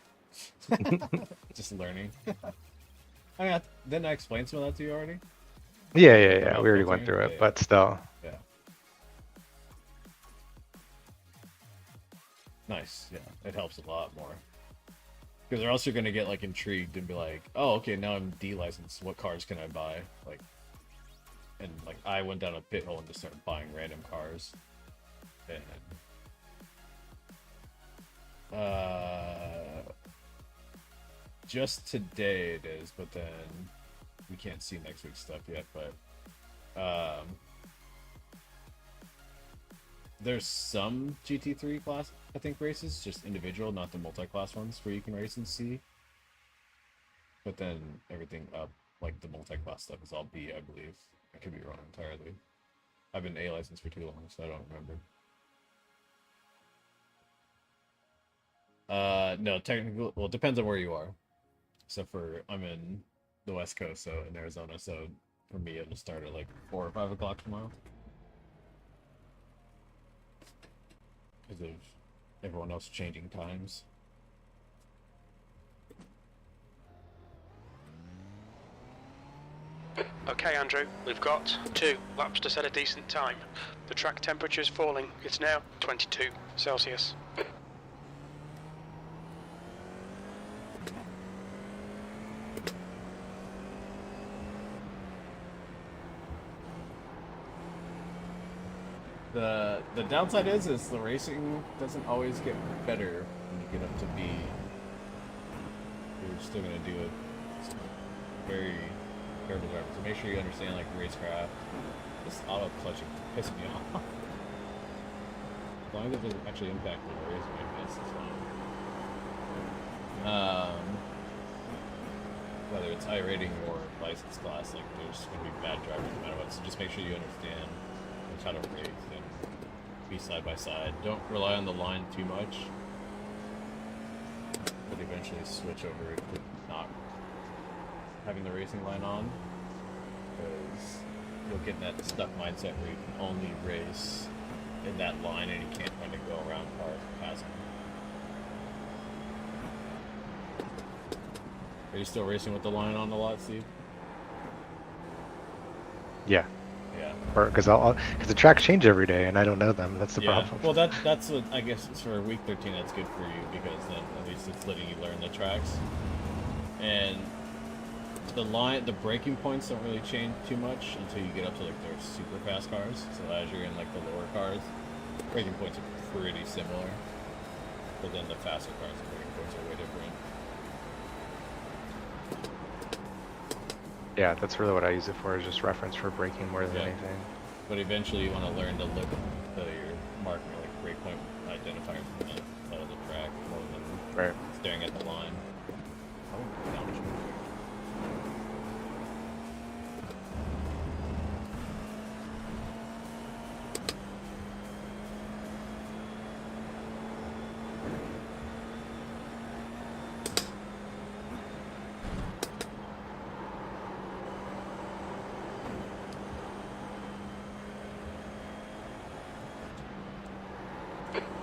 Just learning. I mean, didn't I explain some of that to you already? Yeah. We already went Filtering? through it, Yeah. but still. Yeah. Nice. Yeah, it helps a lot more. Because or else you're gonna get like intrigued and be like, oh, okay, now I'm D-licensed. What cars can I buy? Like, and like I went down a pit hole and just started buying random cars. And just today it is, but then we can't see next week's stuff yet. But there's some GT3 class, I think, races, just individual, not the multi-class ones where you can race and see. But then everything up, like the multi-class stuff, is all B, I believe. I could be wrong entirely. I've been A licensed for too long, so I don't remember. No, technically, well, it depends on where you are. So I'm in the West Coast, so in Arizona, so for me it'll start at like 4 or 5 o'clock tomorrow. Because of everyone else changing times. Okay, Andrew, we've got 2 laps to set a decent time. The track temperature's falling. It's now 22 Celsius. The downside is the racing doesn't always get better when you get up to B. You're still gonna do it. It's very careful driver. So make sure you understand like racecraft. This auto clutching pisses me off. As long as it doesn't actually impact the race, maybe that's fine. Whether it's I-rating or license class, like there's gonna be bad drivers no matter what. So just make sure you understand how to race and be side by side. Don't rely on the line too much, but eventually switch over to not having the racing line on, because you'll get in that stuck mindset where you can only race in that line and you can't kind of go around cars and pass them. Are you still racing with the line on a lot, Steve? Yeah. Yeah. Or because the tracks change every day and I don't know them. That's the problem. Well, that's what I guess it's for week 13. That's good for you because then at least it's letting you learn the tracks. And the braking points don't really change too much until you get up to like their super fast cars. So as you're in like the lower cars, braking points are pretty similar. But then the faster cars, the braking points are way different. Yeah, that's really what I use it for, is just reference for braking more than anything. But eventually you want to learn to look at your marker, like breakpoint identifier from the side of the track more than staring at the line. Oh, downshift.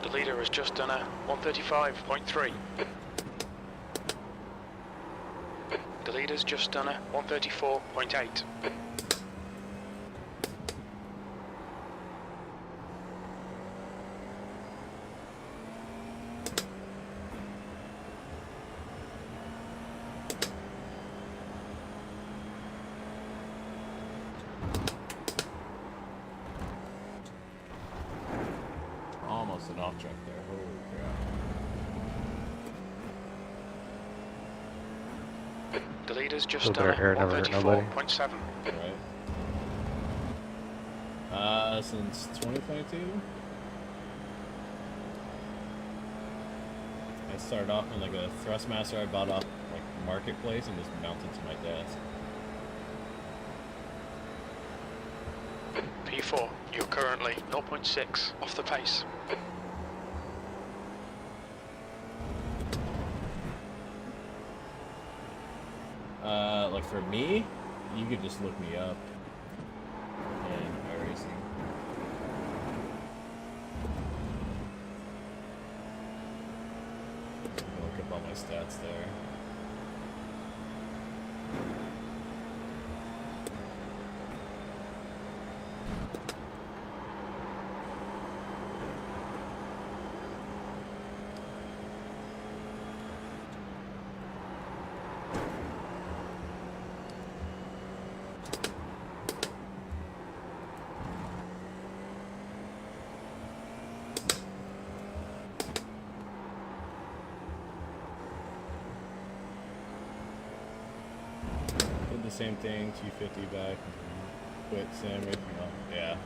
The leader has just done a 135.3. The leader's just done a 134.8. Almost an off track there. Holy crap. The leader's just Little done a bit of air never hurt nobody. 134.7. Right. Since 2022? I started off in like a Thrustmaster I bought off like Marketplace and just mounted to my desk. P4, you're currently 0.6 off the pace. Like for me, you could just look me up in iRacing. Look up all my stats there. Did the same thing, 250 back, quit sim racing. Oh, yeah.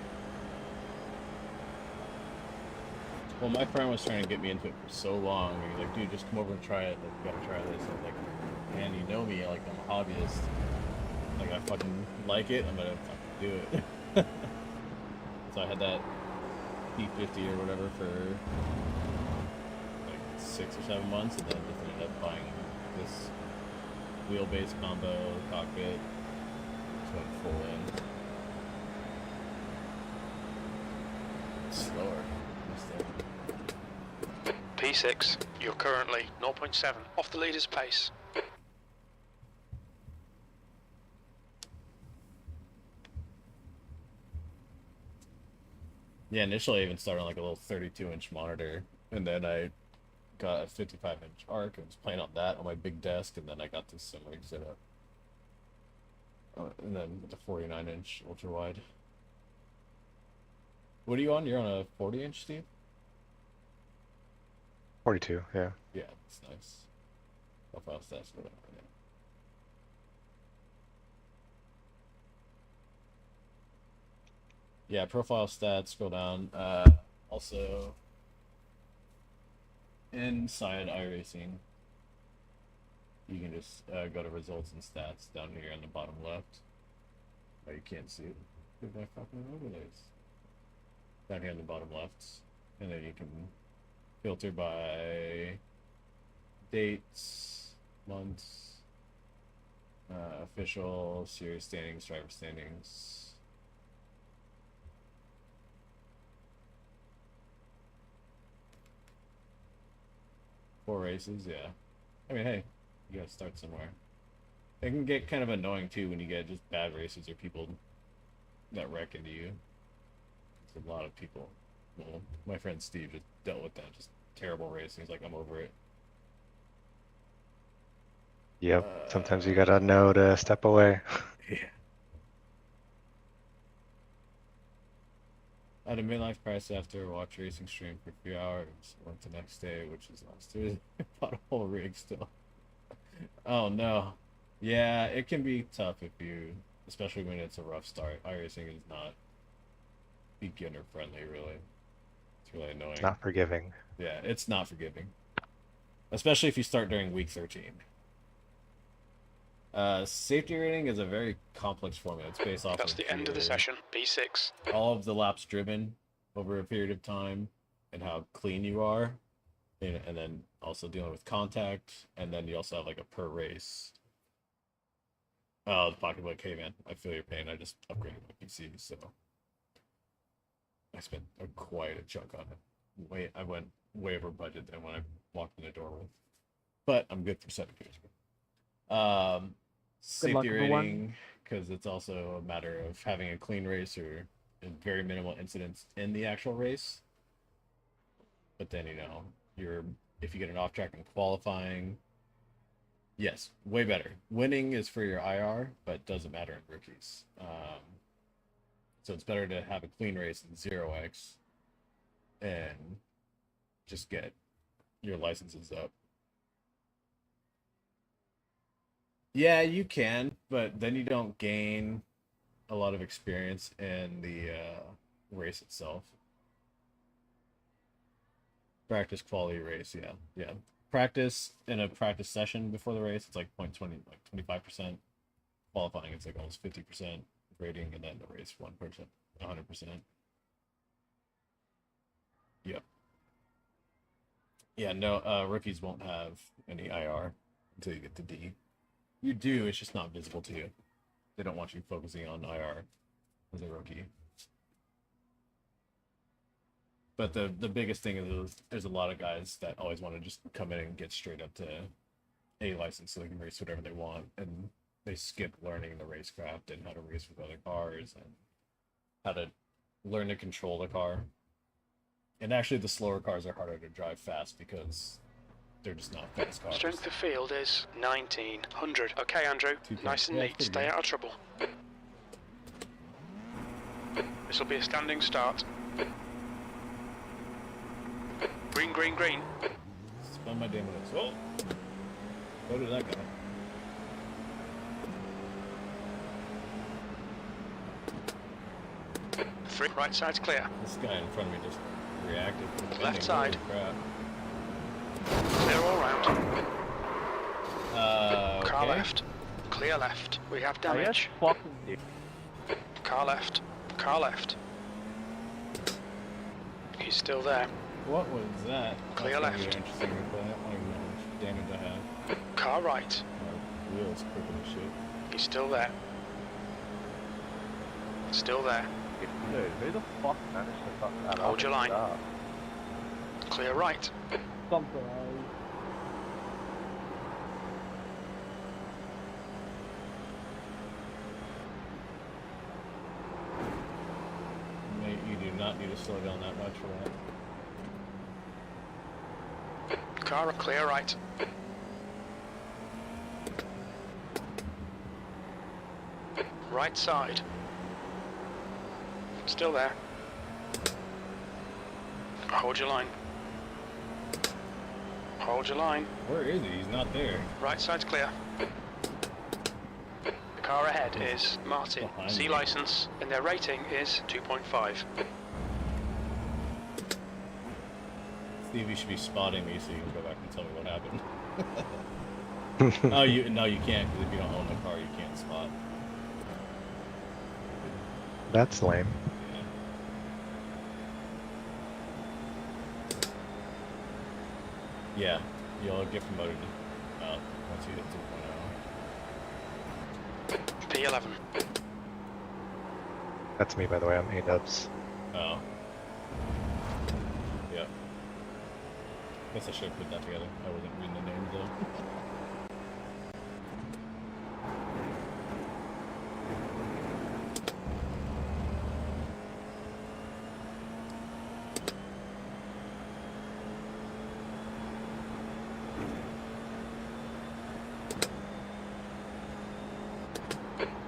Well, my friend was trying to get me into it for so long. He was like, dude, just come over and try it. Like, you gotta try this. I was like, man, you know me. Like, I'm a hobbyist. Like, I fucking like it. I'm gonna fucking do it. So I had that P50 or whatever for like 6 or 7 months, and then just ended up buying this wheelbase combo cockpit. Just went full in. Slower. P6, you're currently 0.7 off the leader's pace. Yeah, initially I even started on like a little 32-inch monitor, and then I got a 55-inch arc and was playing on that on my big desk, and then I got this sim rig set up. And then with the 49-inch ultra wide. What are you on? You're on a 40-inch, Steve? 42, yeah. Yeah, that's nice. Profile stats go down. Yeah, profile stats go down. Also, inside iRacing, you can just go to results and stats down here on the bottom left. Oh, you can't see it with my fucking overlays. Down here on the bottom left, and then you can filter by dates, months, official, series standings, driver standings. Four races, yeah. I mean, hey, you gotta start somewhere. It can get kind of annoying too when you get just bad races or people that wreck into you. There's a lot of people. Well, my friend Steve just dealt with that, just terrible racing. He's like, I'm over it. Yep. Sometimes you gotta know to step away. Yeah. I had a midlife crisis after watch racing stream for a few hours. Went the next day, which is last Tuesday. Bought a whole rig still. Oh no. Yeah, it can be tough if you, especially when it's a rough start. iRacing is not beginner friendly, really. It's really annoying. It's not forgiving. Yeah, it's not forgiving. Especially if you start during week 13. Safety rating is a very complex formula. It's based off That's of the end of the session. B6. all of the laps driven over a period of time and how clean you are, and then also dealing with contact, and then you also have like a per race. Oh, the pocketbook. Hey man, I feel your pain. I just upgraded my PC, so I spent quite a chunk on it. I went way over budget than when I walked in the door with, but I'm good for 7 years. Safety rating, because it's also a matter of having a clean race or very minimal incidents in the actual race. But then, you know, if you get an off track in qualifying, yes, way better. Winning is for your IR, but doesn't matter in rookies. So it's better to have a clean race in 0x and just get your licenses up. Yeah, you can, but then you don't gain a lot of experience in the race itself. Practice quality race, yeah. Practice in a practice session before the race, it's like 0.20, like 25%. Qualifying, it's like almost 50% grading, and then the race 1%, 100%. Yep. Yeah, no, rookies won't have any IR until you get to D. You do, it's just not visible to you. They don't want you focusing on IR as a rookie. But the biggest thing is there's a lot of guys that always want to just come in and get straight up to A license so they can race whatever they want, and they skip learning the racecraft and how to race with other cars and how to learn to control the car. And actually the slower cars are harder to drive fast because they're just not fast cars. Strength of field is 1900. Okay, Andrew. Nice and neat. Stay out of trouble. This will be a standing start. Green, green, green. Spun my damn minutes. Oh! Go to that guy. Three. Right side's clear. This guy in front of me just reacted. Left side. Holy crap. Clear all round. Car Okay. left. Clear left. We have I damage. guess fucking dude. Car left. Car left. He's still there. What was that? Clear That's gonna be left. interesting to play. I don't even know how much damage I have. Car right. My wheel's crooked as shit. He's still there. Still there. Dude, who the fuck managed to fuck that Hold up your and line. stop? Clear right. Something. Mate, you do not need to slow down that much for that. Car clear right. Right side. Still there. Hold your line. Hold your line. Where is he? He's not there. Right side's clear. The car ahead is Martin, behind C me. license, and their rating is 2.5. Steve, you should be spotting me so you can go back and tell me what happened. No, you can't, because if you don't own the car, you can't spot. That's lame. Yeah, you'll get promoted once you hit 2.0. P11. That's me, by the way. I'm A-dubs. Oh. Yep. Guess I should have put that together. I wasn't reading the names though.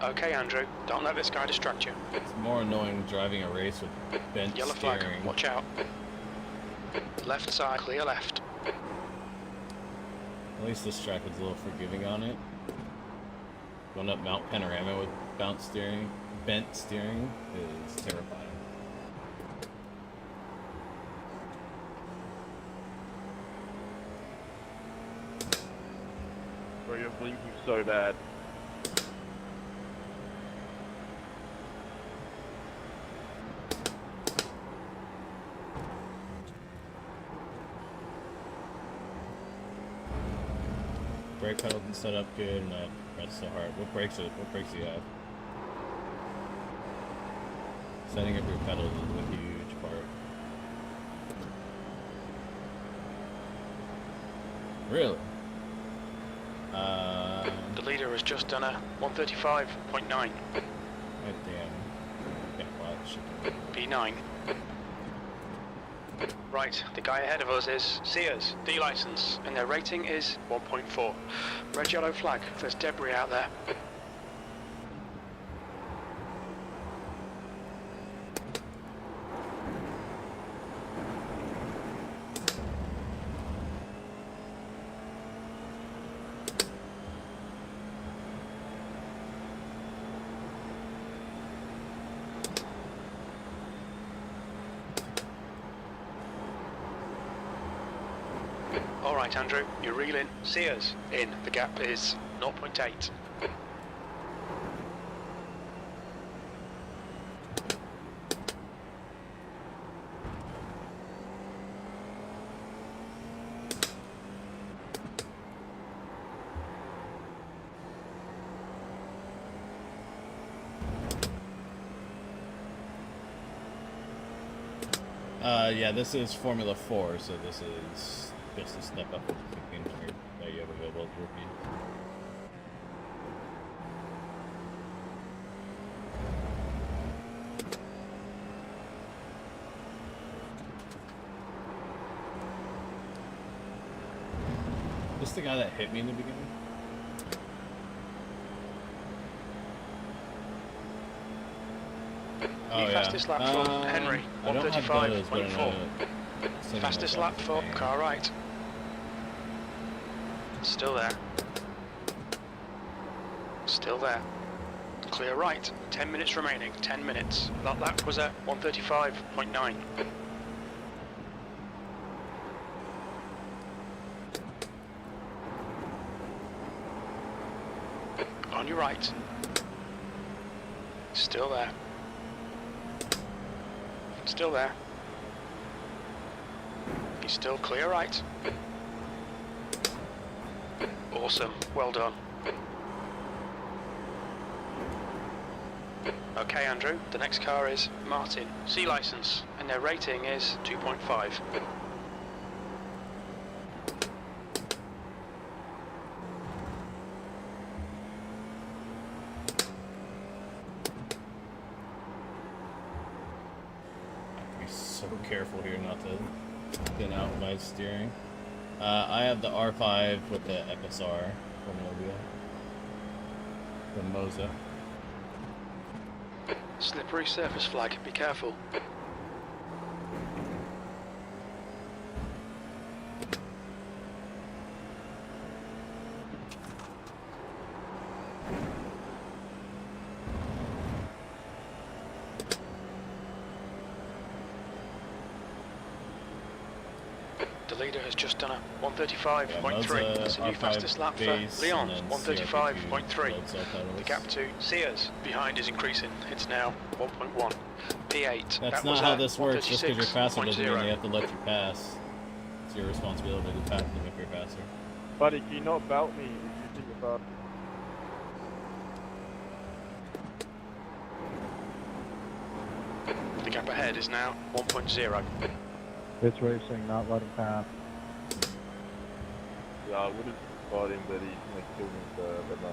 Okay, Andrew, don't let this guy distract you. It's more annoying driving a race with bent Yellow steering. flag, watch out. Left side, clear left. At least this track is a little forgiving on it. Going up Mount Panorama with bent steering is terrifying. Bro, you're blinking so bad. Brake pedal didn't set up good, and I pressed so hard. What brakes do you have? Setting up your pedals is a huge part. Really? The leader has just done a 135.9. God damn. Yeah, well, that should P9. Right, the guy ahead of us is Sears, D license, and their rating is 1.4. Red yellow flag, there's debris out there. Alright, Andrew, you reel in. Sears, in. The gap is 0.8. Yeah, this is Formula 4, so this is just a step up with the 1500 that you have available as rookie. This the guy that hit me in the beginning? Oh, The fastest lap for Henry, I don't have those, but I 135.4. know Cindy Fastest knows lap for everything. car right. Still there. Still there. Clear right. 10 minutes remaining. 10 minutes. That lap was at 135.9. On your right. Still there. Still there. He's still clear right. Awesome. Well done. Okay, Andrew. The next car is Martin, C license, and their rating is 2.5. Be so careful here not to thin out my steering. I have the R5 with the FSR Formula wheel. The Moza. Slippery surface flag. Be careful. The leader has just done a Yeah, 135.3. Mod's That's a new R5 fastest lap for base, Leon, and then 135.3. load cell pedals. The gap to Sears behind is increasing. It's now 1.1. P8. That's that not was how at this works. Just because you're faster doesn't mean 136.0. they have to let you pass. It's your responsibility to pass them if you're faster. Buddy, can you not belt me if you think you're fast? The gap ahead is now 1.0. It's racing, not letting pass. Yeah, I would have thought him that he's next to me, but no.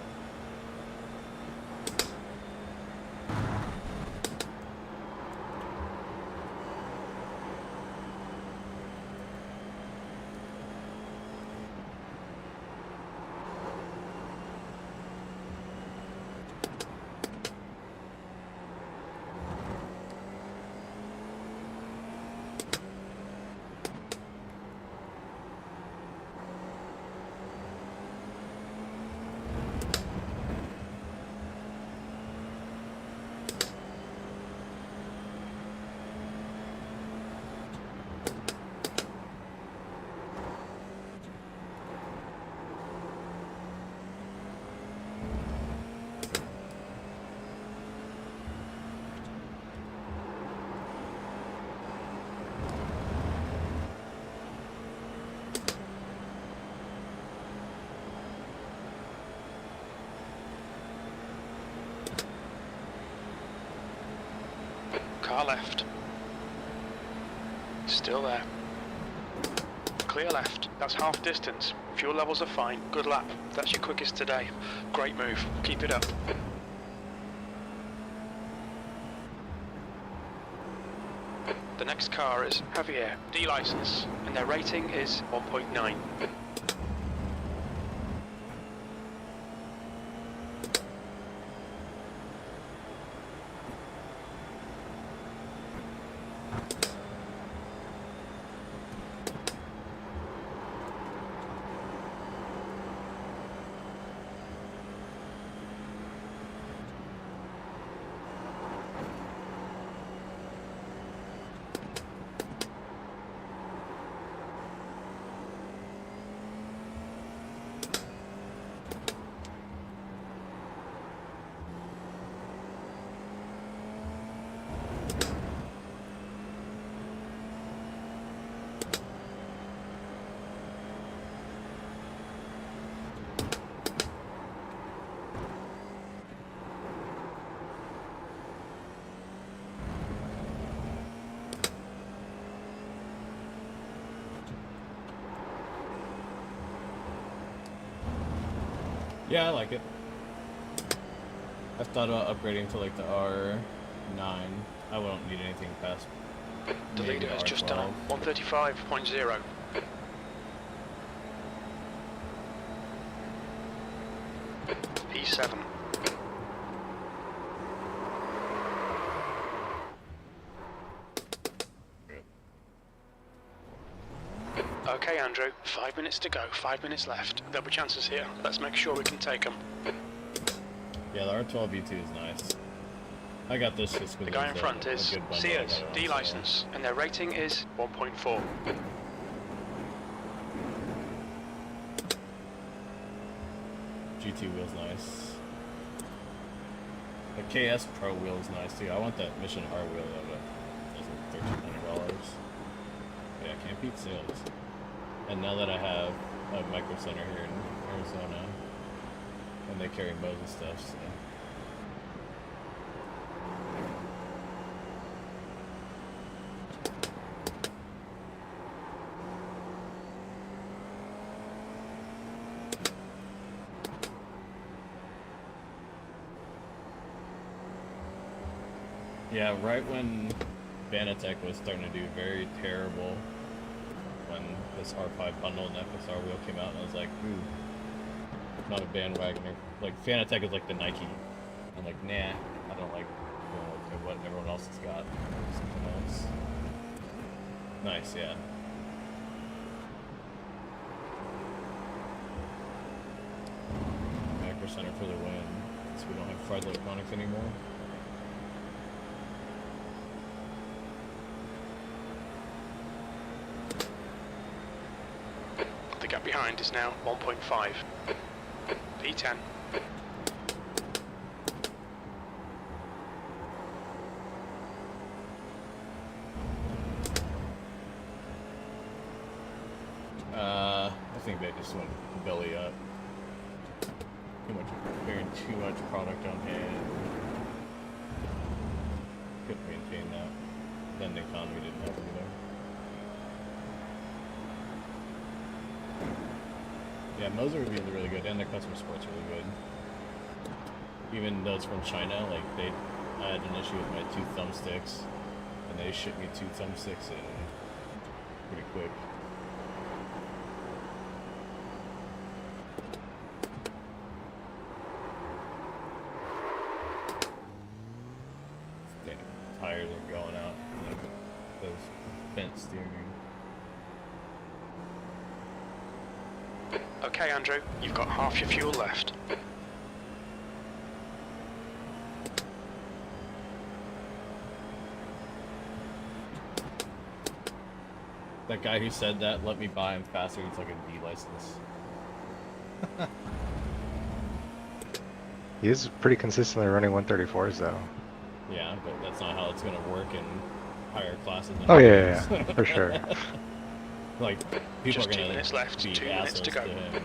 Car left. Still there. Clear left. That's half distance. Fuel levels are fine. Good lap. That's your quickest today. Great move. Keep it up. The next car is Javier, D license, and their rating is 1.9. Yeah, I like it. I've thought about upgrading to like the R9. I won't need anything past. The maybe leader has R12. just done a 135.0. P7. Okay, Andrew, 5 minutes to go, 5 minutes left. There'll be chances here. Let's make sure we can take them. Yeah, the R12 V2 is nice. I got this just because The guy in front is Sears, D license, and their rating is 1.4. GT wheel's nice. The KS Pro wheel is nice too. I want that Mission R wheel though, but it's $1,300. Yeah, I can't beat sales. And now that I have a Micro Center here in Arizona, and they carry Moses stuff, so. Yeah, right when Vanatech was starting to do very terrible, when this R5 bundle and FSR wheel came out, and I was like, ooh, not a bandwagoner. Like, Fanatec is like the Nike. I'm like, nah, I don't like going with what everyone else has got. Something else. Nice, yeah. Macro Center for the win. So we don't have fried electronics anymore. The gap behind is now 1.5. P10. I think they just went belly up. Carrying too much product on hand. Couldn't maintain that. Then the economy didn't help either. Yeah, Moser reviews are really good, and their customer support's really good. Even though it's from China, like I had an issue with my 2 thumbsticks, and they shipped me 2 thumbsticks in pretty quick. Damn, tires are going out. Like those bent steering. Okay, Andrew, you've got half your fuel left. That guy who said that, let me buy him faster, he's like a D license. He is pretty consistently running 134s though. Yeah, but that's not how it's gonna work in higher classes. Oh yeah, for sure. Like, people Just are 2 gonna minutes left, be 2 minutes to assholes go. him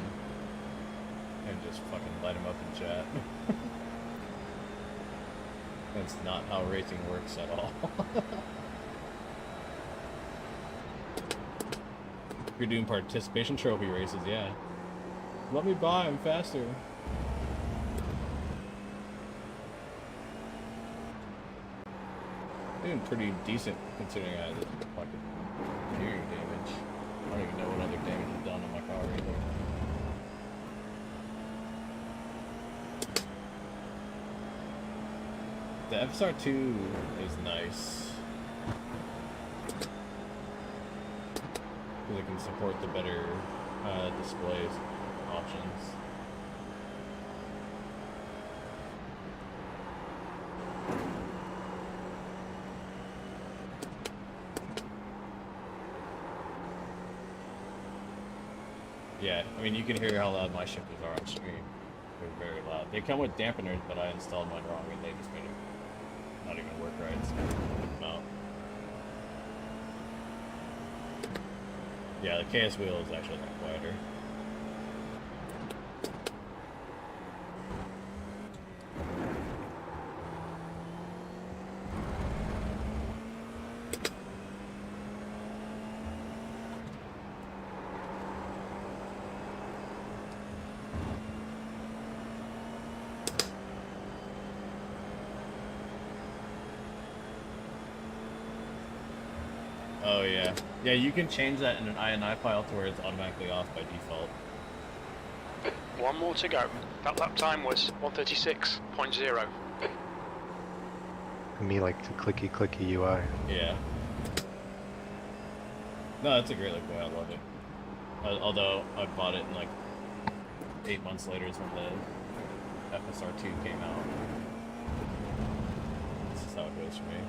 and just fucking light him up in chat. That's not how racing works at all. If you're doing participation trophy races, yeah. Let me buy him faster. Doing pretty decent considering I had this fucking hearing damage. I don't even know what other damage is done on my car either. The FSR2 is nice. Because it can support the better displays options. Yeah, I mean, you can hear how loud my shifters are on stream. They're very loud. They come with dampeners, but I installed mine wrong and they just made it not even work right. So put them out. Yeah, the KS wheel is actually a lot quieter. Oh yeah. Yeah, you can change that in an INI file to where it's automatically off by default. 1 more to go. That lap time was 136.0. Me like the clicky UI. Yeah. No, that's a great looking way. I love it. Although I bought it in like 8 months later is when the FSR2 came out. This is how it goes for me.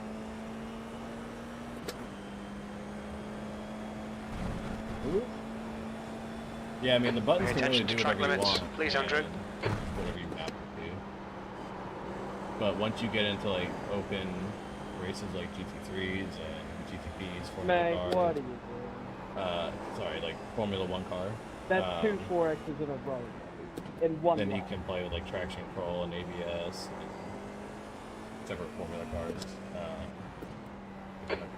Ooh. Yeah, I mean the buttons Pay can really attention do to track whatever you limits, want. please, Andrew. and Whatever you map it to. But once you get into like open races like GT3s and GTPs, Formula Meg, Car, what are you doing? sorry, like Formula 1 car. That's 2 4X's in a row. In one Then you lap. can play with like traction control and ABS and separate Formula cars.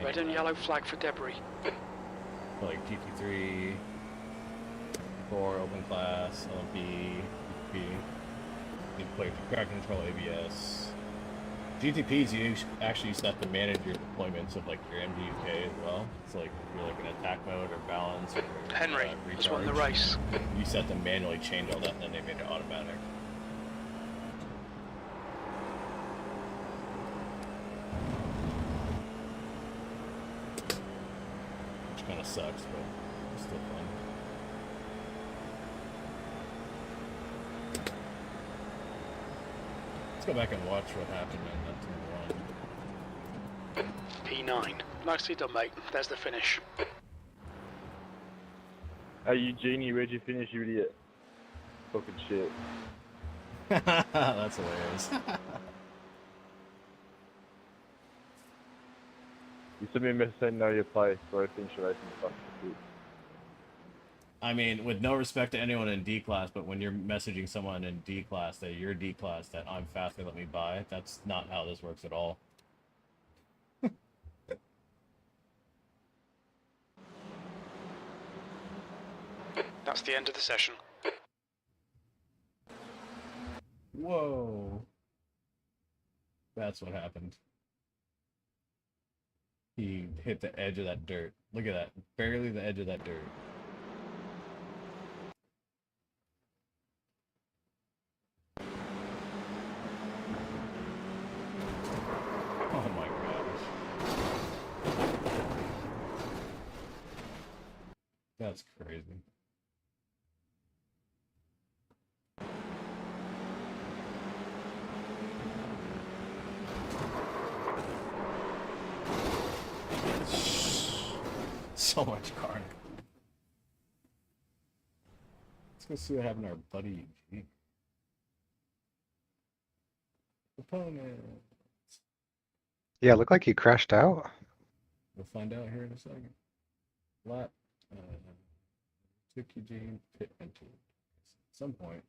Red and yellow flag for debris. Like GT3, 4 open class, LMP, GTP. You can play with traction control, ABS. GTPs, you actually used to have to manage your deployments of like your MGUK as well. So like if you're like in attack mode or balance or Henry has won the recharge, race. you used to have to manually change all that, and then they made it automatic. Which kind of sucks, but it's still fun. Let's go back and watch what happened in that turn 1. P9. Nicely done, mate. There's the finish. Hey Eugenie, where'd you finish, you idiot? Fucking shit. That's hilarious. You sent me a message saying know your place, so I finished your race in the fucking shit. I mean, with no respect to anyone in D class, but when you're messaging someone in D class that you're D class that I'm faster, let me buy, that's not how this works at all. That's the end of the session. Whoa. That's what happened. He hit the edge of that dirt. Look at that. Barely the edge of that dirt. Oh my gosh. That's crazy. So much carnage. Let's go see what happened to our buddy Eugene. Opponent. Yeah, it looked like you crashed out. We'll find out here in a second. Lap. Took Eugene, pit entered. At some point.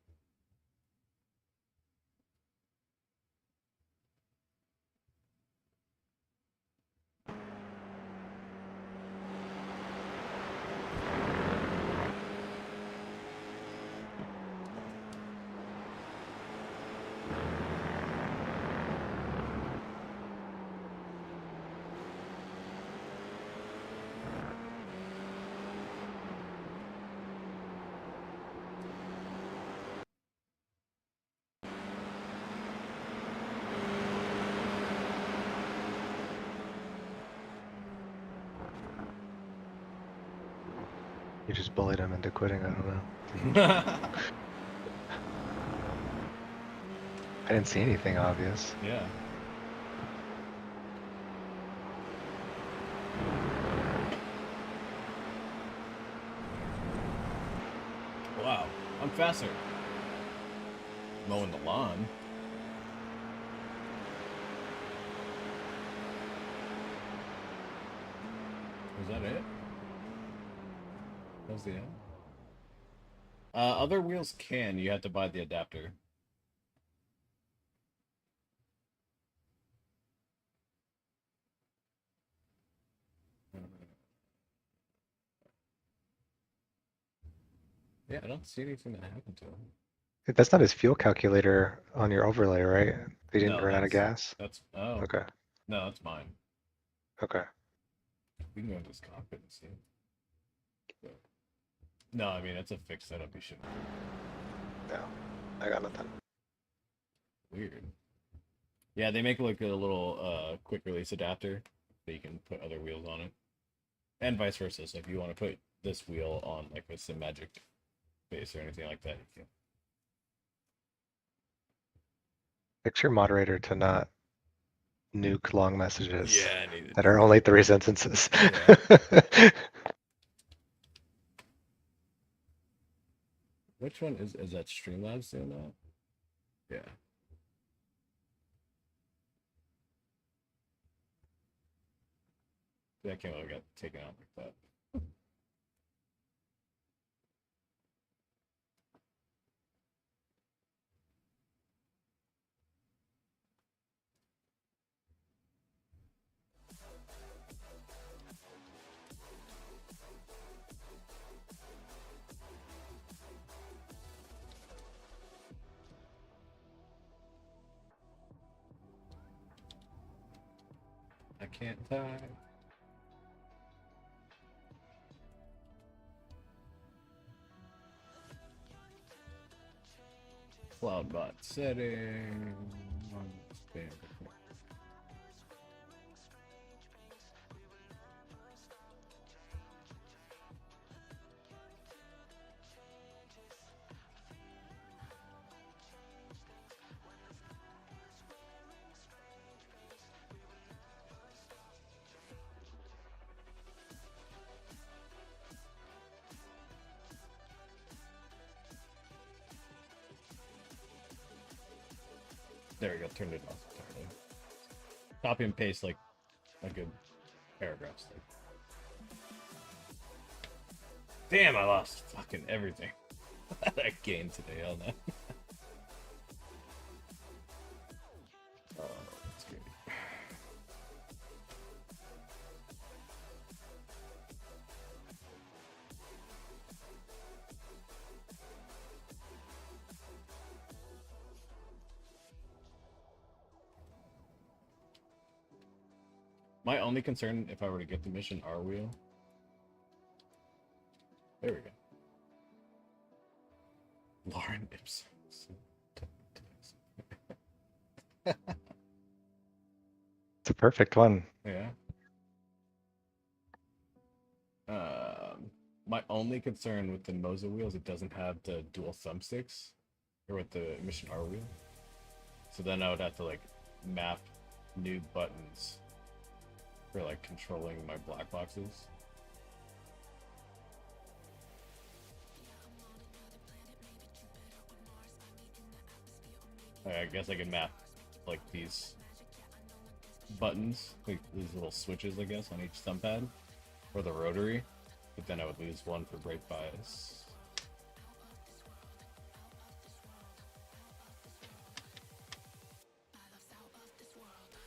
You just bullied him into quitting, I don't know. I didn't see anything obvious. Yeah. Wow, I'm faster. Mowing the lawn. Was that it? That was the end? Other wheels can. You have to buy the adapter. Yeah, I don't see anything that happened to him. That's not his fuel calculator on your overlay, right? They didn't No, run out of that's- gas? That's oh. Okay, No, that's mine. okay. We can go into this cockpit and see. But, no, I mean it's a fixed setup. You should. No, I got nothing. Weird. Yeah, they make like a little quick release adapter that you can put other wheels on it, and vice versa. So if you want to put this wheel on like a Simagic base or anything like that, you can. Fix your moderator to not nuke long messages Yeah, I need to that do are only 3 sentences. Yeah. Which one is that Streamlabs doing that? Yeah. That came out got taken out like that. I can't type. Cloudbot setting. Spam. There we go. Turned it off entirely. Copy and paste like a good paragraph. Damn, I lost fucking everything that I gained today on that. Oh, that's good. My only concern if I were to get the mission R wheel. There we go. Lauren Ipson. It's a perfect one. Yeah. My only concern with the Moza wheels, it doesn't have the dual thumbsticks, or with the Mission R wheel. So then I would have to like map new buttons for like controlling my black boxes. I guess I could map like these buttons, like these little switches, I guess, on each thumb pad, or the rotary, but then I would lose one for brake bias.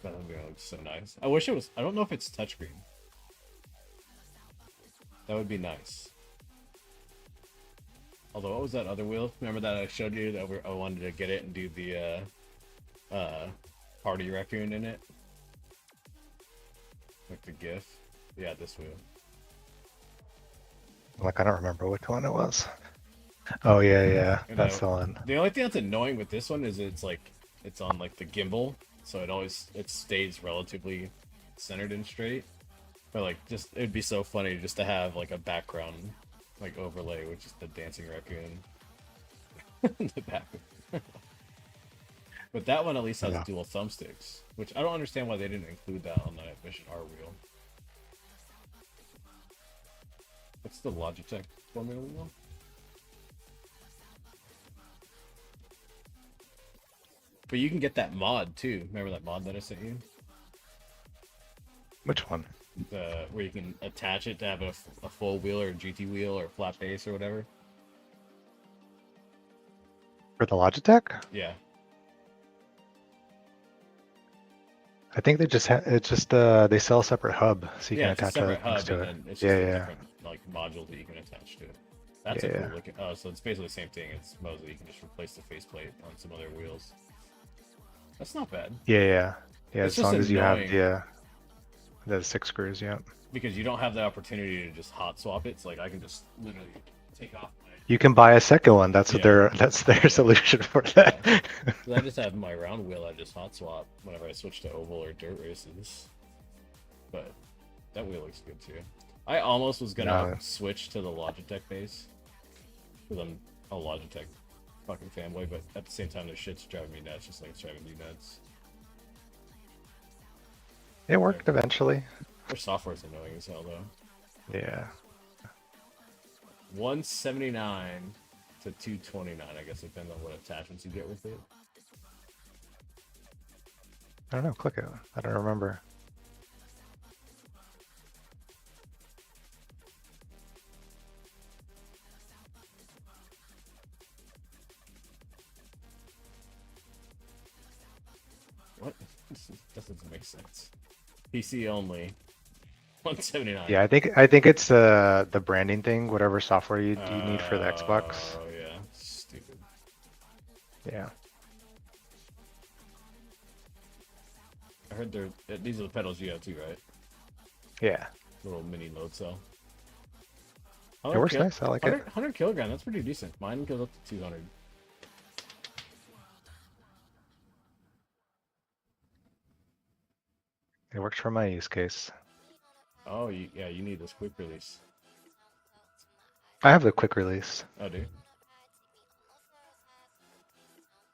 That would look so nice. I wish it was. I don't know if it's touchscreen. That would be nice. Although, what was that other wheel? Remember that I showed you that I wanted to get it and do the party raccoon in it? Like the GIF? Yeah, this wheel. Like, I don't remember which one it was. Oh, yeah. And That's the one. The only thing that's annoying with this one is it's on like the gimbal, so it stays relatively centered and straight. But like, it'd be so funny just to have like a background like overlay, which is the dancing raccoon in the back. But that one at least has dual thumbsticks, which I don't understand why they didn't include that on the Mission R wheel. What's the Logitech Formula wheel? But you can get that mod too. Remember that mod that I sent you? Which one? Where you can attach it to have a full wheel or a GT wheel or flat base or whatever. For the Logitech? Yeah. I think they just they sell a separate hub, so you Yeah, can it's attach a separate other things hub, to and it. then it's just a Yeah. different like module that you can attach to it. That's a cool looking. Oh, so it's basically the same thing as Moza. You can just replace the faceplate on some other wheels. That's not bad. Yeah. It's As long just as you have annoying. the 6 screws, yeah. Because you don't have the opportunity to just hot swap it. So like I can just literally take off my. You can buy a second one. That's what that's their solution for that. Yeah. 'Cause I just have my round wheel. I just hot swap whenever I switch to oval or dirt races. But that wheel looks good too. I almost was gonna switch to the Logitech base because I'm a Logitech fucking fanboy, but at the same time, this shit's driving me nuts, just like it's driving you nuts. It worked eventually. Their software's annoying as hell though. Yeah. 179 to 229, I guess, depends on what attachments you get with it. I don't know. Click it. I don't remember. What? This doesn't make sense. PC only. 179. Yeah, I think it's the branding thing. Whatever software you need for the Xbox. Oh yeah, stupid. Yeah. I heard these are the pedals you have too, right? Yeah. Little mini load cell. It works nice. I like it. 100 kilogram. That's pretty decent. Mine goes up to 200. It works for my use case. Oh, yeah, you need this quick release. I have the quick release. Oh, dude.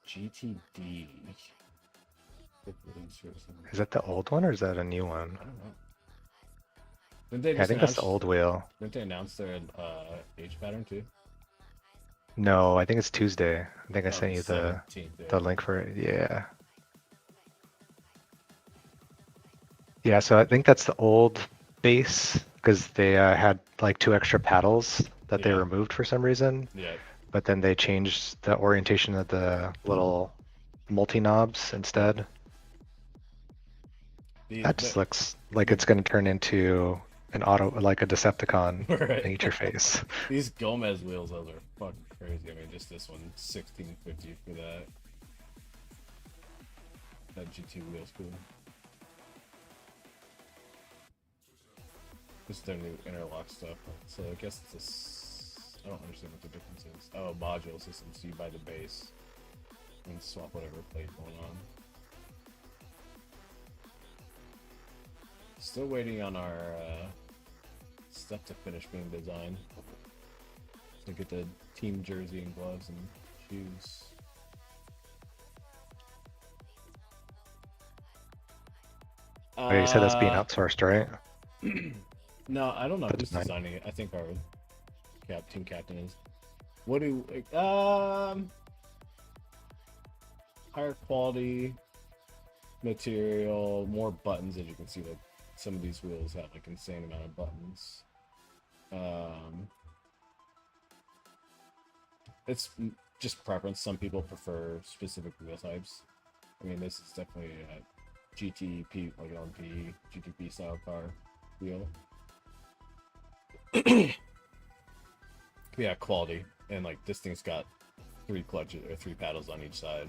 GTD. Quick release or something. Is that the old one or is that a new one? I don't know. Didn't they Yeah, I think that's the old wheel. Didn't they announce their age pattern too? No, I think it's Tuesday. I think I Oh, sent you the 17th, link for it. Yeah. Yeah, so I think that's the old base because they had like 2 extra paddles that they Yeah. removed for some reason, Yeah. but then they changed the orientation of the little multi knobs instead. That just looks like it's going to turn into an like a Decepticon Right. and eat your face. These Gomez wheels, those are fucking crazy. I mean, just this one, 1650 for that. That GT wheel's cool. This is their new interlock stuff. So I guess it's this. I don't understand what the difference is. Oh, module system. So you buy the base and swap whatever plate going on. Still waiting on our stuff to finish being designed. To get the team jersey and gloves and shoes. Oh, you said that's being outsourced, right? No, I don't know The who's design. designing it. I think our team captain is. What do higher quality material, more buttons. As you can see, like some of these wheels have like insane amount of buttons. It's just preference. Some people prefer specific wheel types. I mean, this is definitely a GTP, like LMP, GTP style car wheel. Yeah, quality. And like this thing's got 3 clutches or 3 paddles on each side.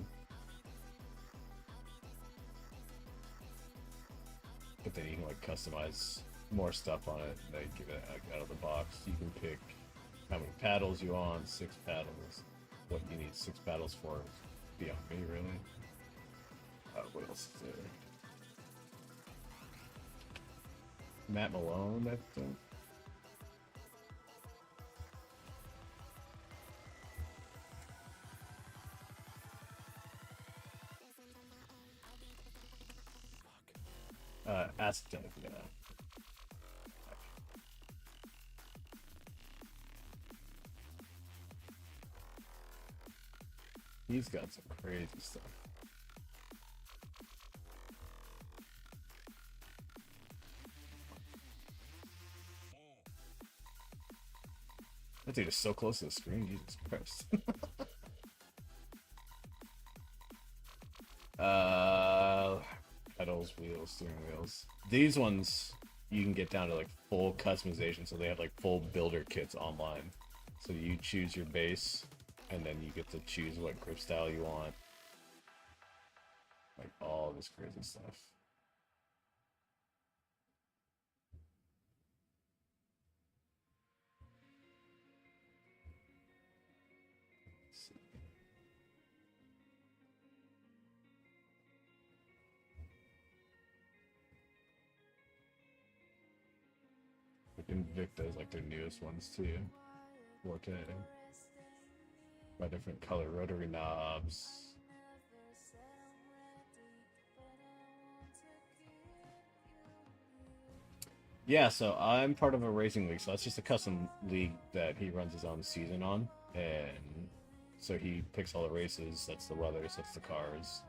But then you can like customize more stuff on it. They give it like, out of the box. You can pick how many paddles you want, 6 paddles. What you need 6 paddles for is beyond me, really. What else is there? Matt Malone, I think. Ask Doug, yeah. He's got some crazy stuff. That dude is so close to the screen, Jesus Christ. Pedals, wheels, steering wheels. These ones you can get down to like full customization, so they have like full builder kits online. So you choose your base, and then you get to choose what grip style you want. Like all this crazy stuff. Invicta is like their newest ones too. 4K. By different color rotary knobs. Yeah, so I'm part of a racing league, so that's just a custom league that he runs his own season on, and so he picks all the races, sets the weather, sets the cars,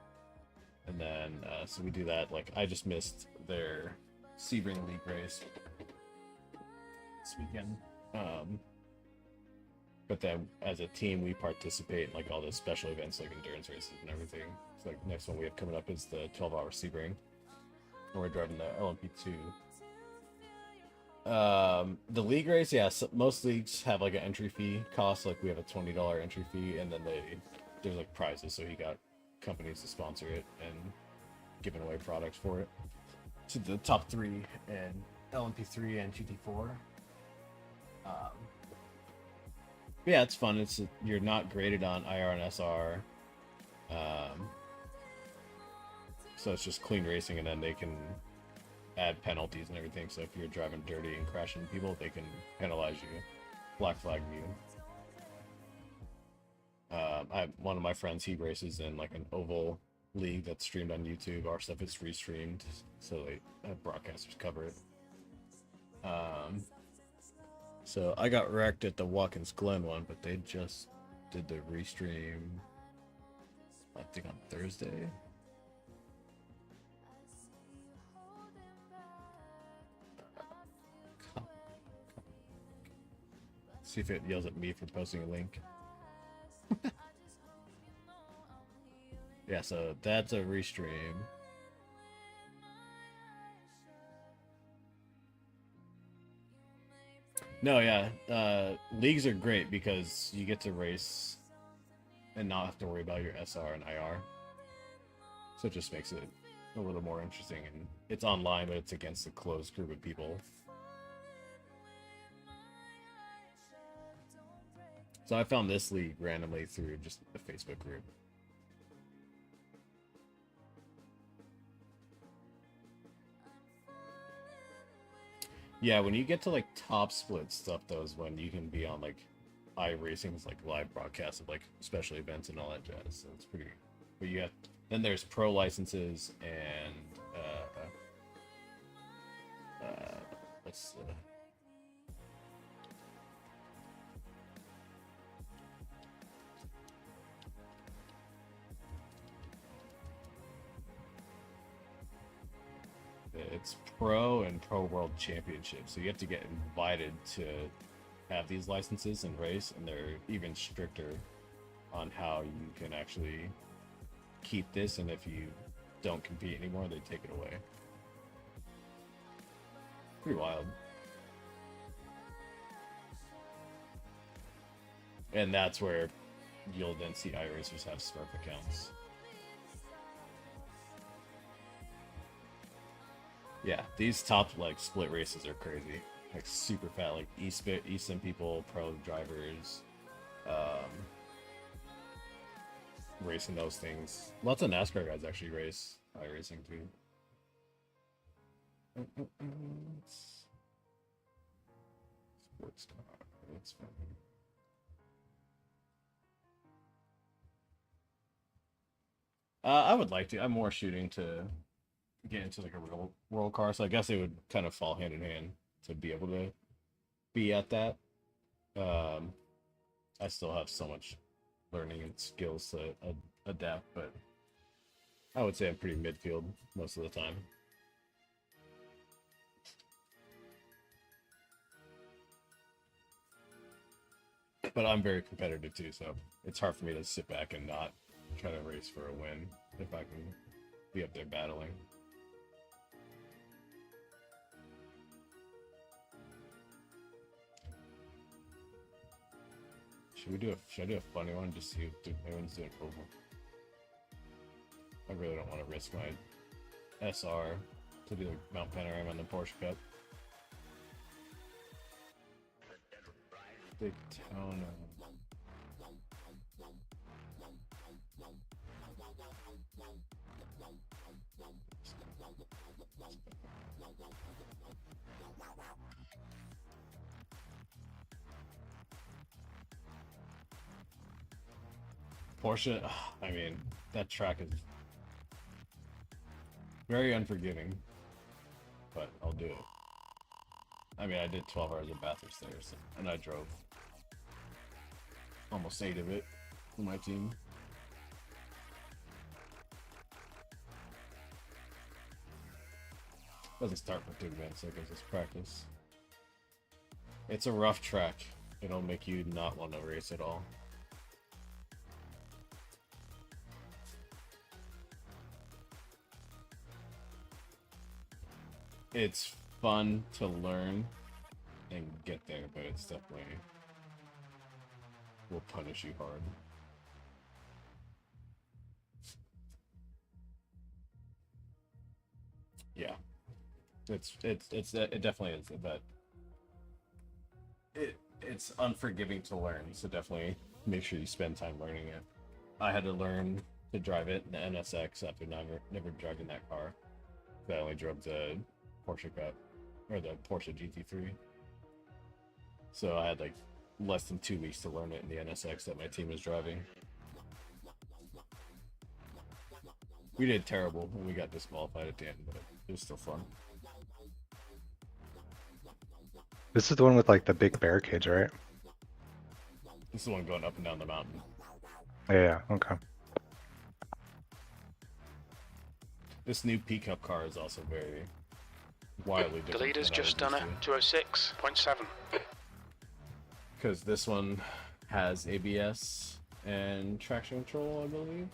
and then so we do that. Like I just missed their Sebring League race this weekend, but then as a team we participate in like all the special events like endurance races and everything. So like next one we have coming up is the 12-hour Sebring, and we're driving the LMP2. The league race, yeah, so most leagues have like an entry fee cost. Like we have a $20 entry fee, and then there's like prizes, so he got companies to sponsor it and giving away products for it to the top 3 and LMP3 and GT4. Yeah, it's fun. You're not graded on IR and SR, so it's just clean racing, and then they can add penalties and everything. So if you're driving dirty and crashing people, they can penalize you, black flag you. One of my friends, he races in like an oval league that's streamed on YouTube. Our stuff is restreamed, so they have broadcasters cover it. So I got wrecked at the Watkins Glen one, but they just did the restream, I think on Thursday. See if it yells at me for posting a link. Yeah, so that's a restream. No, yeah, leagues are great because you get to race and not have to worry about your SR and IR. So it just makes it a little more interesting, and it's online, but it's against a closed group of people. So I found this league randomly through just a Facebook group. Yeah, when you get to like top split stuff, though, is when you can be on like iRacing's like live broadcasts of like special events and all that jazz. So it's pretty. But you have then there's pro licenses and what's it's pro and pro world championship, so you have to get invited to have these licenses and race, and they're even stricter on how you can actually keep this, and if you don't compete anymore, they take it away. Pretty wild. And that's where you'll then see iRacers have Smurf accounts. Yeah, these top like split races are crazy. Like super fat, like Eastern people, pro drivers, racing those things. Lots of NASCAR guys actually race iRacing too. Sports car. That's fun. I would like to. I'm more shooting to get into like a real world car, so I guess it would kind of fall hand in hand to be able to be at that. I still have so much learning and skills to adapt, but I would say I'm pretty midfield most of the time. But I'm very competitive too, so it's hard for me to sit back and not try to race for a win if I can be up there battling. Should I do a funny one just see if everyone's doing oval? I really don't want to risk my SR to do the Mount Panorama and the Porsche Cup. Daytona. Porsche, I mean, that track is very unforgiving, but I'll do it. I mean, I did 12 hours of Bathurst there, so, and I drove almost 8 of it for my team. Doesn't start for 2 minutes, so it gives us practice. It's a rough track. It'll make you not want to race at all. It's fun to learn and get there, but it's definitely will punish you hard. Yeah, it definitely is, but it's unforgiving to learn. So definitely make sure you spend time learning it. I had to learn to drive it in the NSX after never driving that car. I only drove the Porsche Cup, or the Porsche GT3. So I had like less than 2 weeks to learn it in the NSX that my team was driving. We did terrible when we got disqualified at the end, but it was still fun. This is the one with like the big barricades, right? This is the one going up and down the mountain. Yeah, okay. This new pickup car is also very wildly different. The leader's just done a 206.7. because this one has ABS and traction control, I believe.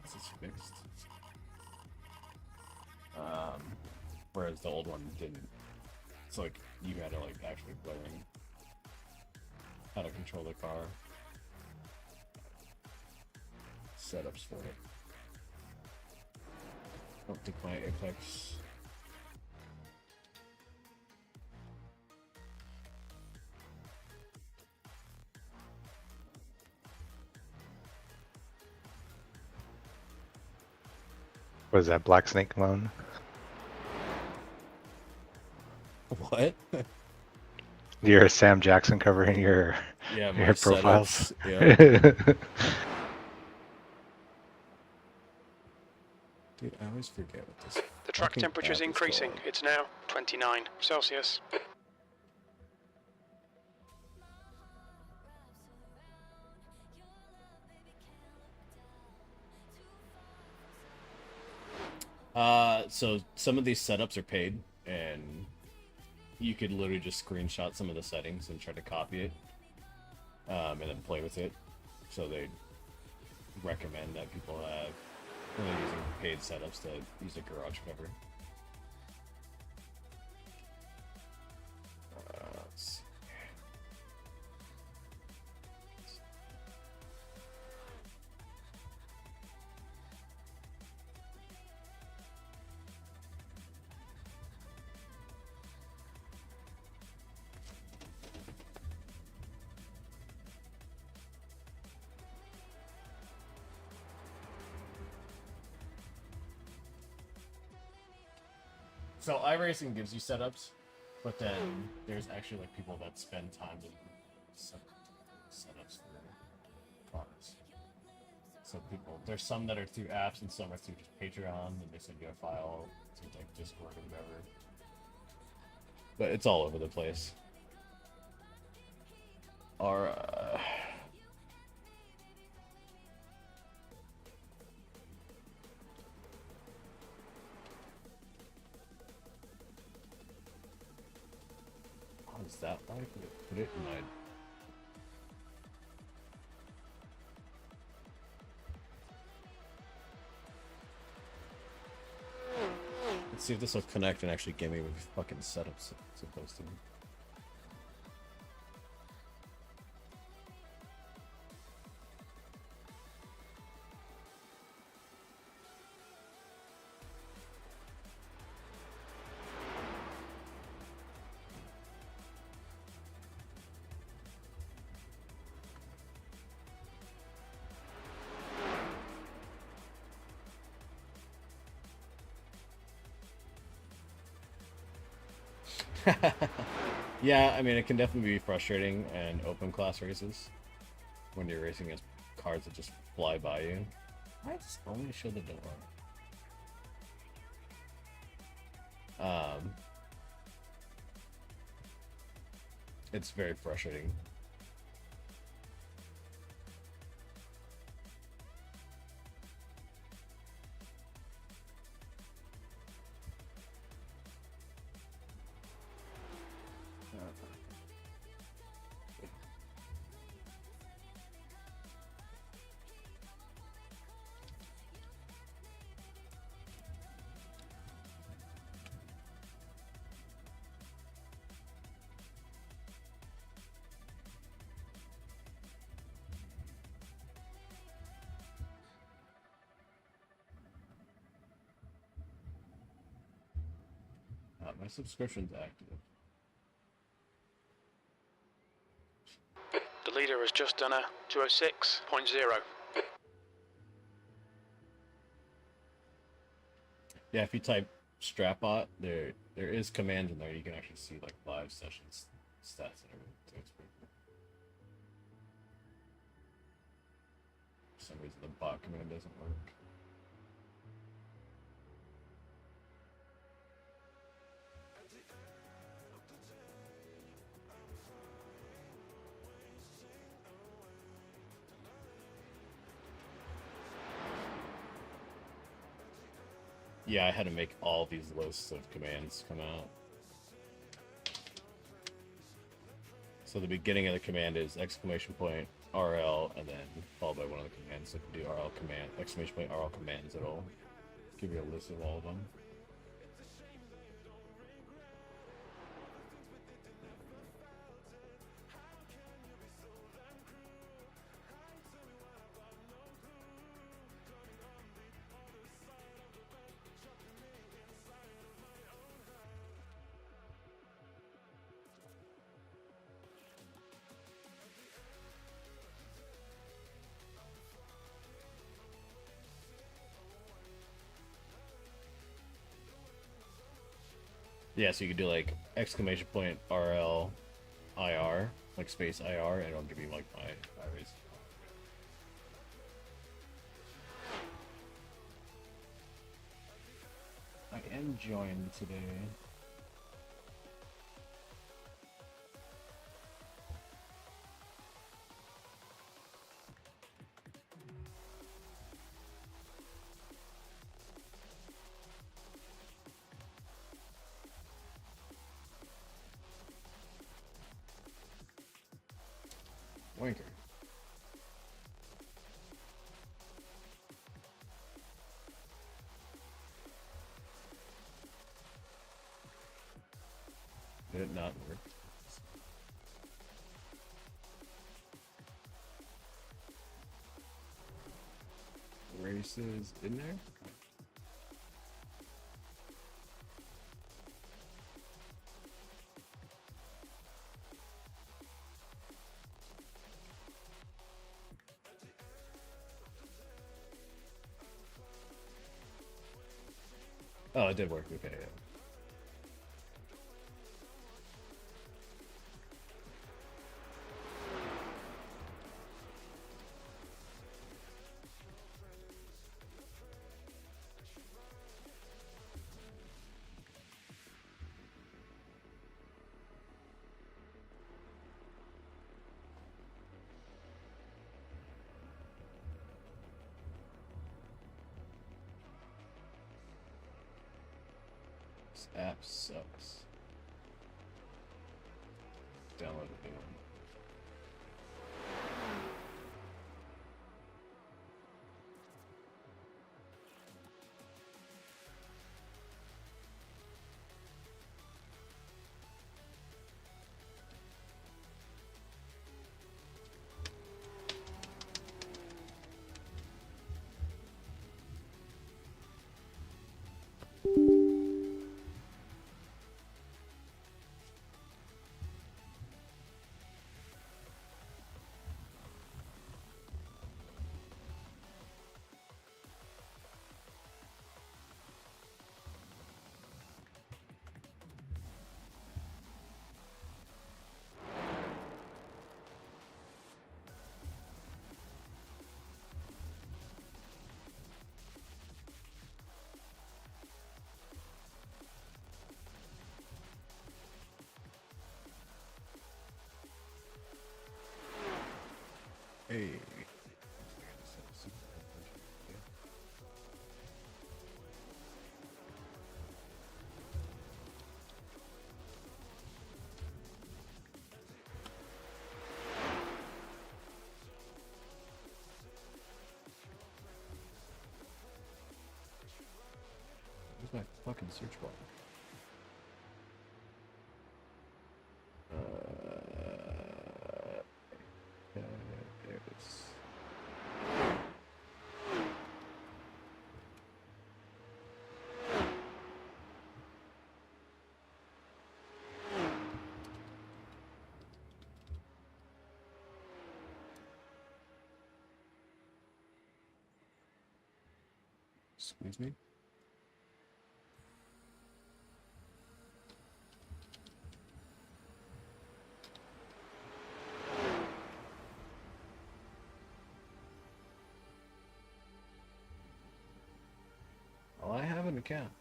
This is fixed. Whereas the old one didn't. It's like you had to like actually learn how to control the car. Setups for it. I don't think my Apex. What is that, Black Snake loan? What? You're a Sam Jackson covering your Yeah, my your profiles. setups, yeah. Dude, I always forget what this. The track fucking temperature is app increasing. called. It's now 29 Celsius. So some of these setups are paid, and you could literally just screenshot some of the settings and try to copy it, and then play with it. So they recommend that people have, when they're using paid setups, to use a garage cover. Let's see. So iRacing gives you setups, but then there's actually like people that spend time to set setups for cars. So there's some that are through apps and some are through just Patreon, and they send you a file to like Discord or whatever. But it's all over the place. Our is that like put it in my let's see if this will connect and actually give me what fucking setups it's supposed to. Yeah, I mean, it can definitely be frustrating in open class races when you're racing against cars that just fly by you. I just only show the door. It's very frustrating. My subscription's active. The leader has just done a 206.0. Yeah, if you type Strapbot, there is commands in there. You can actually see like live sessions stats and everything. So it's pretty cool. For some reason, the bot command doesn't work. Yeah, I had to make all these lists of commands come out. So So the beginning of the command is exclamation point RL, and then followed by one of the commands. So if you do RL command, exclamation point RL commands, it'll give you a list of all of them. Yeah, so you could do like exclamation point RL IR, like space IR, and it'll give you like my iRace. I am joined today. Wanker. Did it not work? Races in there? Oh, it did work. Okay, yeah. This app sucks. Download a new one. Hey. Where's my fucking search bar? There it is. Excuse me? Well, I have an account.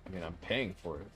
I mean, I'm paying for it.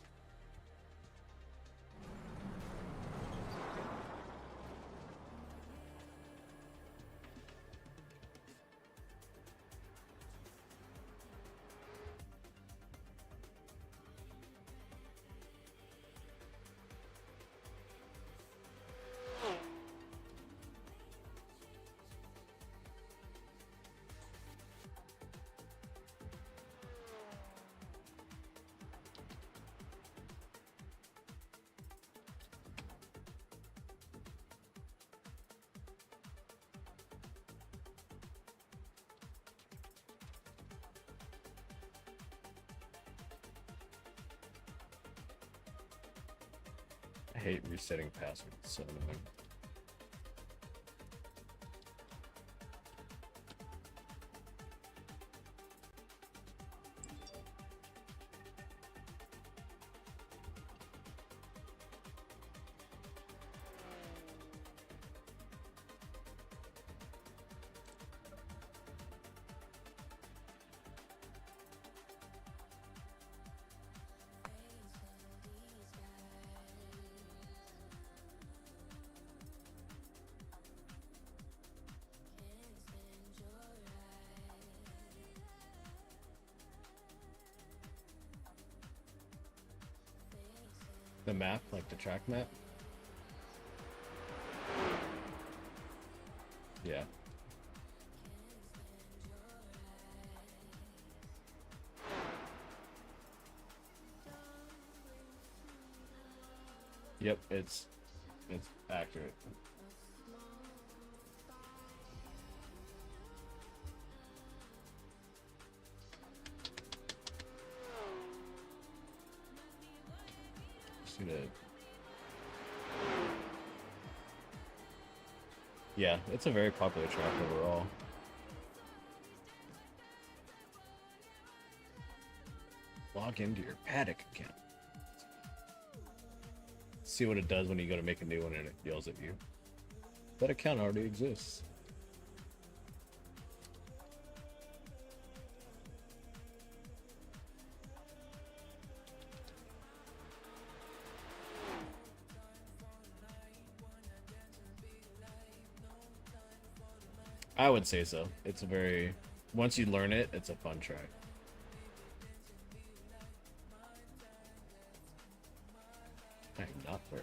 I hate resetting passwords. It's so annoying. The map, like the track map? Yeah. Yep, it's accurate. Yeah, it's a very popular track overall. Log into your Paddock account. See what it does when you go to make a new one and it yells at you. That account already exists. I would say so. It's a very... Once you learn it, it's a fun track. I am not there.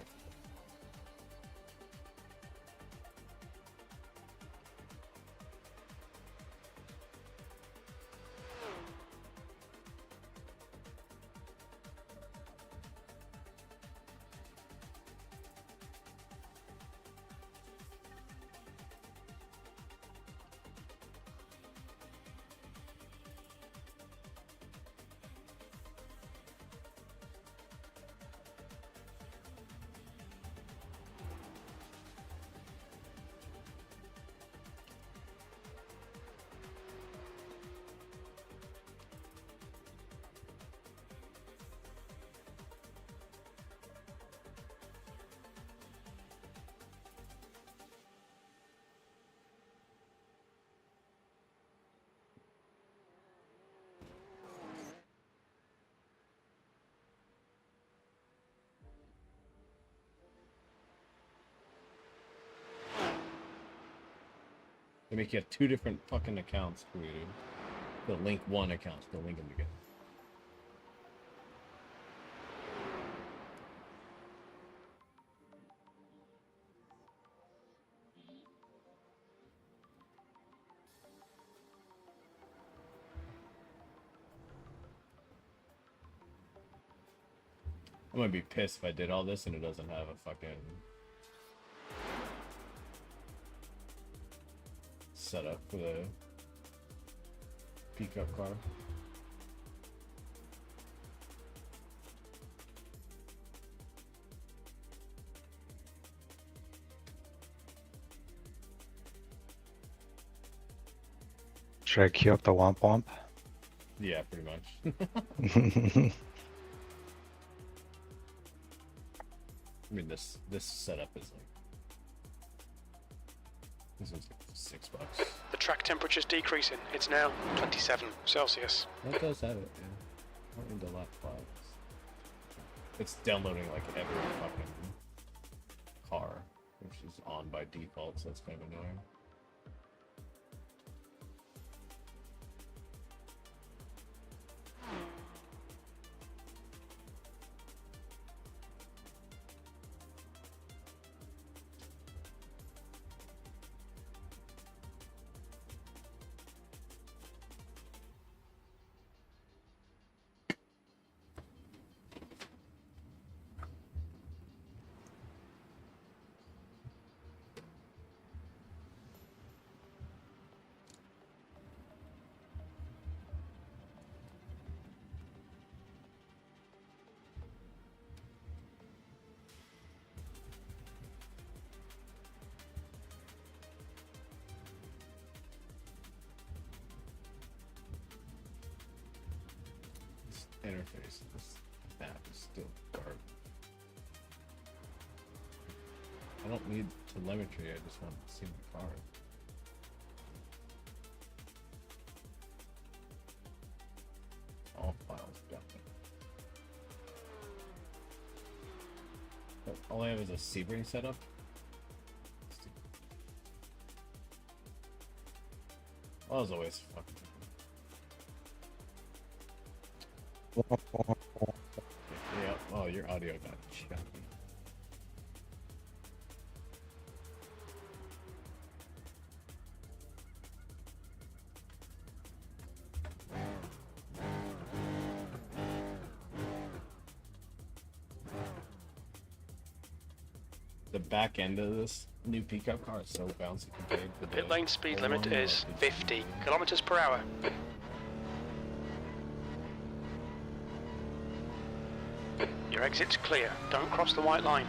They make you have two different fucking accounts created. They'll link one account, they'll link them together. I'm gonna be pissed if I did all this and it doesn't have a fucking setup for the pickup car. Should I queue up the Womp Womp? Yeah, pretty much. I mean, this setup is like, this is like $6. The track temperature's decreasing. It's now 27 Celsius. That does have it, yeah. According to lap flags. It's downloading like every fucking car, which is on by default, so it's kind of annoying. Interface, this map is still garbage. I don't need telemetry, I just want to see my car. All files got them. But all I have is a Sebring setup. Well, as always, fucking. Yeah, oh, your audio got choppy. The back end of this new pickup car is so bouncy compared to The pit lane speed limit is 50 kilometers per hour. Your exit's clear. Don't cross the white line.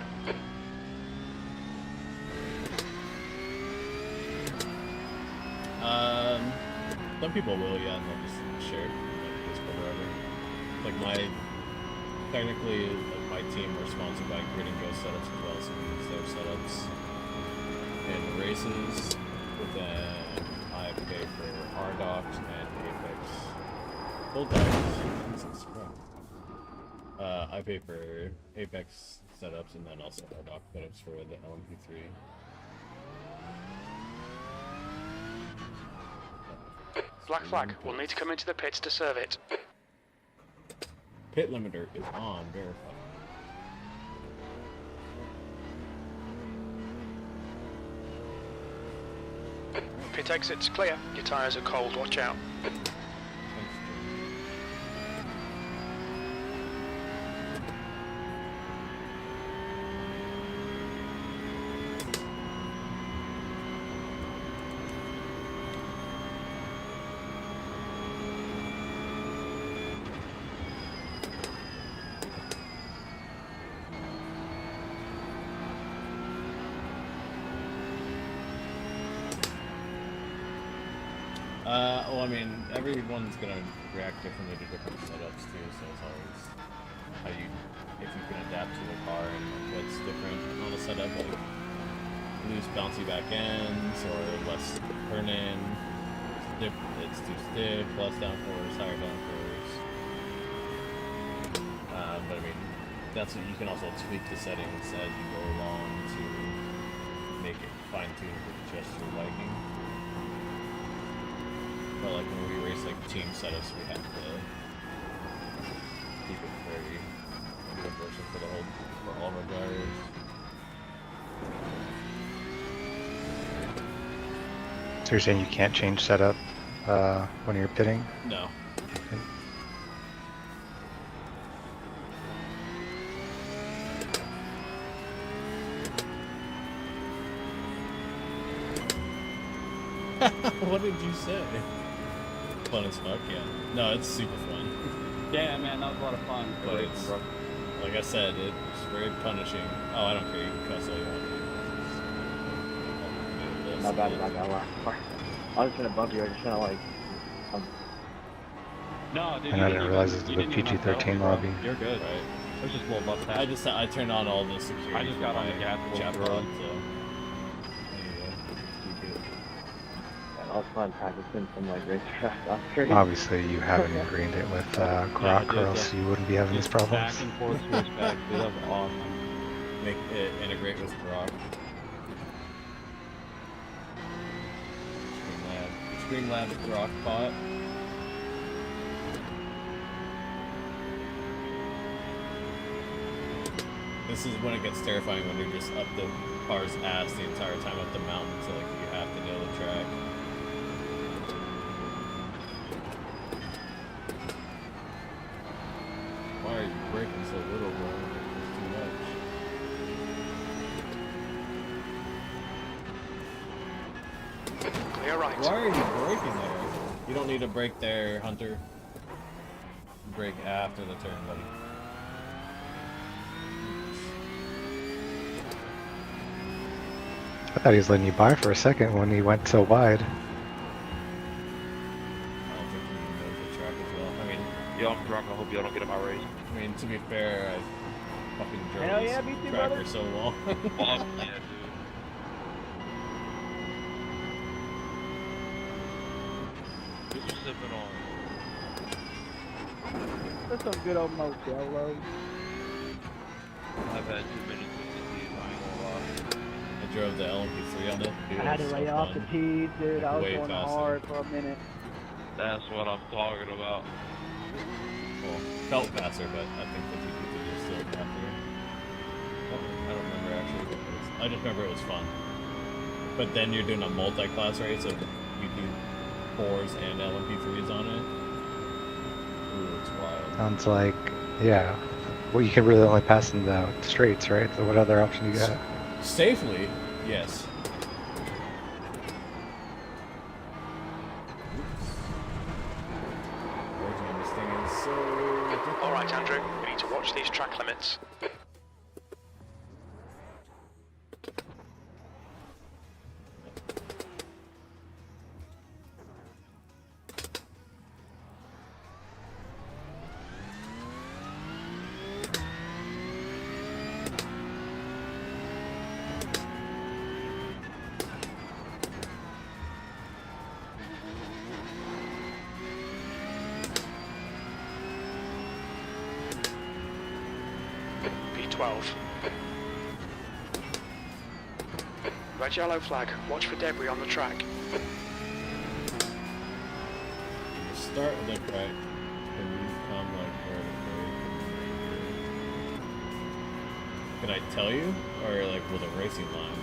Some people will, yeah, and they'll just share it, like Discord or whatever. Like technically, like my team are sponsored by Grid and Go setups as well, so we use their setups in races. But then I pay for RDocs and Apex. Full dives. I pay for Apex setups and then also RDoc setups for the LMP3. Black flag. We'll need to come into the pits to serve it. Pit limiter is on, verified. Pit exit's clear. Your tyres are cold. Watch out. Well, I mean, everyone's gonna react differently to different setups too, so it's always how you, if you can adapt to the car and what's different on the setup, like loose bouncy back ends or less turn in, it's too stiff, less downforce, higher downforce. But I mean, that's what you can also tweak the settings as you go along to make it fine-tuned with just your liking. But like when we race like team setups, we have to keep it very universal for all of our drivers. So you're saying you can't change setup when you're pitting? No. Okay. What did you say? Fun as fuck, yeah. No, it's super fun. Yeah, man, that was a lot of fun. But it's, like I said, it's very punishing. Oh, I don't care, you can cuss all you want. My bad, I was gonna bump you, I just kinda like... No, dude, And I didn't realize it's the PG-13 lobby. You're good. Right. It was just a little bust I turned on all the security. I just got on the gas a little chat bit. pod, so... I also I'm practicing some like racetrack upgrades. Obviously, you haven't ingrained it with Grok, dude, or else you wouldn't be having these Just problems. back and forth switchback, dude, that was awesome. Make it integrate with Grok. Streamlabs Grok bot. This is when it gets terrifying, when you're just up the car's ass the entire time up the mountain, so like you have to know the track. Why are you braking so little, bro? It's too much. Clear right. Why are you braking there? You don't need to brake there, Hunter. Brake after the turn, buddy. I thought he was letting you by for a second when he went so wide. I don't think he knows the track as well. I mean, Yo, I'm drunk. I hope y'all don't get in my race. I mean, to be fair, I fucking drove Hell this yeah, me too, track brother. for so long. Awesome, yeah, dude. What you sipping on? That's some good old Modelo. I've had 2 minutes with the team, I ain't gonna lie. I drove the LMP3 on it. Dude, I had it to was lay so off the fun. tees, dude. I was Way going faster. hard for a minute. That's what I'm talking about. Well, felt faster, but I think the GP2 is still faster. I don't remember actually what it was. I just remember it was fun. But then you're doing a multi-class race, so you do 4s and LMP3s on it. Ooh, it's wild. Sounds like, yeah. Well, you can really only pass in the straights, right? So what other option you got? Safely, yes. Working this thing is so ridiculous. All right, Andrew. We need to watch these track limits. P12. Red yellow flag. Watch for debris on the track. You start with like right, and you come like vertically. Can I tell you, or like with a racing line?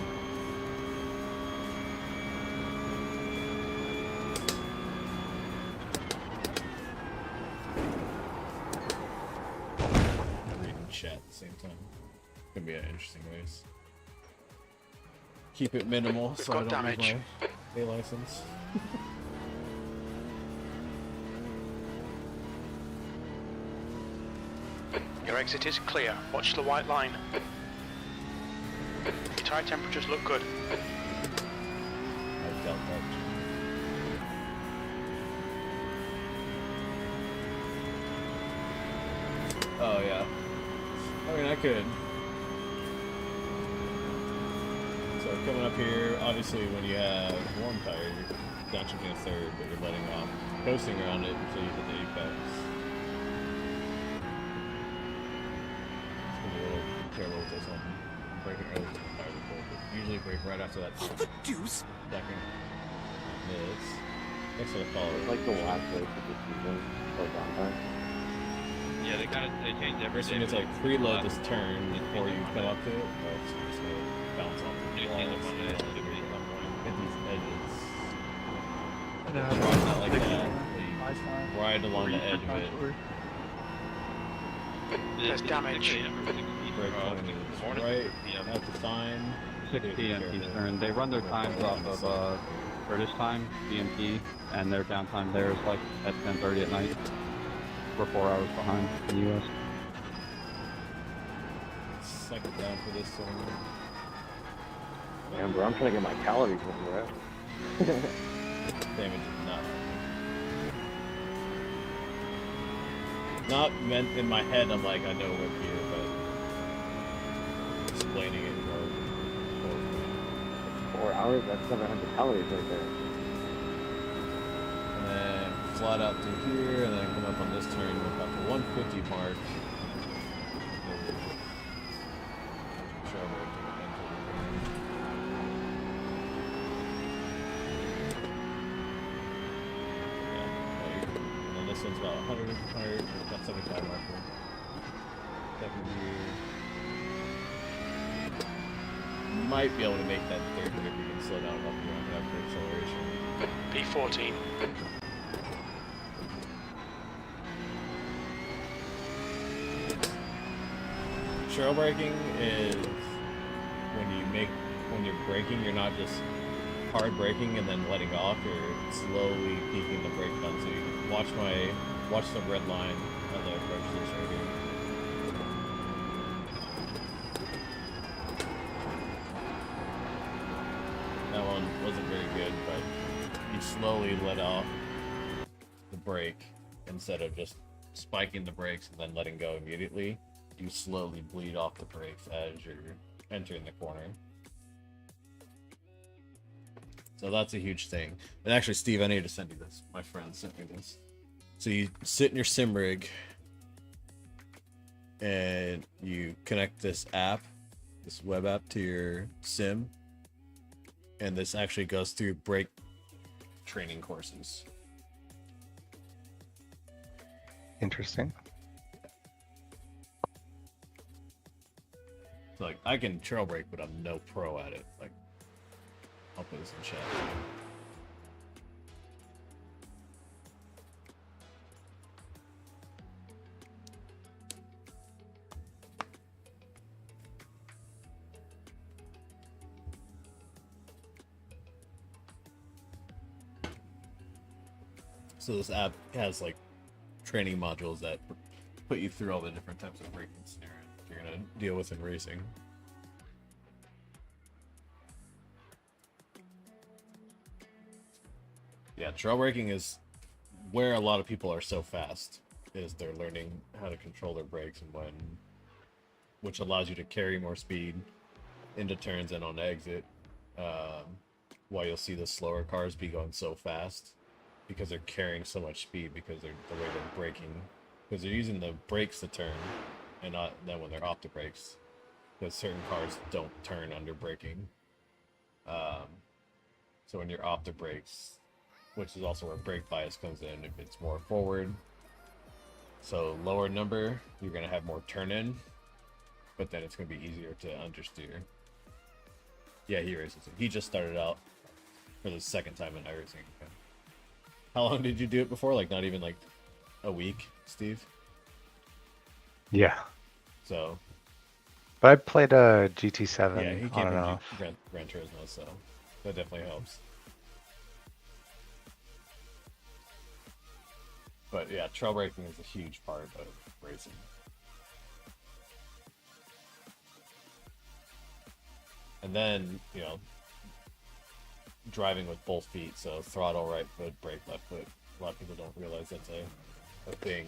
Reading chat at the same time. Gonna be an interesting race. Keep it minimal so I got don't damage. lose my A license. Your exit is clear. Watch the white line. Your tyre temperatures look good. I felt that. Oh yeah. I mean, I could. So coming up here, obviously when you have warm tire, you're downshipping a third, but you're letting off, coasting around it until you hit the apex. It's gonna be a little careful with this one. I'm braking early to the tire before, but usually brake right after that What the deuce? second. This. Next to the follow. Like the last race of the season, or downtime. Yeah, they changed First thing is like preload this turn before you come up to it. Oh, it's just gonna bounce off the walls. Hit these edges. Ride not like that. You ride along the edge of it. There's damage. Brake line is right at the sign. 6 p.m. Eastern. They run their times off of British time, GMT, and their downtime there is like at 10:30 at night. We're 4 hours behind in the US. Second down for this one. Man, bro, I'm trying to get my calories in, bro. Damage is not. Not meant in my head, I'm like, I know whip here, but explaining it was 4 hours? That's 700 calories right there. then flat out to here, and then come up on this turn with about the 150 mark. This one's about 100, about 75 marker. Second gear. You might be able to make that third gear if you can slow down up around after acceleration. P14. Trail braking is when you're braking, you're not just hard braking and then letting off, you're slowly peaking the brake pedal. So you can watch the red line on the approach this right here. That one wasn't very good, but you slowly let off the brake instead of just spiking the brakes and then letting go immediately. You slowly bleed off the brakes as you're entering the corner. So that's a huge thing. And actually, Steve, I need to send you this. My friend sent me this. So you sit in your sim rig and you connect this app, this web app, to your sim. And this actually goes through brake training courses. Interesting. So, like, I can trail brake, but I'm no pro at it. Like, I'll put this in chat. So this app has like training modules that put you through all the different types of braking scenarios you're gonna deal with in racing. Yeah, trail braking is where a lot of people are so fast, is they're learning how to control their brakes and when, which allows you to carry more speed into turns and on exit, while you'll see the slower cars be going so fast because they're carrying so much speed because they're the way they're braking, because they're using the brakes to turn and not then when they're off the brakes, because certain cars don't turn under braking. So when you're off the brakes, which is also where brake bias comes in, if it's more forward, so lower number, you're going to have more turn in, but then it's going to be easier to understeer. Yeah, he races it. He just started out for the second time in iRacing. How long did you do it before? Like not even like a week, Steve? Yeah. So. But I played a GT7 Yeah, he on came and from off. Gran Turismo, so that definitely helps. But yeah, trail braking is a huge part of racing. And then, you know, driving with both feet, so throttle right foot, brake left foot. A lot of people don't realize that's a thing.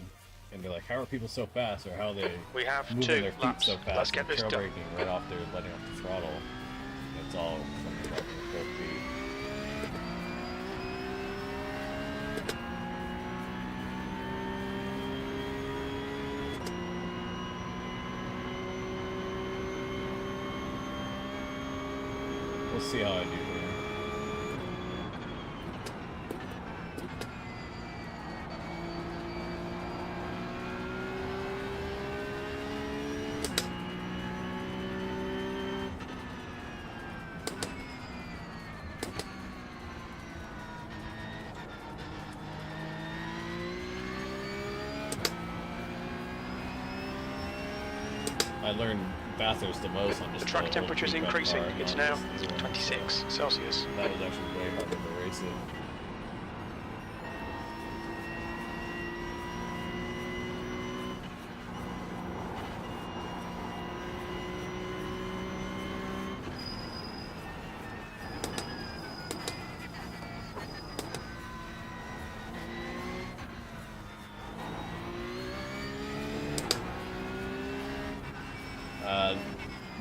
And they're like, how are people so fast? Or how are they We have moving 2 their feet laps. so fast? Let's get and this trail done. braking right off there, letting off the throttle. It's all from driving with both feet. We'll see how I do here. I learned Bathurst the most on just The track old temperature is pre-prep increasing. car, It's not now just the 26 Celsius. That was actually way harder to race it.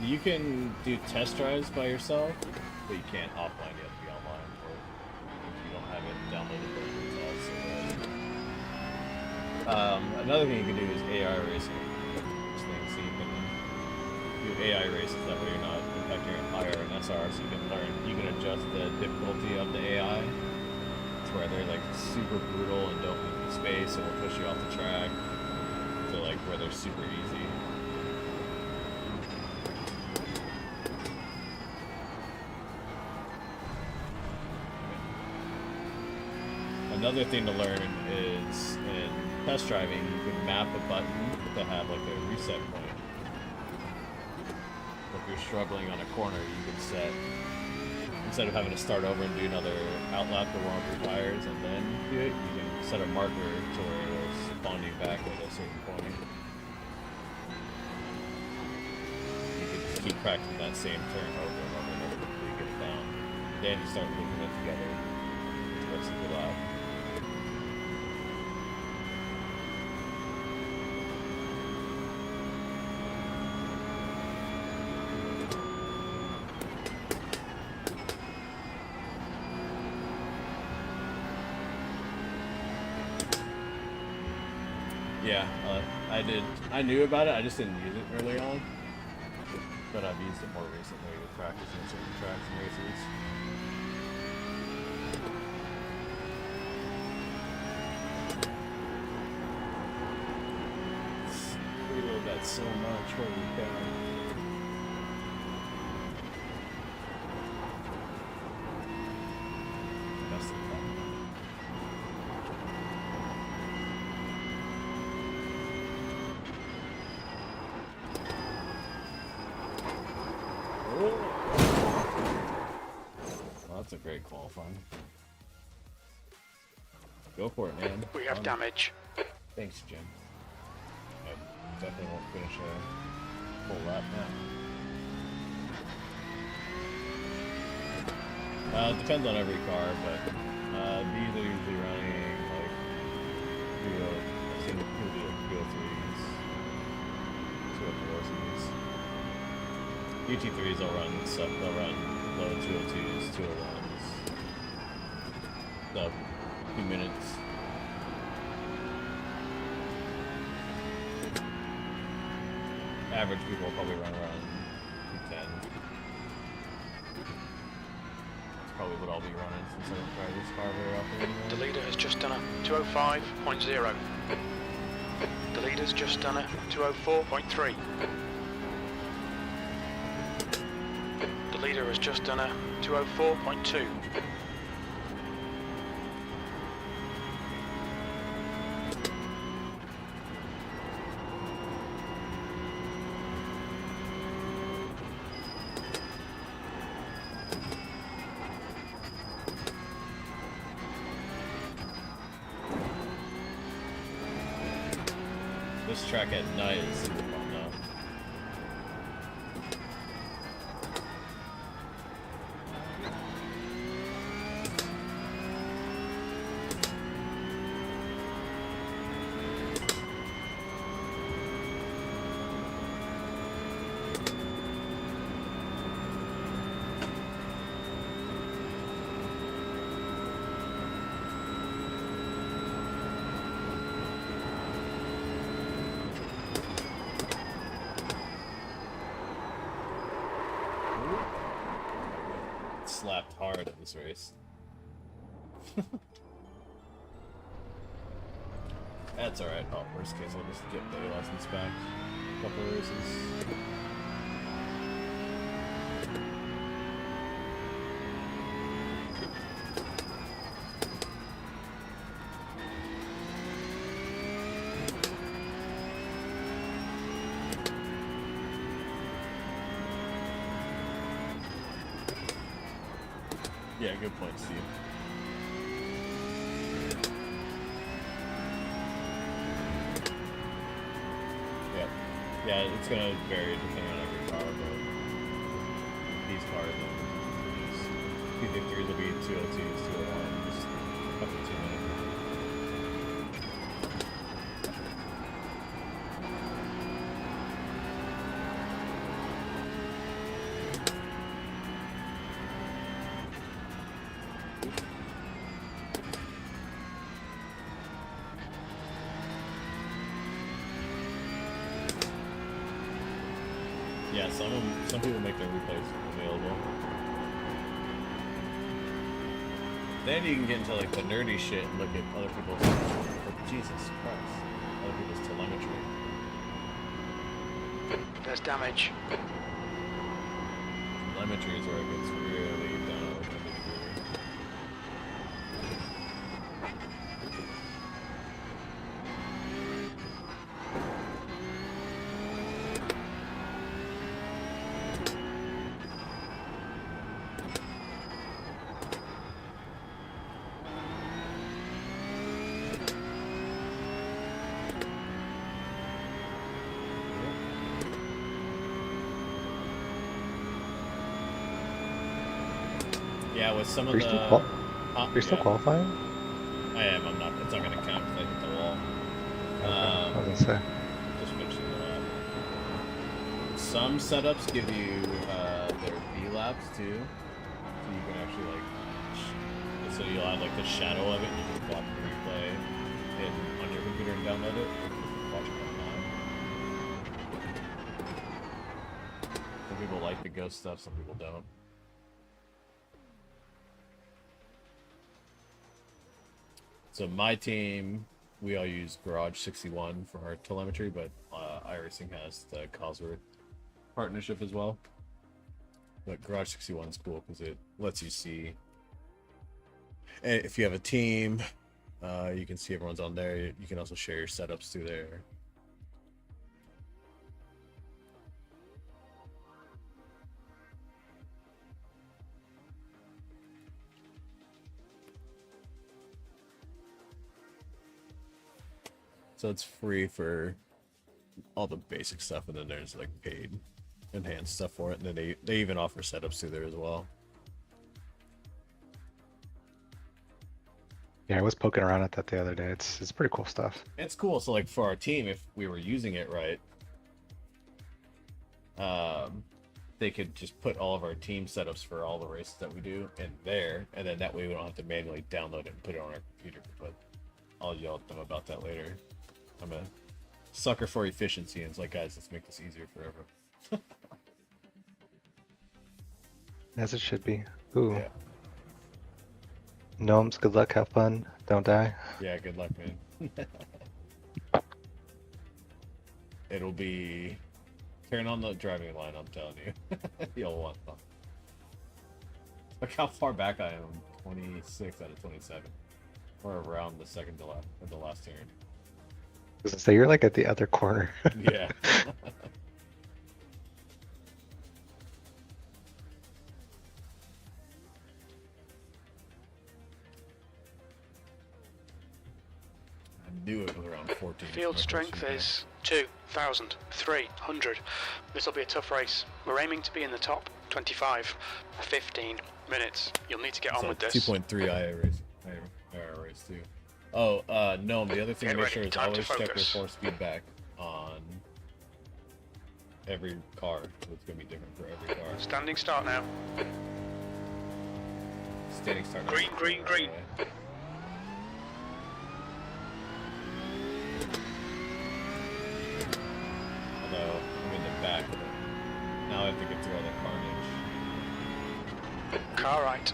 You can do test drives by yourself, but you can't offline. You have to be online for it if you don't have it downloaded by yourself. So Another thing you can do is AI racing. This thing, so you can do AI races. That way you're not impacting your IR and SR. So you can learn. You can adjust the difficulty of the AI to where they're like super brutal and don't leave you space and will push you off the track. To like where they're super easy. Another thing to learn is in test driving, you can map a button to have like a reset point. If you're struggling on a corner, you can set, instead of having to start over and do another outlap to warm up your tires and then do it, you can set a marker to where it'll spawn you back at a certain point. You can just keep practicing that same turn over and over and over until you get it down. Then you start looping it together the rest of your lap. Yeah, I knew about it, I just didn't use it early on. But I've used it more recently with practicing certain tracks and races. Reload that so much, holy cow. That's the problem. Well, that's a great qualifying. Go for it, man. We have damage. Thanks, Jim. I definitely won't finish a full lap now. Depends on every car, but these are usually running like I've seen 203s, 204s. UT3s will run stuff, they'll run low 202s, 201s. Sub 2 minutes. Average people will probably run around 210. That's probably what I'll be running since I don't drive this car very often anymore. The leader has just done a 205.0. The leader's just done a 204.3. The leader has just done a 204.2. This track at night is super fun though. Slapped hard at this race. That's alright. Oh, worst case, I'll just get the license back. A couple of races. Yeah, good point, Steve. Yeah, it's gonna vary depending on every car, but these cars, these P53s will be 202s, 201s, just up to 2 minutes. Yeah, some people make their replays available. Then you can get into like the nerdy shit and look at other people's. Jesus Christ, other people's telemetry. There's damage. Telemetry is where it gets really down with the nitty-gritty. Yeah, with some of Are the. you still, you're still yeah, qualifying? I am. I'm not. It's not gonna count because I hit the wall. I was gonna say. Just finishing the lap. Some setups give you their V laps too, so you can actually like. So you'll have like the shadow of it, and you can watch the replay on your computer and download it. Watch it online. Some people like the ghost stuff. Some people don't. So my team, we all use Garage 61 for our telemetry, but iRacing has the Cosworth partnership as well. But Garage 61 is cool because it lets you see. And if you have a team, you can see everyone's on there. You can also share your setups through there. So it's free for all the basic stuff, and then there's like paid enhanced stuff for it, and then they even offer setups through there as well. Yeah, I was poking around at that the other day. It's pretty cool stuff. It's cool. So like for our team, if we were using it right, they could just put all of our team setups for all the races that we do in there, and then that way we don't have to manually download it and put it on our computer. But I'll yell at them about that later. I'm a sucker for efficiency, and it's like, guys, let's make this easier for everyone. As it should be. Ooh. Yeah. Gnomes, good luck, have fun, don't die. Yeah, good luck, man. It'll be turn on the driving line, I'm telling you. You'll want fun. Look how far back I am. 26 out of 27. Or around the second to last, or the last turn. I was gonna say, you're like at the other corner. Yeah. I knew it was around 14. Field strength is 2,300. This will be a tough race. We're aiming to be in the top 25, 15 minutes. You'll need to get on with this. 2.3 IR race too. Oh, no, the other thing Get to make ready, sure is time to always check your focus. 4-speed back on every car. So it's going to be different for every car. Standing start now. Standing start. now. Green, green, green. Although, I'm in the back of it. Now I have to get through all the carnage. Car right.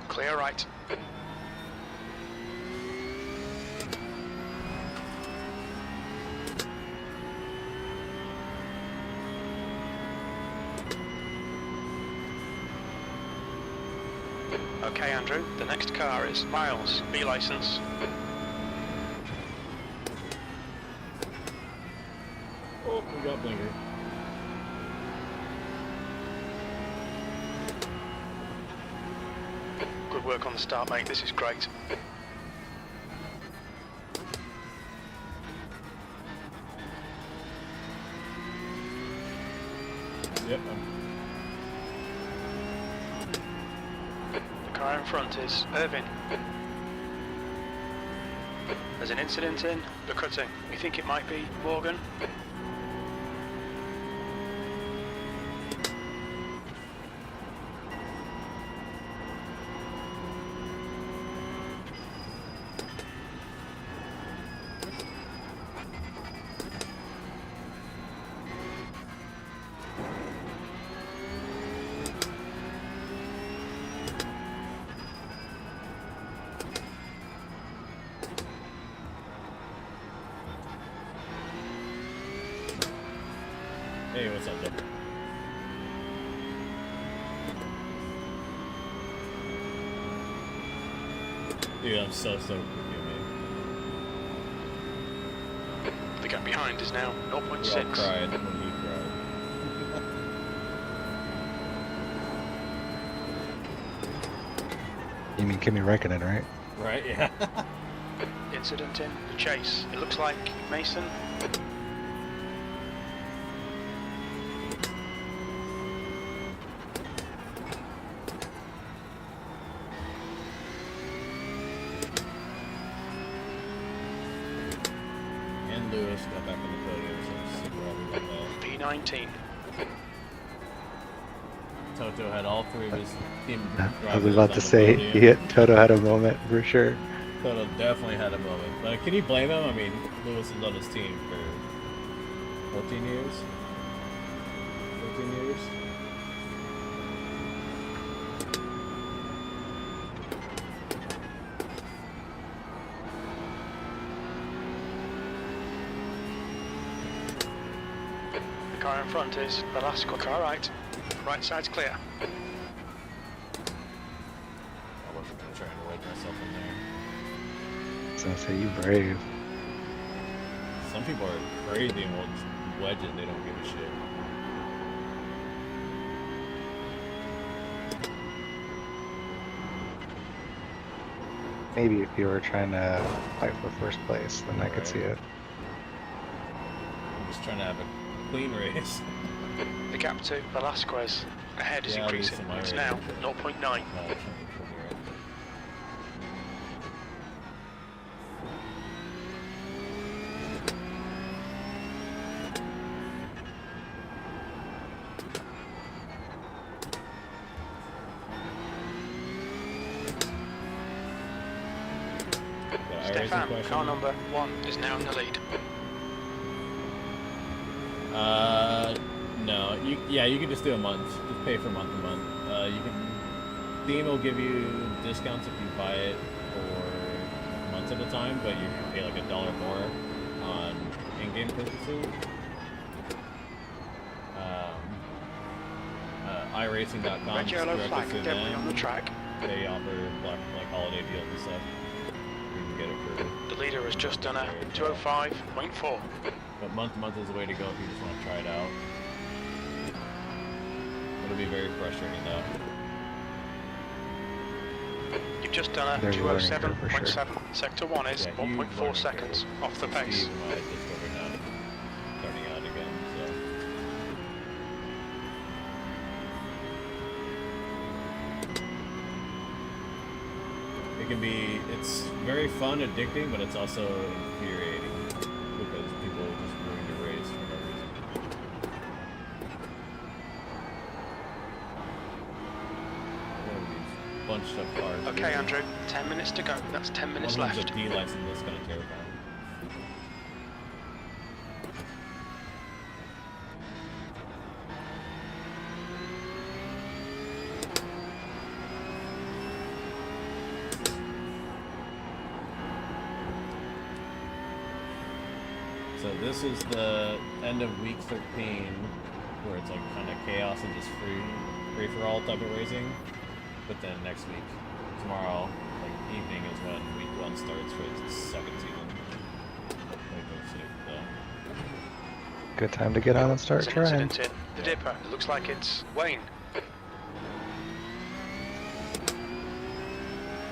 Clear right. Okay, Andrew, the next car is Miles, B license. Oh, we got blinker. Good work on the start, mate. This is great. Yep. The car in front is Irvin. There's an incident in the cutting. We think it might be Morgan. Hey, what's up, Joe? Dude, I'm so stoked with you, man. The gap behind is now We all 0.6. cried when he cried. You mean Kimi Räikkönen, right? Right? Yeah. Incident in the chase. It looks like Mason. And Lewis got back on the podium, so I'm super happy about that. P19. Toto had all three of his team I drivers was about on to the say, podium. Toto had a moment for sure. Toto definitely had a moment. But can you blame him? I mean, Lewis has on his team for 14 years? 14 years? The car in front is Velasco. Car right. Right side's clear. I wasn't going to try and wedge myself in there. So I say you brave. Some people are crazy and will just wedge it, they don't give a shit. Maybe if you were trying to fight for first place, then I could see it. I'm just trying to have a clean race. The gap to Velasquez ahead is Yeah, I'll do increasing. some It's irony. now 0.9. No, it's not right. Got an iRacing Stefan, question? car number 1 is now in the lead. No. You can just do a month. Just pay for month to month. You can. Steam will give you discounts if you buy it for months at a time, but you can pay like $1 more on in-game purchases. iRacing.com. Red yellow flag, to debris on the track. They offer like holiday deals and stuff. You can get it for. The leader has just done a 205.4. But month to month is the way to go if you just want to try it out. It'll be very frustrating though. You've just done a There's a learning curve for 207.7. sure. Sector 1 is Yeah, huge 1.4 learning seconds curve. off the pace. Steve and I just over now, starting out again, so. It can be, it's very fun, addicting, but it's also infuriating because people just ruin your race for no reason. What are these bunched up cars? Okay, Andrew, 10 minutes to go. That's 10 minutes One of left. them's a D license, that's kind of terrifying. So this is the end of week 13, where it's like kind of chaos and just free for all type of racing. But then next week, tomorrow, like evening is when week 1 starts for its second season. 2026, so. Good time to get on and start There's an trying. incident in the dipper. It looks like it's Wayne.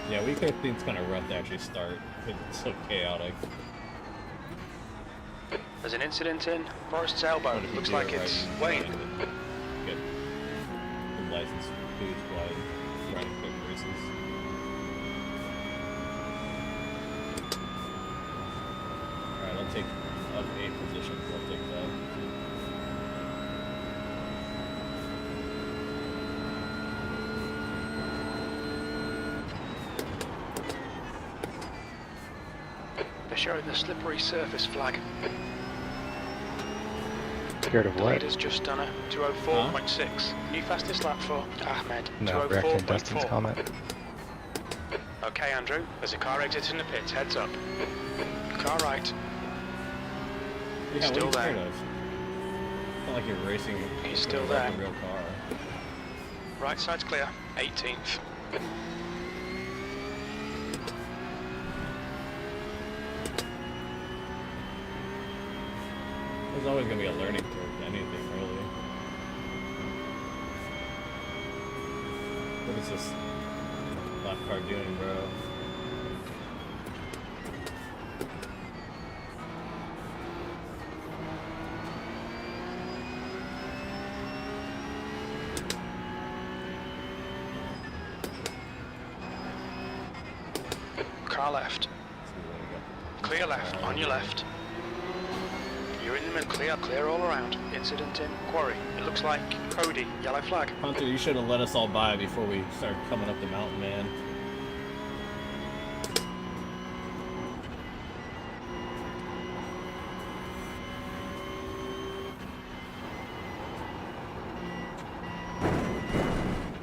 Yeah, week 13's kind of rough to actually start because it's so chaotic. There's an incident in Forest's elbow. But if It you looks do like it right, it's you can Wayne. find it. Get the license boost while riding quick races. Alright, I'll take up 8 positions. I'll take that. They're showing the slippery surface flag. Scared of The what? leader's just done a 204.6. New fastest lap for Ahmed. No, reacting Dustin's 204.4. comment. Okay, Andrew. There's a car exiting the pits. Heads up. Car right. Yeah, Still what are there. you scared of? like you're racing. He's still like there. a real car. Right side's clear. 18th. There's always gonna be a learning curve to anything, really. What is this lap car doing, bro? Car left. Clear left. On your left. You're in the middle. Clear all around. Incident in quarry. It looks like Cody. Yellow flag. Hunter, you should have let us all by before we started coming up the mountain, man.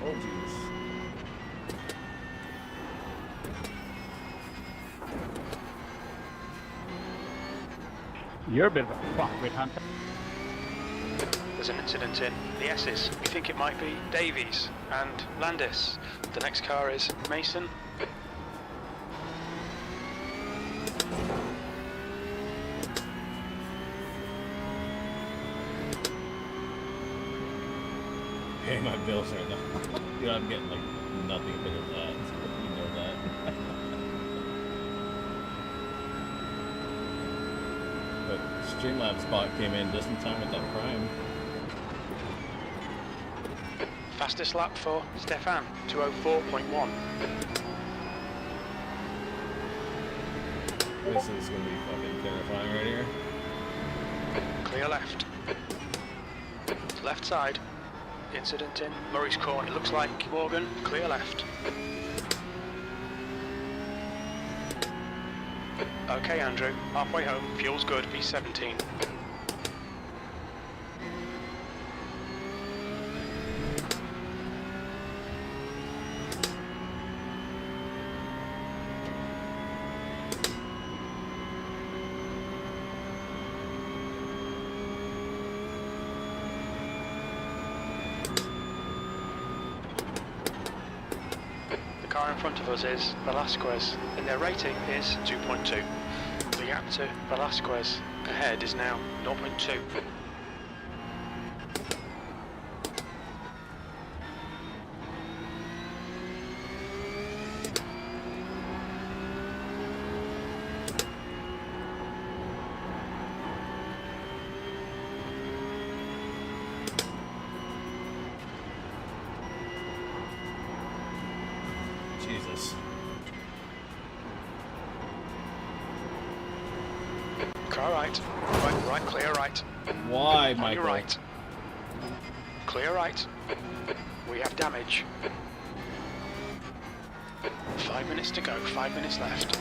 Oh, jeez. You're a bit of a fuckwit, Hunter. There's an incident in the S's. We think it might be Davies and Landis. The next car is Mason. Hey, my bills right now. Dude, I'm getting like nothing but of that. You know that. But Streamlabs spot came in just in time with that prime. Fastest lap for Stefan. 2:04.1. This is gonna be fucking terrifying right here. Clear left. Left side. Incident in Murray's Corner. It looks like Morgan. Clear left. Okay, Andrew. Halfway home. Fuel's good. V17. The car in front of us is Velasquez, and their rating is 2.2. The gap to Velasquez ahead is now 0.2. Jesus. Car right. Right, clear right. Why, On Michael? your right. Clear right. We have damage. 5 minutes to go, 5 minutes left.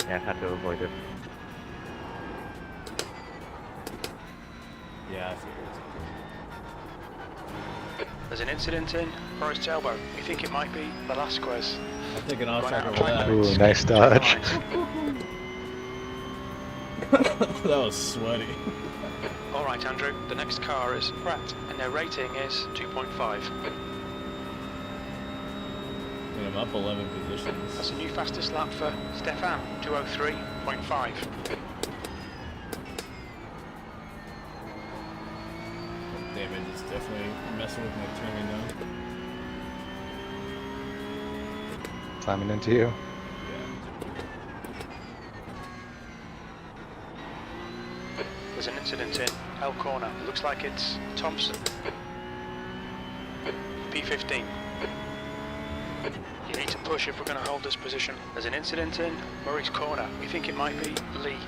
Yeah, had to avoid it. Yeah, I figured. There's an incident in Forest Elbow. We think it might be Velasquez. I'm thinking off Going track out over of track that. limits. Ooh, nice dodge. That was sweaty. All right, Andrew. The next car is Pratt, and their rating is 2.5. And I'm up 11 positions. That's a new fastest lap for Stefan, 2:03.5. Damage is definitely messing with my turning now. Climbing into you. There's an incident in L Corner. It looks like it's Thompson. P15. You need to push if we're going to hold this position. There's an incident in Murray's Corner. We think it might be Lee.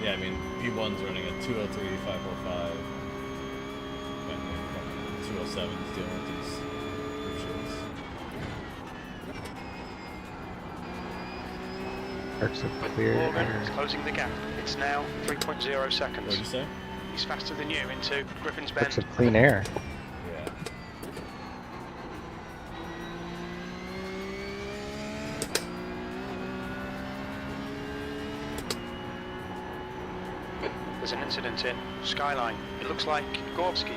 Yeah, I mean, P1's running at 203.545. And then 207's dealing with these shits. Parks are clear. Morgan is closing the gap. It's now 3.0 seconds. What'd you say? He's faster than you into Griffin's Parks Bend. of clean air. Yeah. There's an incident in Skyline. It looks like Gorski.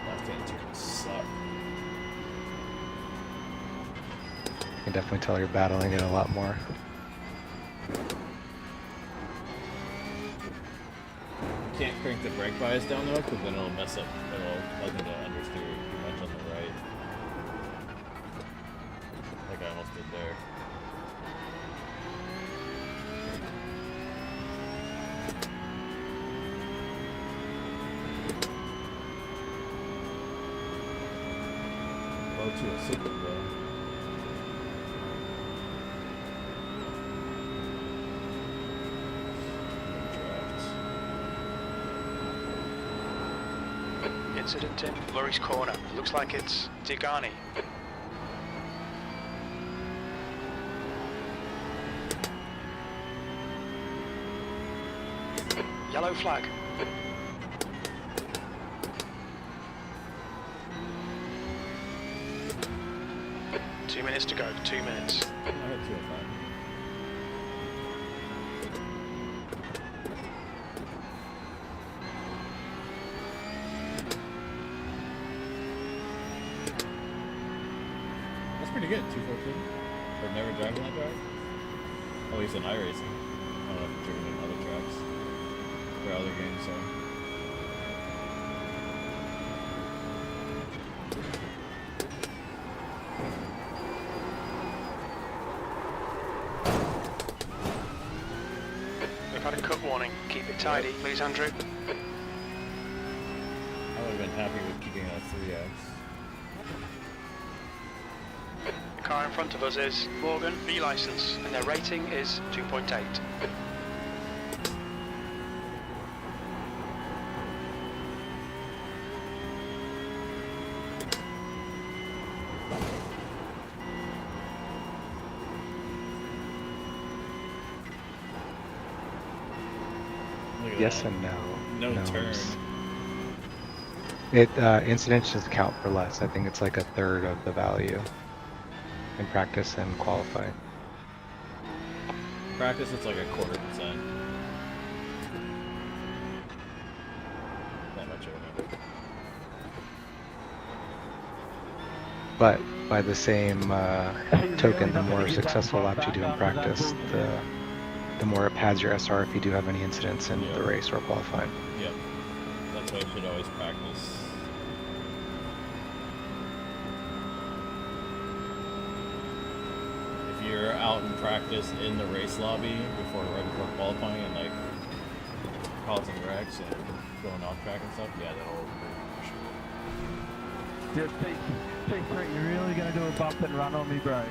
Left-hand turns suck. You can definitely tell you're battling it a lot more. Can't crank the brake bias down though, because then it'll mess up. It'll cause it to understeer too much on the right. Like I almost did there. Low to a signal though. Incident in Lurie's Corner. Looks like it's Tigani. Yellow flag. Two minutes to go. 2 minutes. I had 205. That's pretty good, 214. For never driving that drive? At least in iRacing. I don't know if I've driven in other tracks. Or other games, sorry. We've had a cut warning. Keep it tidy, please, Andrew. I would have been happy with keeping a 3x. The car in front of us is Morgan B license, and their rating is 2.8. Look at Yes that. and no. No No's. turn. It incidents just count for less. I think it's like a third of the value in practice and qualifying. Practice, it's like a 0.25%. That much I remember. But by the same token, the more successful laps you do in practice, the more it pads your SR if you do have any incidents in the race or qualifying. Yep. That's why you should always practice. If you're out in practice in the race lobby right before qualifying and like causing wrecks and going off track and stuff, yeah, that'll for sure. Just take right. You're really gonna do a bump and run on me, bro.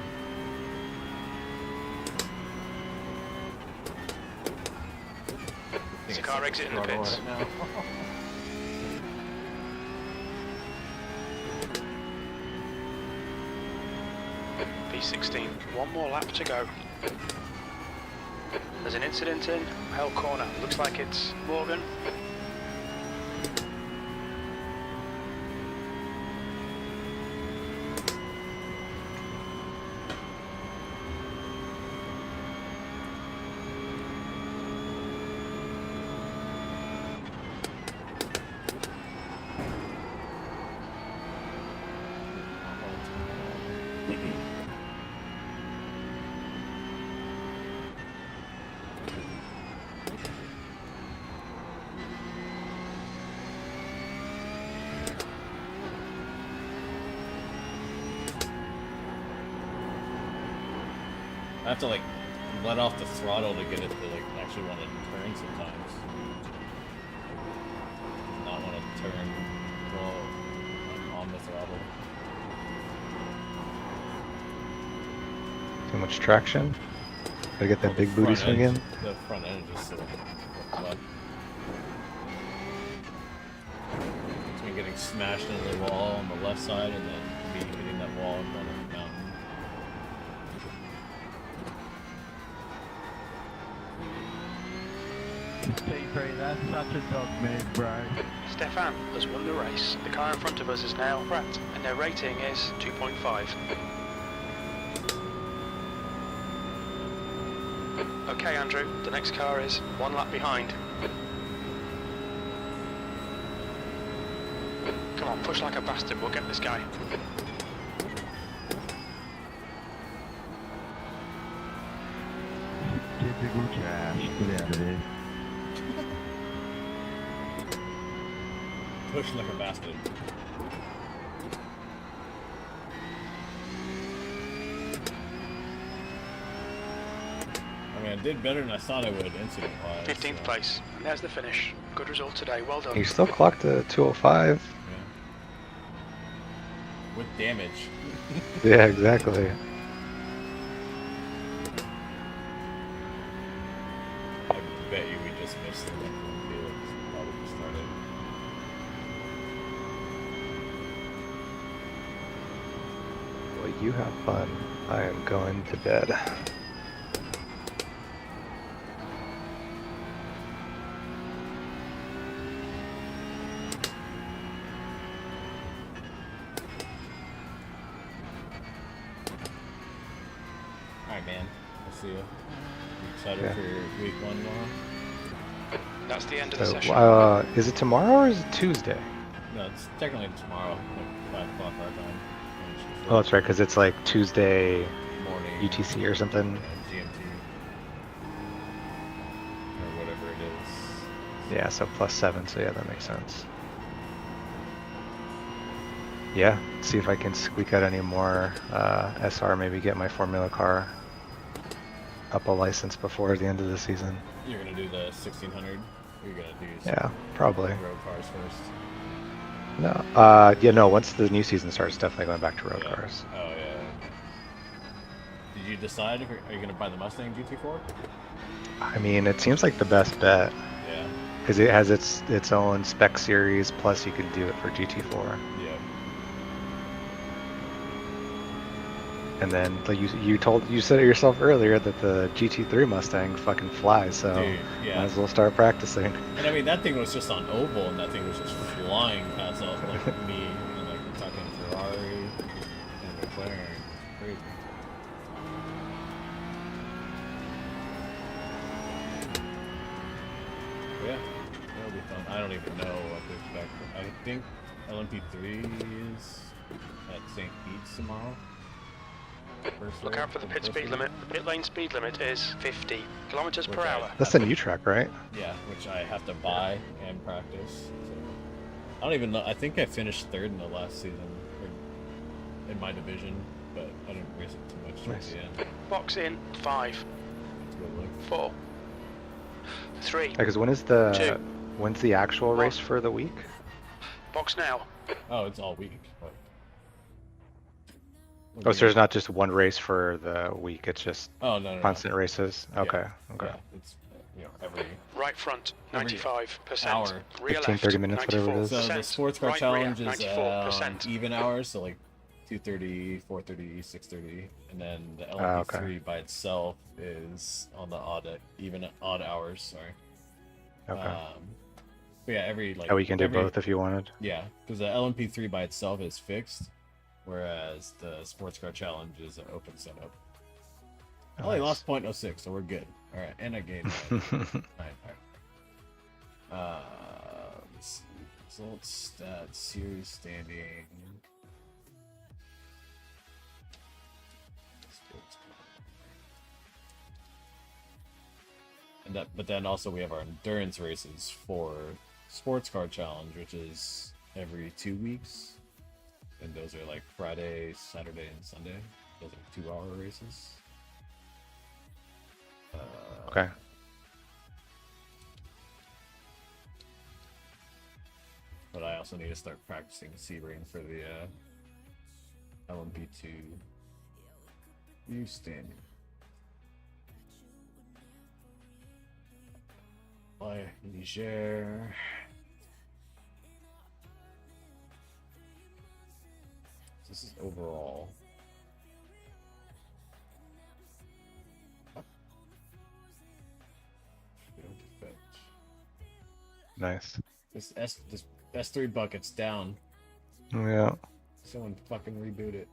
There's a car exiting the pits. Right now. P16. One more lap to go. There's an incident in Hell Corner. Looks like it's Morgan. I have to like let off the throttle to get it to like actually want to turn sometimes. Not want to turn while I'm on the throttle. Too much traction. Gotta get that Well, big the booty front swing end- in. The front end just sort of left. Between getting smashed into the wall on the left side and then me hitting that wall in front of the mountain. Stay Trey, that's such a dumb name, Brian. Stefan has won the race. The car in front of us is now Pratt, and their rating is 2.5. Okay, Andrew, the next car is 1 lap behind. Come on, push like a bastard, we'll get this guy. Typical trash. Get out of here. Push like a bastard. I mean, I did better than I thought I would incident-wise. 15th so. place, and there's the finish. Good result today, well done. You still clocked a 205. Yeah. With damage. Yeah, exactly. I bet you we just missed the link when Felix probably started. Well, you have fun. I am going to bed. Alright, man. I'll see you. You excited Yeah. for week 1 tomorrow? That's the end of the So, session. is it tomorrow or is it Tuesday? No, it's technically tomorrow, like 5 o'clock our time. Oh, that's right, because it's like Tuesday Morning. UTC or something. GMT. Or whatever it is. Yeah, so +7, so yeah, that makes sense. Yeah, see if I can squeak out any more SR, maybe get my Formula car up a license before the end of the season. You're gonna do the 1600? Or you're gonna do Yeah, probably. road cars first? No, yeah, no, once the new season starts, definitely going back to road Yeah. cars. Oh, yeah. Did you decide if are you gonna buy the Mustang GT4? I mean, it seems like the best bet, Yeah. because it has its own spec series, plus you can do it for GT4. Yeah. And then, like you said it yourself earlier that the GT3 Mustang fucking flies, so Dude, yeah. might as well start practicing. And I mean, that thing was just on oval, and that thing was just flying past all like me and like fucking Ferrari and McLaren. Crazy. But yeah, that'll be fun. I don't even know what to expect. I think LMP3 is at St. Pete's tomorrow. Look out for the pit speed limit. The pit lane speed limit is 50 kilometers per hour. That's a new track, right? Yeah, which I have to buy and practice. So I don't even know. I think I finished 3rd in the last season or in my division, but I didn't race it too much towards the end. Box in 5, It's a good look. 4, 3. Because when's the actual race for the week? Box now. Oh, it's all week. But... Oh, so there's not just one race for the week; it's just Oh no, no, constant races. Yeah. Okay, okay. Yeah, it's every Right front, Every 95%. hour. Rear 15, left, 30 minutes, whatever it is. So the 94%. sports car Right challenge rear, is 94%. even hours, so like 2:30, 4:30, 6:30, and then the Ah, LMP3 okay. by itself is on the odd hours. Sorry. Okay. But yeah, every like. Oh, we can do every- both if you wanted. Yeah, because the LMP3 by itself is fixed, whereas the sports car challenge is an open setup. I only lost 0.06, so we're good. All right, and I gained. All right. Let's see. Results, stats, series standing. Sports car. And that, but then also we have our endurance races for sports car challenge, which is every 2 weeks, and those are like Friday, Saturday, and Sunday. Those are 2-hour races. Okay. But I also need to start practicing Sebring for the LMP2 new standing. By Niger. This is overall. Field effect. Nice. This S3 bucket's down. Yeah. Someone fucking reboot it.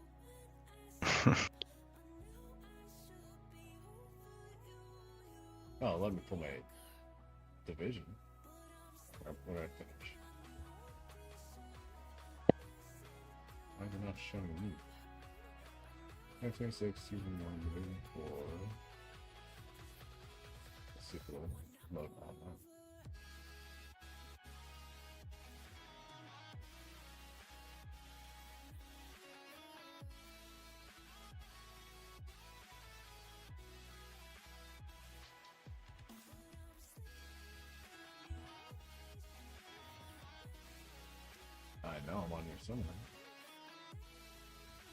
Oh, let me pull my division. When I finish. Why is it not showing me? 526, season 1, division 4. Let's see if it'll load on that. I know I'm on here somewhere.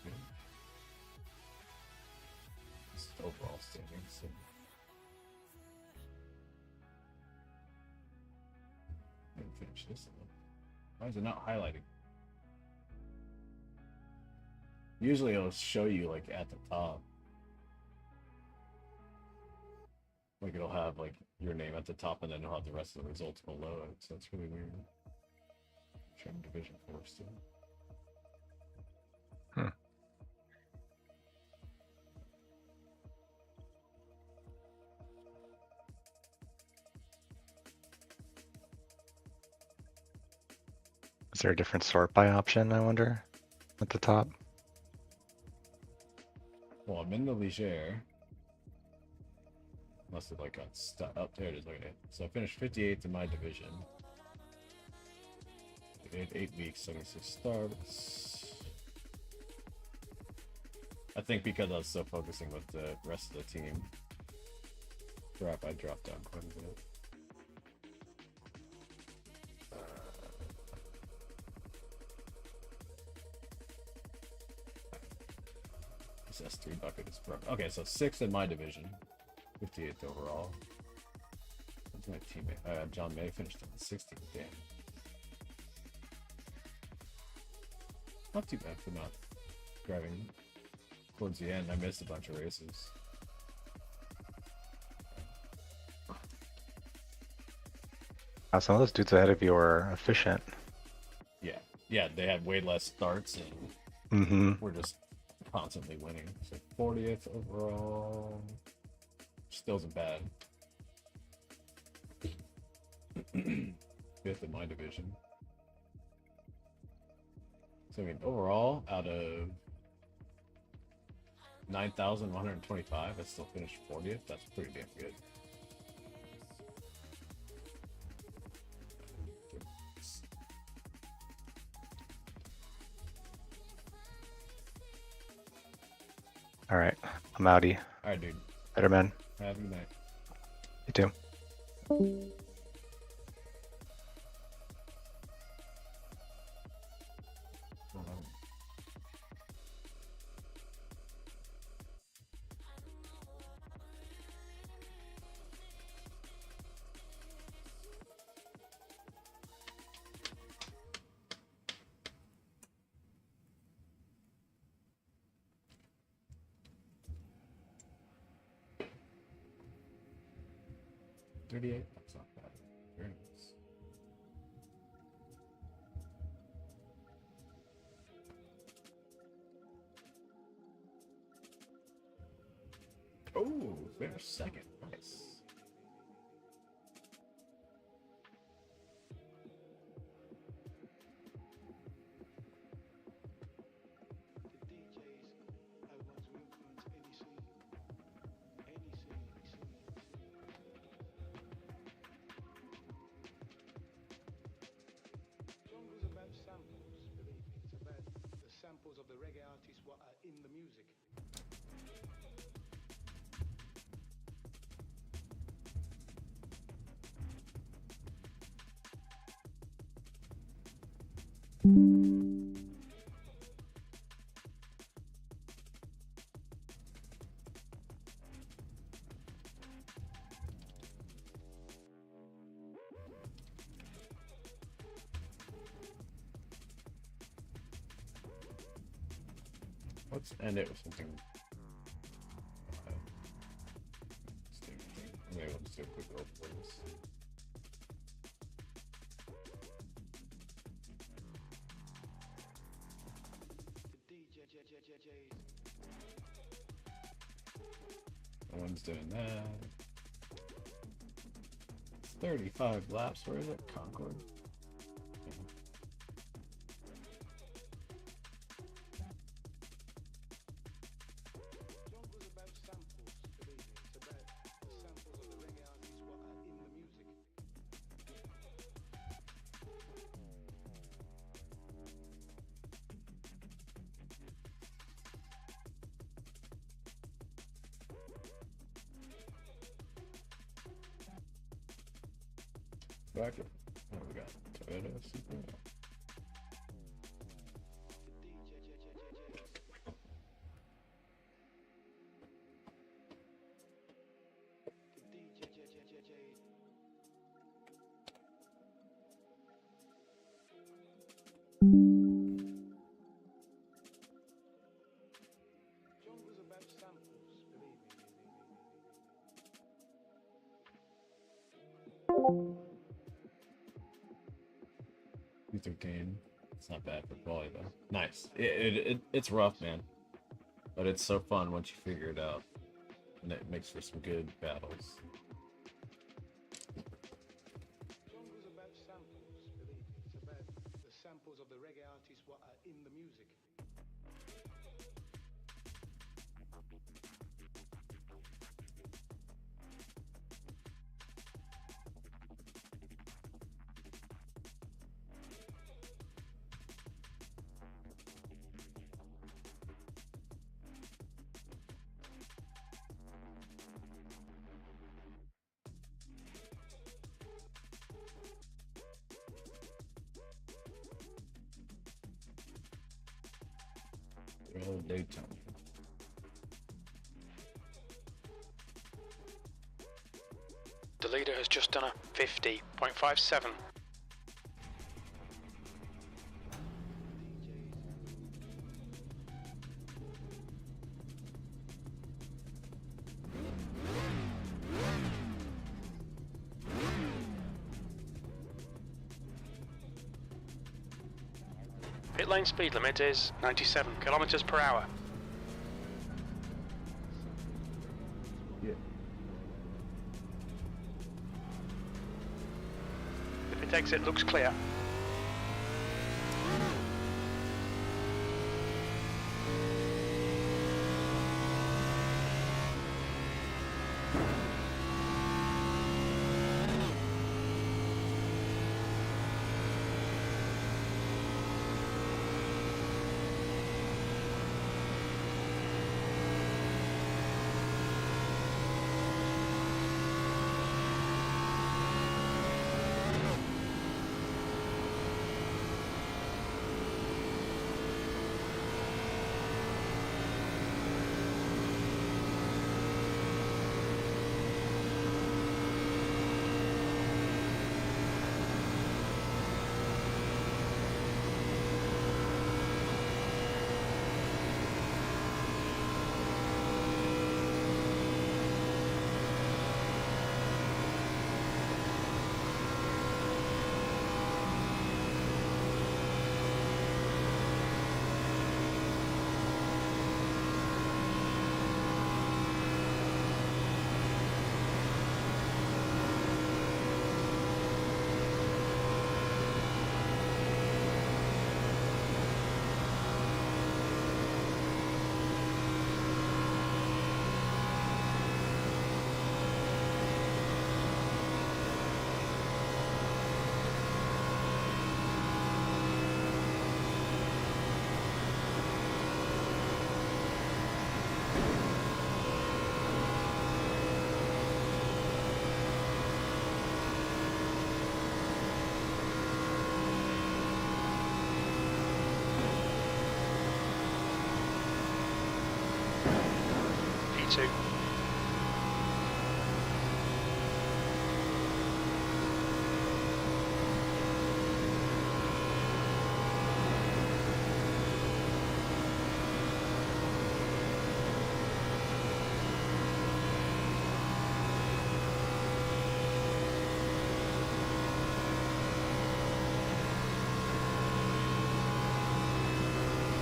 Yeah. This is overall standings. So. Let me finish this one. Why is it not highlighting? Usually it'll show you like at the top. Like it'll have like your name at the top and then it'll have the rest of the results below it. So it's really weird. Trying Division 4 still. Is there a different sort by option, I wonder, at the top? Well, I'm in the Ligier. Must have like got stuck up there. It is. Okay. So I finished 58th in my division. 8 weeks, 76 starts. I think because I was so focusing with the rest of the team, I dropped down quite a bit. This S3 bucket is broken. Okay, so 6th in my division, 58th overall. That's my teammate. John May finished in 16th. Damn. Not too bad for not driving towards the end. I missed a bunch of races. Some of those dudes ahead of you are efficient. Yeah, they had way less starts and we're just constantly winning. So 40th overall, still isn't bad. 5th in my division. So I mean, overall, out of 9,125, I still finished 40th. That's pretty damn good. All right, I'm outie. All right, dude. Better man. Have a good night. You too. That's not bad. Very nice. Oh, finished second. Nice. Samples of the reggae artists what are in the music. Let's end it with something. Maybe we'll just do a quick roll for this. No one's doing that. 35 laps. Where is it? Concord. Jungle's about samples, believe me. It's about the samples of the reggae artists what are in the music. Back up. What we got? Toyota Supra. Jungle's about samples, believe me. 213. It's not bad for quality though. Nice. It's rough, man, but it's so fun once you figure it out, and it makes for some good battles. Jungle's about samples, believe me. It's about the samples of the reggae artists what are in the music. Real Daytona. The leader has just done a 50.57. Pit lane speed limit is 97 kilometers per hour. Yeah. The pit exit looks clear. P2.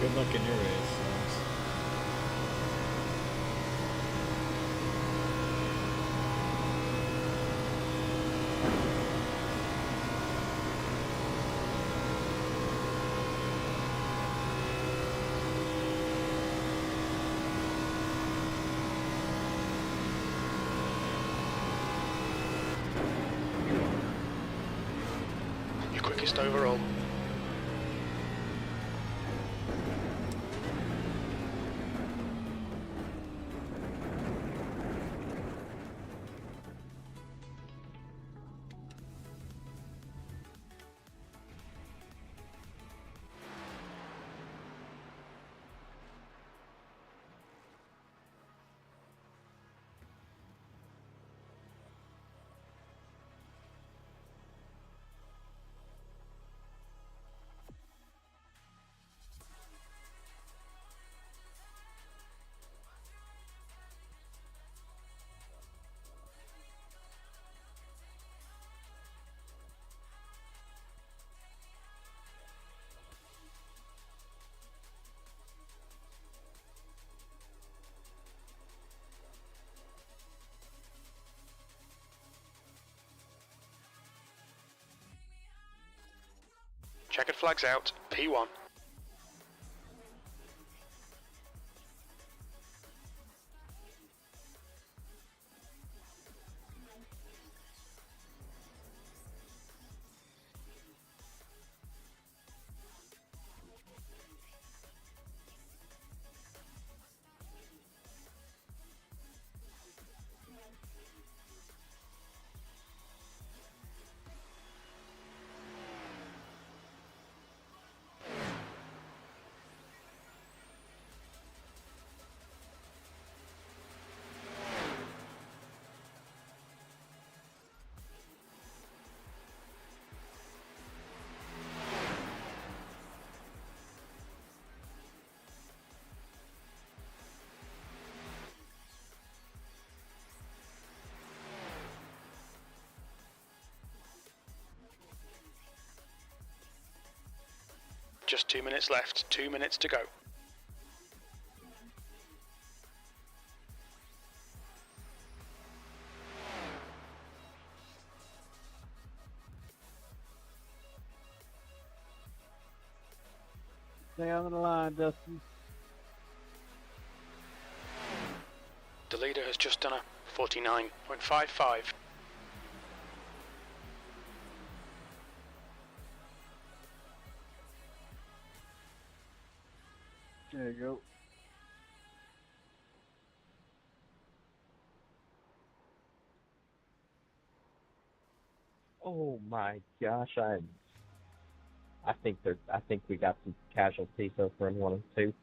Good luck in your race. Thanks. fastest overall. Checkered flags out, P1. Just 2 minutes left, 2 minutes to go. Stay on the line, Dustin. The leader has just done a 49.55. There you go. Oh my gosh, I think we got some casualties over in 1 and 2.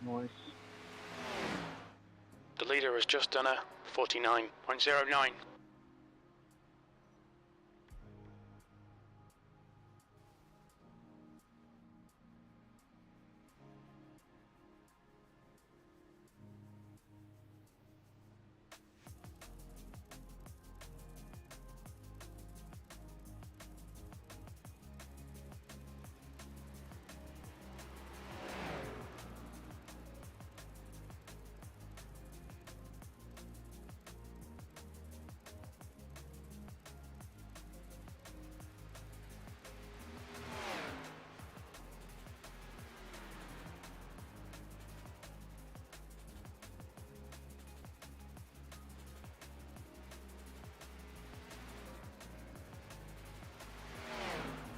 Nice. The leader has just done a 49.09.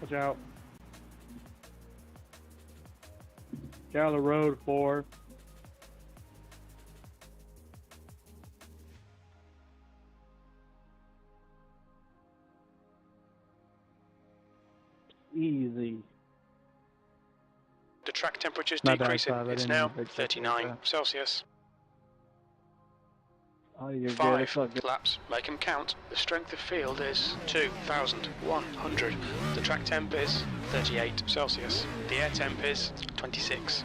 Watch out. Get on the road, 4. Easy. The track temperature's My bad, decreasing. Clive, I It's didn't now mean to fix that 39 like that. Celsius. Oh, you're good. 5 It's all good. laps, make them count. The strength of field is 2,100. The track temp is 38 Celsius. The air temp is 26.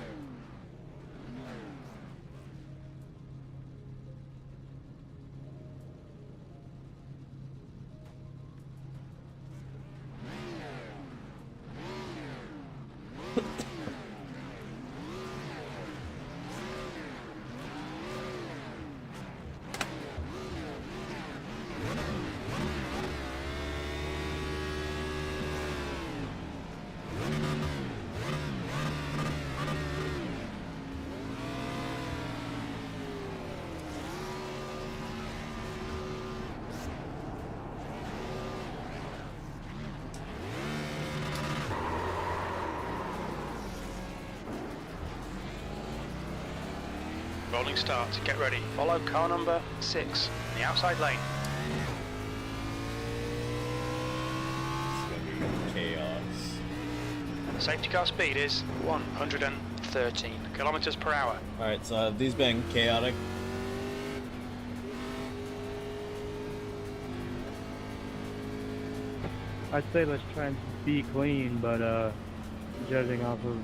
Rolling start. Get ready. Follow car number 6 in the outside lane. It's gonna be chaos. Safety car speed is 113 kilometers per hour. Alright, so have these been chaotic? I'd say let's try and be clean, but judging off of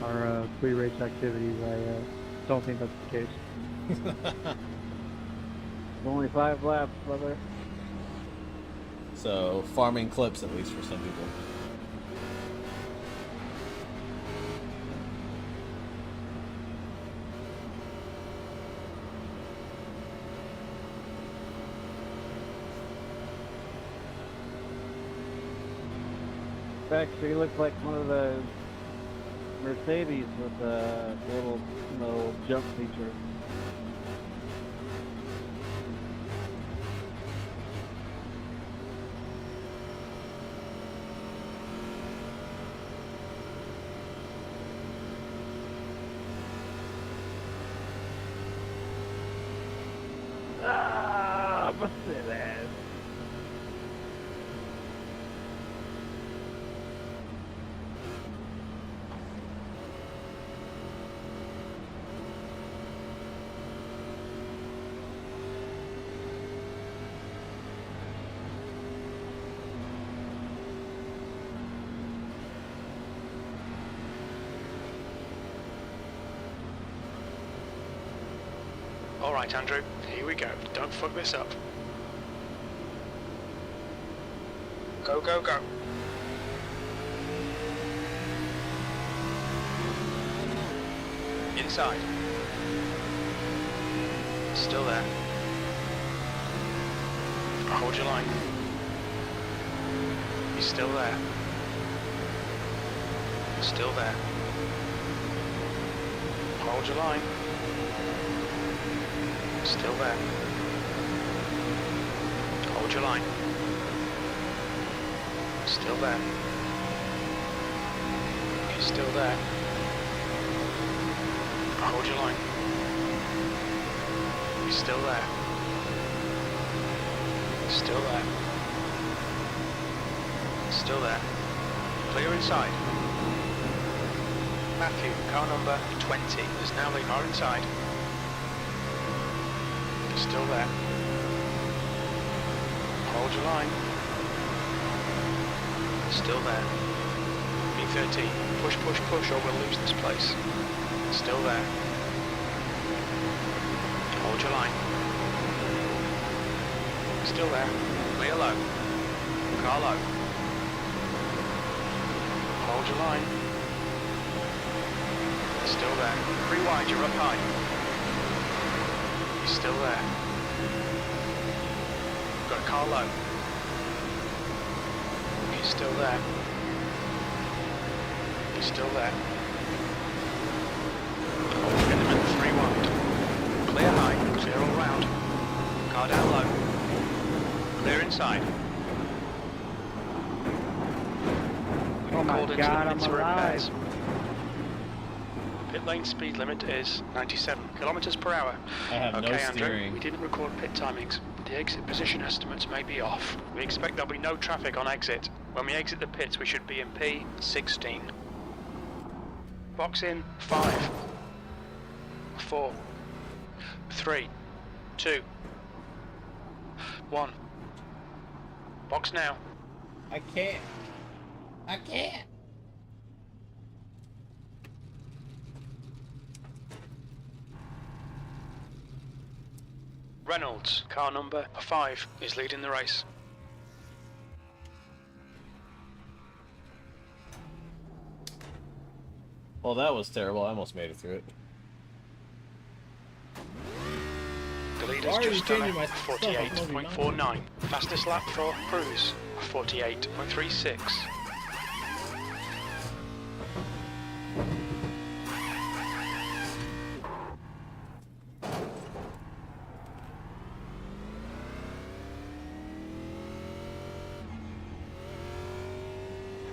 our pre-race activities, I don't think that's the case. Only 5 laps, brother. So, farming clips at least for some people. Actually, looks like one of the Mercedes with a little, jump feature. Ah, Mercedes. All right, Andrew, here we go. Don't fuck this up. Go, go, go. Inside. Still there. Hold your line. He's still there. Still there. Hold your line. Still there. Hold your line. Still there. He's still there. Hold your line. He's still there. Still there. Still there. Clear inside. Matthew, car number 20 is now the car inside. Still there. Hold your line. Still there. B13. Push, push, push, or we'll lose this place. Still there. Hold your line. Still there. Clear low. Car low. Hold your line. Still there. Free wide, you're up high. He's still there. Got a car low. He's still there. He's still there. Get him in 3 wide. Clear high, clear all round. Car down low. Clear inside. Oh my Called into God, the I'm pits for repairs. alive. Pit lane speed limit is 97 kilometers per hour. I have no Okay, Andrew, steering. we didn't record pit timings. The exit position estimates may be off. We expect there'll be no traffic on exit. When we exit the pits, we should be in P16. Box in 5, 4, 3, 2, 1. Box now. I can't. I can't. Reynolds, car number 5, is leading the race. Well, that was terrible. I almost made it through it. The leader's Why are you just done changing a my stuff? 48.49. Fastest lap for Cruz, 48.36.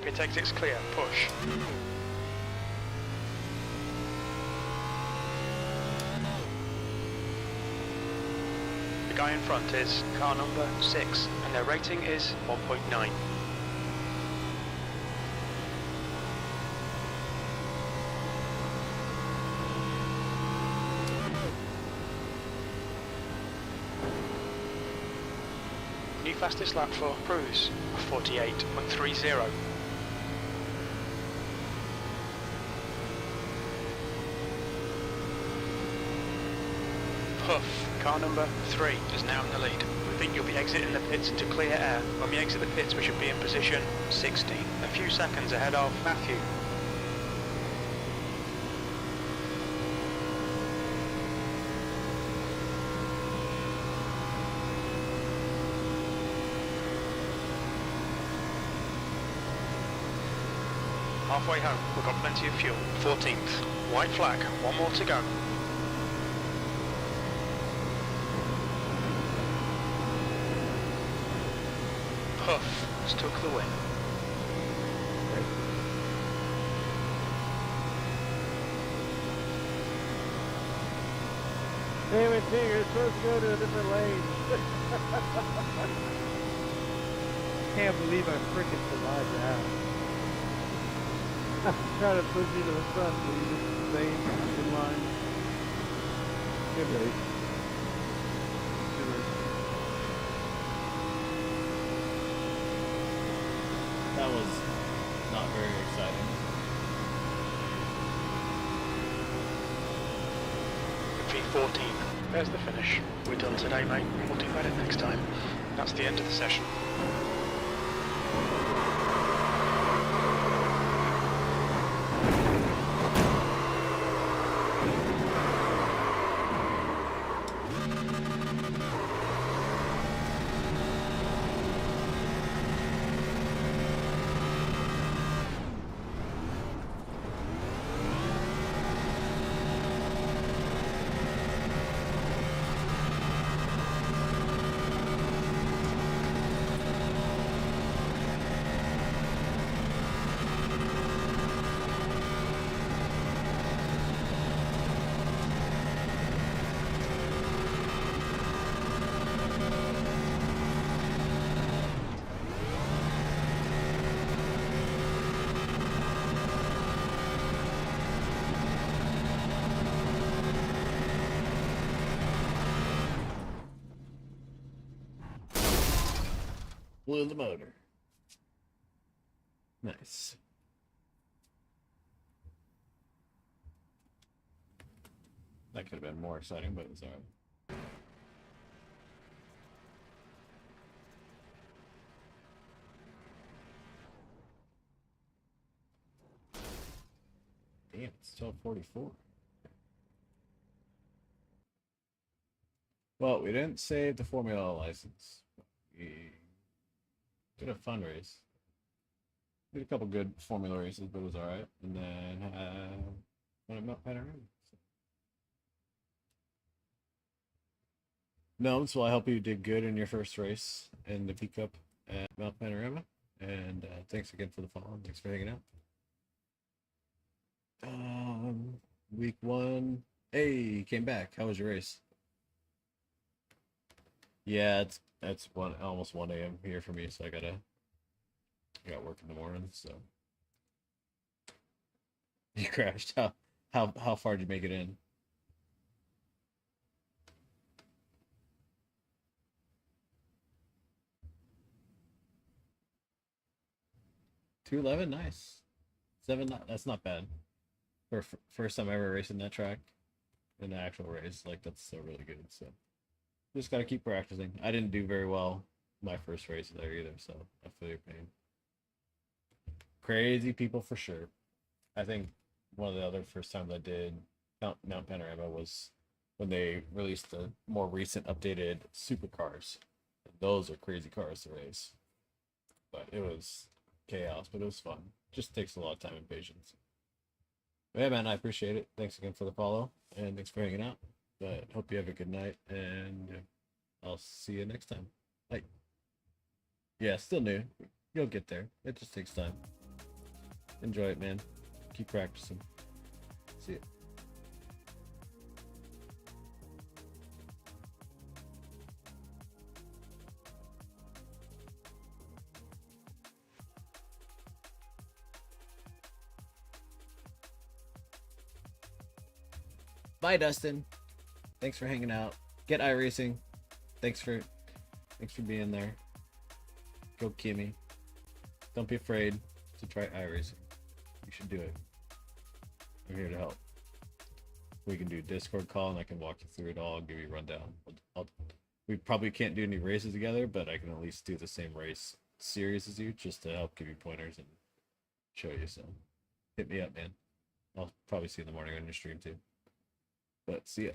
Pit exit's clear, push. guy in front is car number 6, and their rating is 1.9. New fastest lap for Cruise, 48.30. Puff, car number 3, is now in the lead. We think you'll be exiting the pits into clear air. When we exit the pits, we should be in position 16, a few seconds ahead of Matthew. Halfway home, we've got plenty of fuel. 14th, white flag, one more to go. Puff has took the win. Damn it, Tigger, you're supposed to go to a different lane. Can't believe I freaking survived that. I'm trying to push you to the front, but you just stay in line. Good race. Good race. That was not very exciting. V14, there's the finish. We're done today, mate. We'll do better next time. That's the end of the session. Blew the motor. Nice. That could have been more exciting, but it's alright. Damn, it's 12:44. Well, we didn't save the Formula license. We did a fun race. Did a couple good Formula races, but it was alright. And then went at Mount Panorama. So. Gnomes, well, I hope you did good in your first race in the P Cup at Mount Panorama. And thanks again for the follow. Thanks for hanging out. Week 1. Hey, came back. How was your race? Yeah, it's almost 1 a.m. here for me, so I got work in the morning, so. You crashed. How far did you make it in? 211, nice. 7, that's not bad. For first time ever racing that track in the actual race, like that's still really good. So just gotta keep practicing. I didn't do very well my first race there either, so I feel your pain. Crazy people for sure. I think one of the other first times I did Mount Panorama was when they released the more recent updated supercars. Those are crazy cars to race. But it was chaos, but it was fun. Just takes a lot of time and patience. But yeah, man, I appreciate it. Thanks again for the follow, and thanks for hanging out. But hope you have a good night, and I'll see you next time. Bye. Yeah, still new. You'll get there. It just takes time. Enjoy it, man. Keep practicing. See ya. Bye, Dustin. Thanks for hanging out. Get iRacing. Thanks for being there. Go Kimmy. Don't be afraid to try iRacing. You should do it. I'm here to help. We can do a Discord call and I can walk you through it all. I'll give you a rundown. We probably can't do any races together, but I can at least do the same race series as you just to help give you pointers and show you. So hit me up, man. I'll probably see you in the morning on your stream too. But see ya.